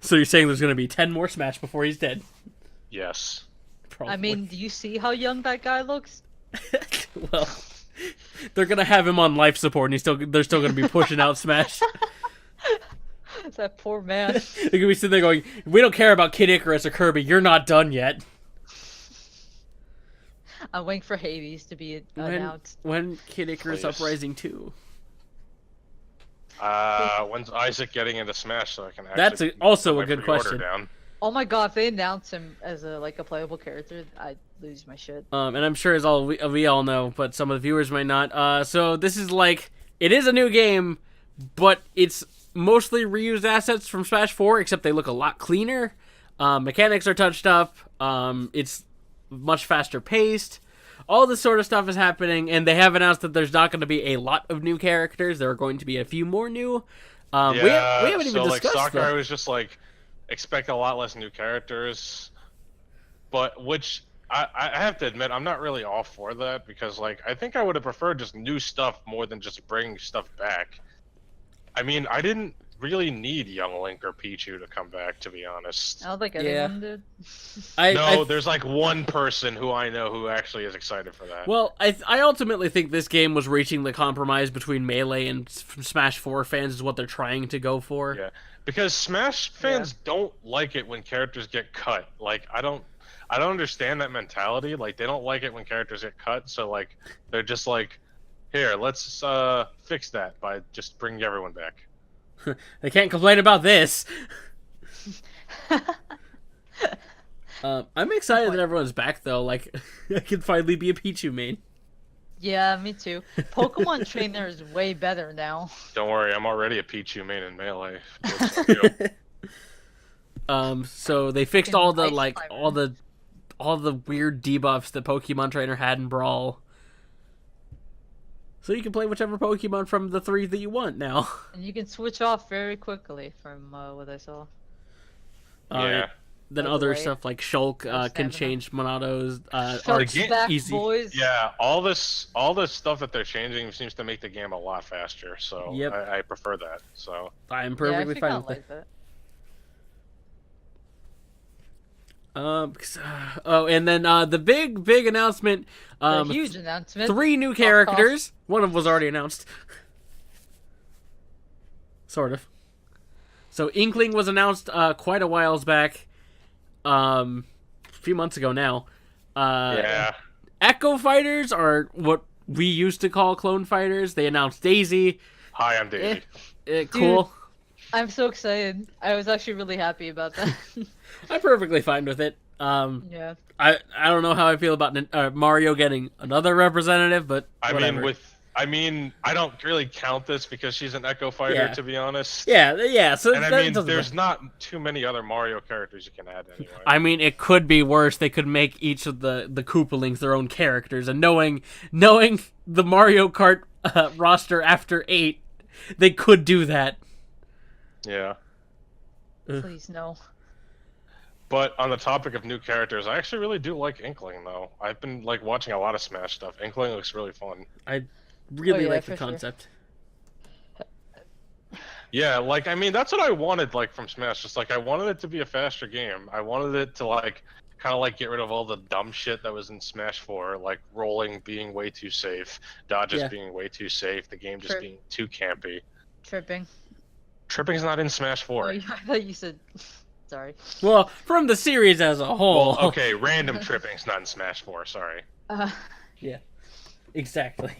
So you're saying there's going to be 10 more Smash before he's dead? Yes. Probably. I mean, do you see how young that guy looks? well, they're going to have him on life support, and they're still going to be pushing out Smash. That poor man. They're going to be sitting there going, "We don't care about Kid Icarus or Kirby. You're not done yet." I'm waiting for Hades to be announced. When Kid Icarus Please. Uprising 2? When's Isaac getting into Smash so I can actually That's also put a my good pre-order question. down? Oh my god, if they announce him as a playable character, I'd lose my shit. And I'm sure as all we all know, but some of the viewers might not. So this is it is a new game, but it's mostly reused assets from Smash 4, except they look a lot cleaner. Mechanics are touched up. It's much faster paced. All this sort of stuff is happening, and they have announced that there's not going to be a lot of new characters. There are going to be a few more new. We haven't even discussed Sakurai was just expect a lot less new characters, but which I have to admit I'm not really all for that, because I think I would have preferred just new stuff more than just bringing stuff back. I mean, I didn't really need Young Link or Pichu to come back, to be honest. I don't think anyone did. There's one person who I know who actually is excited for that. Well, I ultimately think this game was reaching the compromise between Melee and Smash 4 fans is what they're trying to go for. Yeah, because Smash fans don't like it when characters get cut. I don't understand that mentality. They don't like it when characters get cut, so they're just here, let's fix that by just bringing everyone back. They can't complain about this. I'm excited that everyone's back, though. I can finally be a Pichu main. Yeah, me too. Pokemon Trainer is way better now. Don't worry, I'm already a Pichu main in Melee. So they fixed all the all the weird debuffs that Pokemon Trainer had in Brawl. So you can play whichever Pokemon from the 3 that you want now. And you can switch off very quickly from what I saw. Yeah. Then other stuff like Shulk can change Monado's Shulk's back, easy. boys. Yeah, all this stuff that they're changing seems to make the game a lot faster. So Yep. I prefer that. So I'm perfectly fine with it. And then the big announcement. The huge announcement. 3 new characters. One of them was already announced. Sort of. So Inkling was announced quite a whiles back. A few months ago now. yeah. Echo Fighters are what we used to call clone fighters. They announced Daisy. Hi, I'm Daisy. Cool. Dude, I'm so excited. I was actually really happy about that. I'm perfectly fine with it. Yeah. I don't know how I feel about Mario getting another representative, but whatever. I don't really count this because she's an Echo Fighter, to be honest. Yeah. So and there's not too many other Mario characters you can add anyway. It could be worse. They could make each of the Koopalings their own characters, and knowing the Mario Kart roster after 8, they could do that. Yeah. Please no. But on the topic of new characters, I actually really do like Inkling, though. I've been watching a lot of Smash stuff. Inkling looks really fun. I really like the concept. Sure. Yeah, that's what I wanted from Smash. Just I wanted it to be a faster game. I wanted it to kind of get rid of all the dumb shit that was in Smash 4, rolling being way too safe, dodges being way too safe, the game just being too campy. Tripping's not in Smash 4. Oh, I thought you said. Sorry. Well, from the series as a whole. Well, okay, random tripping's not in Smash 4. Sorry. Yeah. Exactly.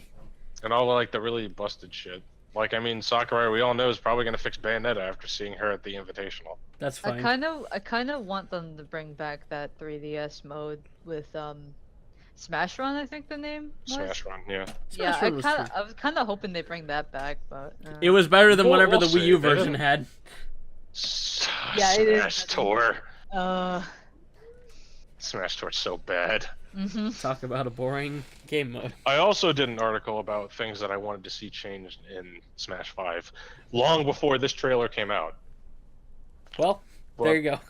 And all the really busted shit. Sakurai, we all know, is probably gonna fix Bayonetta after seeing her at the Invitational. That's fine. I kind of want them to bring back that 3DS mode with Smash Run. I think the name was. Smash Run, yeah. Yeah, I was kind of hoping they bring that back, but. It was better than whatever the we'll Wii U version had. Yeah, it is. Smash Tour. Uh. Smash Tour's so bad. Mm-hmm. Talk about a boring game mode. I also did an article about things that I wanted to see changed in Smash 5 long before this trailer came out. Well, there you go.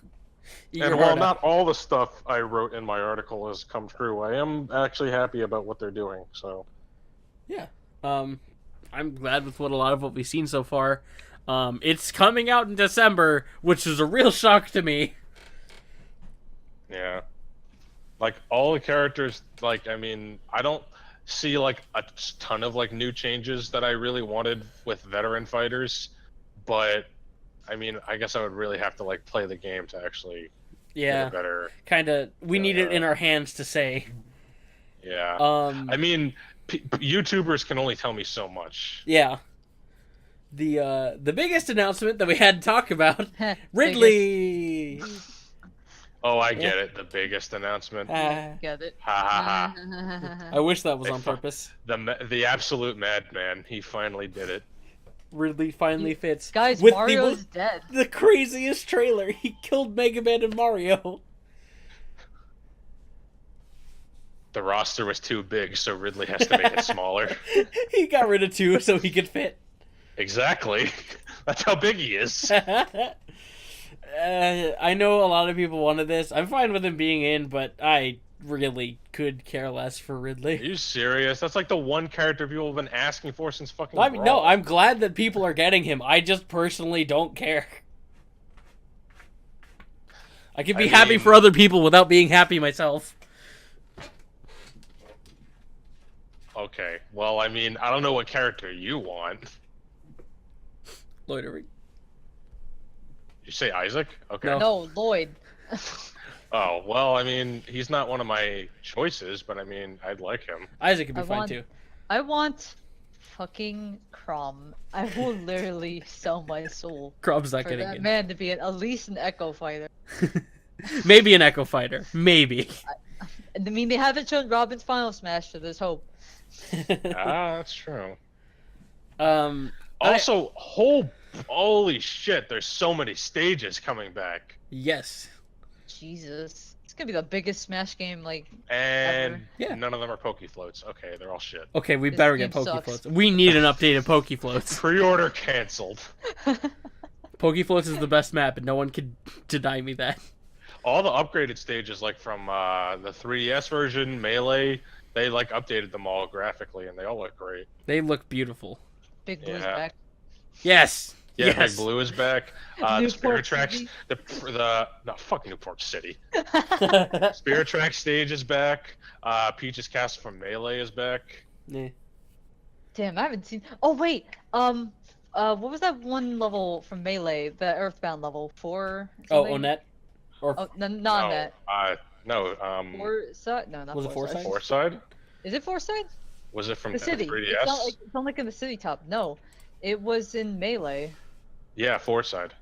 And while not all the stuff I wrote in my article has come true, I am actually happy about what they're doing. So, yeah, I'm glad with a lot of what we've seen so far. It's coming out in December, which is a real shock to me. Yeah. All the characters, I don't see, a ton of, new changes that I really wanted with veteran fighters, but, I guess I would really have to, play the game to actually get a better... We need it in our hands to say. Yeah. Um, I mean, YouTubers can only tell me so much. yeah. The biggest announcement that we had to talk about, Biggest. Ridley. Oh, I Yeah. get it. The biggest announcement. Ah, Get it? Ha ha ha. I wish that was They on purpose. The absolute madman. He finally did it. Ridley finally fits. Guys, with Mario's dead. the craziest trailer. He killed Mega Man and Mario. The roster was too big, so Ridley has to make it smaller. He got rid of 2 so he could fit. Exactly. That's how big he is. I know a lot of people wanted this. I'm fine with him being in, but I really could care less for Are Ridley. you serious? That's like the one character people have been asking for since fucking. I mean, no, Brawl. I'm glad that people are getting him. I just personally don't care. I can be happy mean- for other people without being happy myself. Okay. Well, I mean, I don't know what character you want. Loitering. You say Isaac? Okay. No. No, Lloyd. Oh, well, I mean, he's not one of my choices, but I mean, I'd like him. Isaac could be I fine want- too. I want fucking Crom. I will literally sell my soul Crob's not for getting that in. man to be at least an Echo Fighter. Maybe an Echo Fighter. Maybe. I mean, they haven't shown Robin's Final Smash, so there's hope. Ah, that's true. um. Also, holy shit, there's so many stages coming back. Yes. Jesus. It's gonna be the biggest Smash game, like, And Ever. Yeah. none of them are Pokefloats. Okay, they're all shit. Okay, we This better game get sucks. Pokefloats. We need an updated Pokefloats. Pre-order canceled. Pokefloats is the best map, and no one can deny me that. All the upgraded stages, like from the 3DS version, Melee, they like updated them all graphically, and they all look great. They look beautiful. Big Blue's Yeah. back. Yes. Yeah, Yes. Big Blue is back. The Newport Spirit Tracks, City. no, fuck Newport City. Spirit Track stage is back. Peach's Castle from Melee is back. Yeah. Damn, I haven't seen. Oh wait, what was that one level from Melee? The Earthbound level 4? Oh, something? Onett? Or Oh, no, not that. No, Foresight? No, not Was it Foresight. Foresight? Foresight? Is it Foresight? Was it from The city. 3DS? It's not like in the city top. No, it was in Melee. Yeah, Foresight.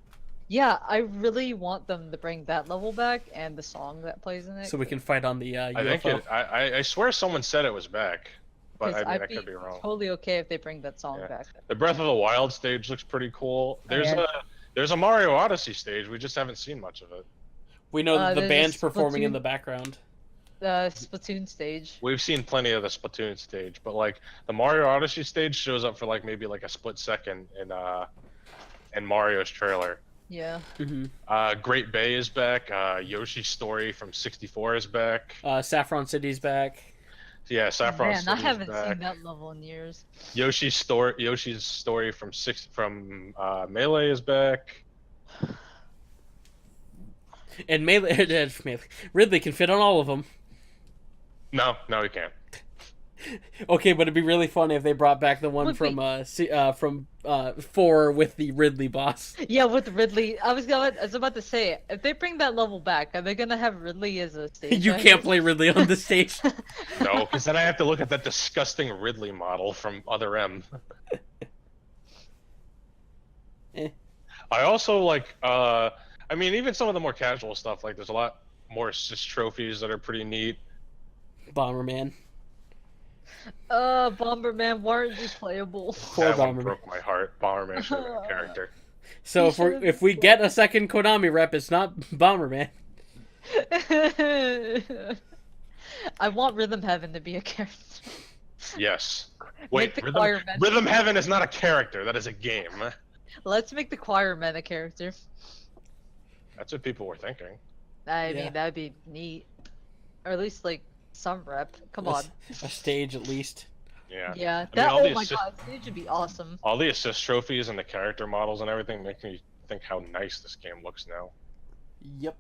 Yeah, I really want them to bring that level back and the song that plays in it. So we can fight on the I think UFO. it. I swear someone said it was back, but 'Cause I mean I'd I could be wrong. totally okay if they bring that song Yeah. back. The Breath of the Wild stage looks pretty cool. yeah. There's a Mario Odyssey stage. We just haven't seen much of it. We know that the there's a band's performing in Splatoon- the background. The Splatoon stage. We've seen plenty of the Splatoon stage, but like the Mario Odyssey stage shows up for like maybe like a split second in Mario's trailer. Yeah. Mm-hmm. Great Bay is back. Yoshi's Story from 64 is back. Saffron City's back. Yeah, Saffron Man, City I is haven't back. seen that level in years. Yoshi's Story from Melee is back. And Melee, Ridley can fit on all of them. No, he can't. Okay, but it'd be really funny if they brought back the one Would from 4 with the Ridley boss. Yeah, with Ridley. I was about to say, if they bring that level back, are they gonna have Ridley as a stage? You actor? can't play Ridley on the stage. No, because then I have to look at that disgusting Ridley model from Other M. Eh. I also like. I mean, even some of the more casual stuff. Like, there's a lot more assist trophies that are pretty neat. Bomberman. Bomberman, why aren't you playable? Poor That one Bomberman. broke my heart. Bomberman should have been a character. So He if we get a second Konami rep, it's not Bomberman. I want Rhythm Heaven to be a character. Yes. Make Wait, the Rhythm, choir men- Rhythm Heaven is not a character. That is a game. Let's make the choir men a character. That's what people were thinking. I Yeah. mean, that'd be neat. Or at least, like, some rep. Come on. A stage at least. Yeah. Yeah, I mean, all oh the my assist- god, stage would be awesome. All the assist trophies and the character models and everything make me think how nice this game looks now. Yep.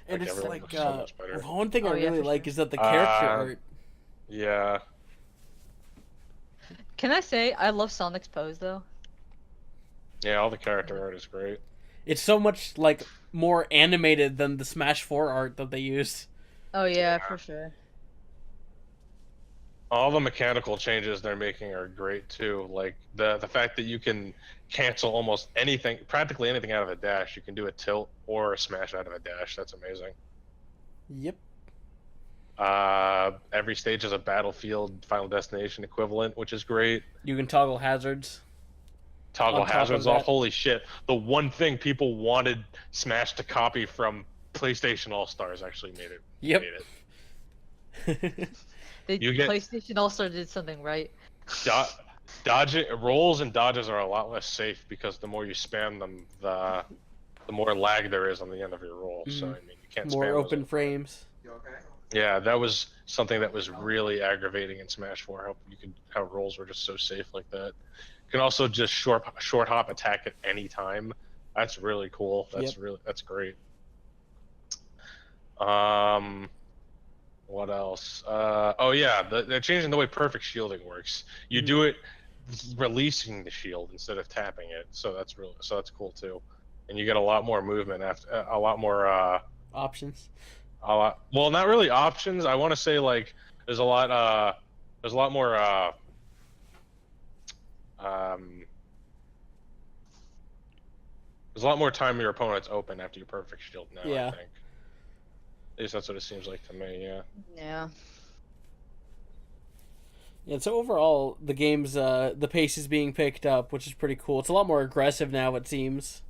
And Like, it's everything like looks so much better. one thing I Oh, yeah, really for like sure. is that the character Uh, art. Yeah. Can I say I love Sonic's pose though? Yeah, all the character art is great. It's so much like more animated than the Smash 4 art that they used. Oh yeah, for sure. All the mechanical changes they're making are great too. Like the fact that you can cancel almost anything, practically anything out of a dash. You can do a tilt or a smash out of a dash. That's amazing. Yep. Every stage is a Battlefield Final Destination equivalent, which is great. You can toggle hazards. Toggle On top of hazards off. that- Holy shit! The one thing people wanted Smash to copy from PlayStation All Stars actually made it. Yep. Made it. You get- PlayStation All-Star did something right. Dodge rolls and dodges are a lot less safe because the more you spam them, the more lag there is on the end of your roll. So I mean, you can't More spam those. open frames. Yeah, that was something that was really aggravating in Smash 4. How rolls were just so safe like that. You can also just short hop attack at any time. That's really cool. That's great. What else? Oh yeah, they're changing the way perfect shielding works. You do it releasing the shield instead of tapping it, so that's cool too. And you get a lot more movement after a lot more Options. well, not really options. I want to say like there's a lot more there's a lot more time your opponent's open after your perfect shield now, Yeah. I think. At least that's what it seems like to me, yeah. Yeah. And so overall, the game's the pace is being picked up, which is pretty cool. It's a lot more aggressive now, it seems.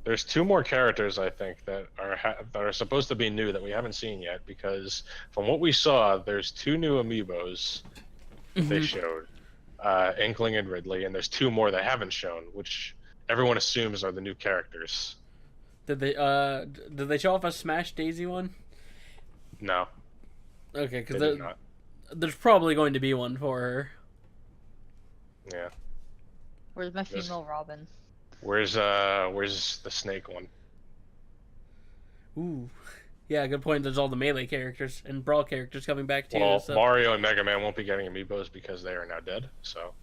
There's 2 more characters I think that are supposed to be new that we haven't seen yet, because from what we saw, there's 2 new amiibos they showed, Inkling and Ridley, and there's 2 more they haven't shown, which everyone assumes are the new characters. Did they show off a Smash Daisy one? No, Okay, they because did not. there's probably going to be one for her. Yeah. Where's my female Robin? Where's the snake one? Ooh, yeah, good point. There's all the Melee characters and Brawl characters coming back too. Well, So. Mario and Mega Man won't be getting amiibos because they are now dead. So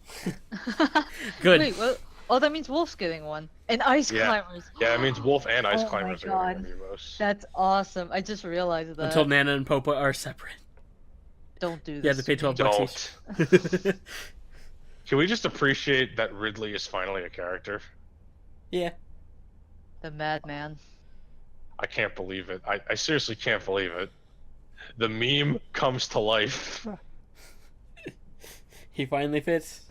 Good. Wait, what? Oh, that means Wolf's getting one. And Ice Climbers. yeah, it means Wolf and Ice Oh my Climbers are God. getting amiibos. That's awesome. I just realized that. Until Nana and Popo are separate. Don't do You this. have to pay to me. $12 each. Can we just appreciate that Ridley is finally a character? Yeah. The madman. I can't believe it. I seriously can't believe it. The meme comes to life. He finally fits.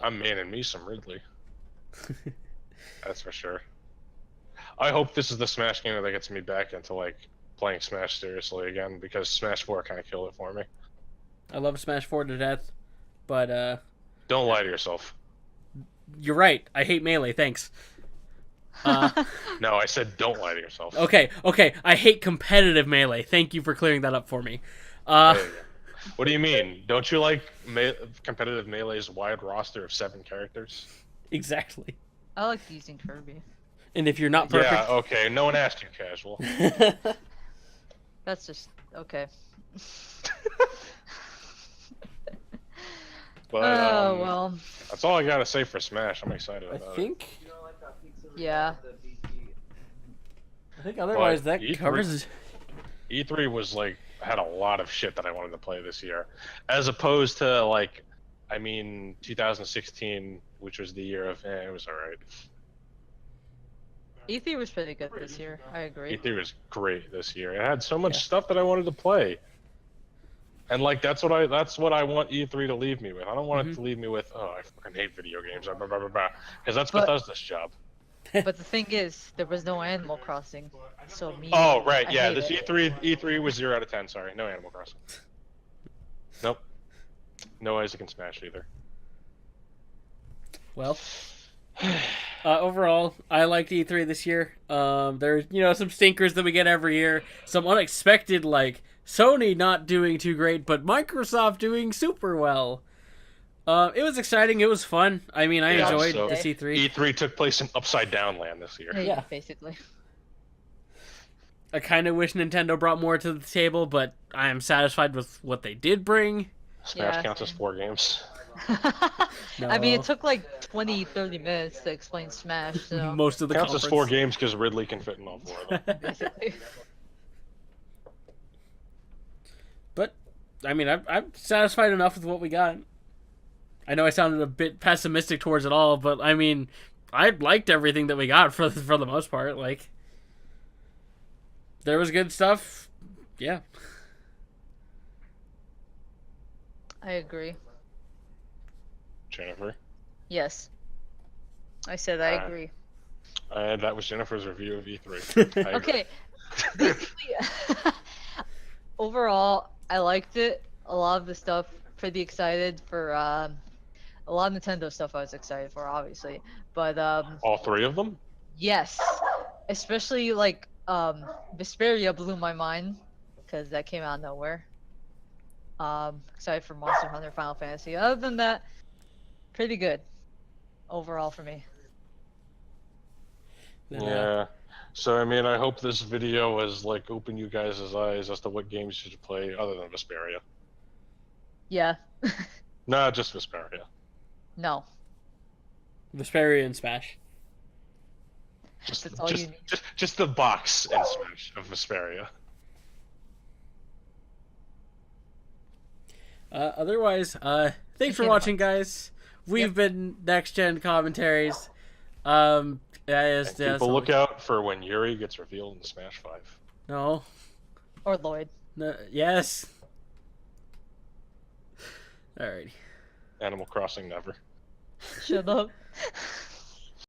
I'm manning me some Ridley. That's for sure. I hope this is the Smash game that gets me back into like playing Smash seriously again, because Smash 4 kind of killed it for me. I love Smash 4 to death, but Don't lie to yourself. you're right. I hate Melee. Thanks. No, I said don't lie to yourself. Okay. I hate competitive Melee. Thank you for clearing that up for me. There you go. What do you mean? Don't you like competitive Melee's wide roster of 7 characters? Exactly. I like using Kirby. And if you're not perfect, Yeah, okay. No one asked you, casual. That's just okay. But Oh well. that's all I gotta say for Smash. I'm excited I about it. think Yeah. otherwise But that E3 covers. E3 was like had a lot of shit that I wanted to play this year, as opposed to like, I mean, 2016, which was the year of it was alright. E3 was pretty good this year. I agree. E3 was great this year. It had so much stuff that I wanted to play, and like that's what I want E3 to leave me with. I don't want it to leave me with, oh, I fucking hate video games, because that's But- Bethesda's job. But the thing is, there was no Animal Crossing, so me. Oh right, I yeah. hate This it. E3 was 0 out of 10. Sorry, no Animal Crossing. Nope. No Isaac and Smash either. Well, overall, I liked E3 this year. There's some stinkers that we get every year, some unexpected like Sony not doing too great, but Microsoft doing super well. It was exciting. It was fun. I mean, I Yeah, enjoyed so this E3. E3 took place in Upside Down Land this year. Yeah, Yeah. basically. I kind of wish Nintendo brought more to the table, but I am satisfied with what they did bring. Smash Yeah, counts as same. 4 games. I mean, it No. took like 20, 30 minutes to explain Smash, so Most of the Counts as conference. 4 games because Ridley can fit in all 4 of them. basically. But, I mean, I'm satisfied enough with what we got. I know I sounded a bit pessimistic towards it all, but I mean, I liked everything that we got for the most part. Like, there was good stuff. Yeah. I agree. Jennifer. Yes. I said I agree. And that was Jennifer's review of E3. I agree. Okay. Basically, overall, I liked it. A lot of the stuff, pretty excited for. A lot of Nintendo stuff I was excited for, obviously. But All 3 of them? yes, especially like Vesperia blew my mind because that came out of nowhere. Excited for Monster Hunter, Final Fantasy. Other than that, pretty good overall for me. Yeah. So, I mean, I hope this video has, like, opened you guys' eyes as to what games you should play other than Vesperia. Yeah. Nah, just Vesperia. No. Vesperia and Smash. That's all you need. Just the box in Smash of Vesperia. Otherwise, thanks for watching, guys. We've been NextJen Commentaries. People look out for when Yuri gets revealed in Smash 5. No. Or Lloyd. No. Yes. Alrighty. Animal Crossing never. Shut up.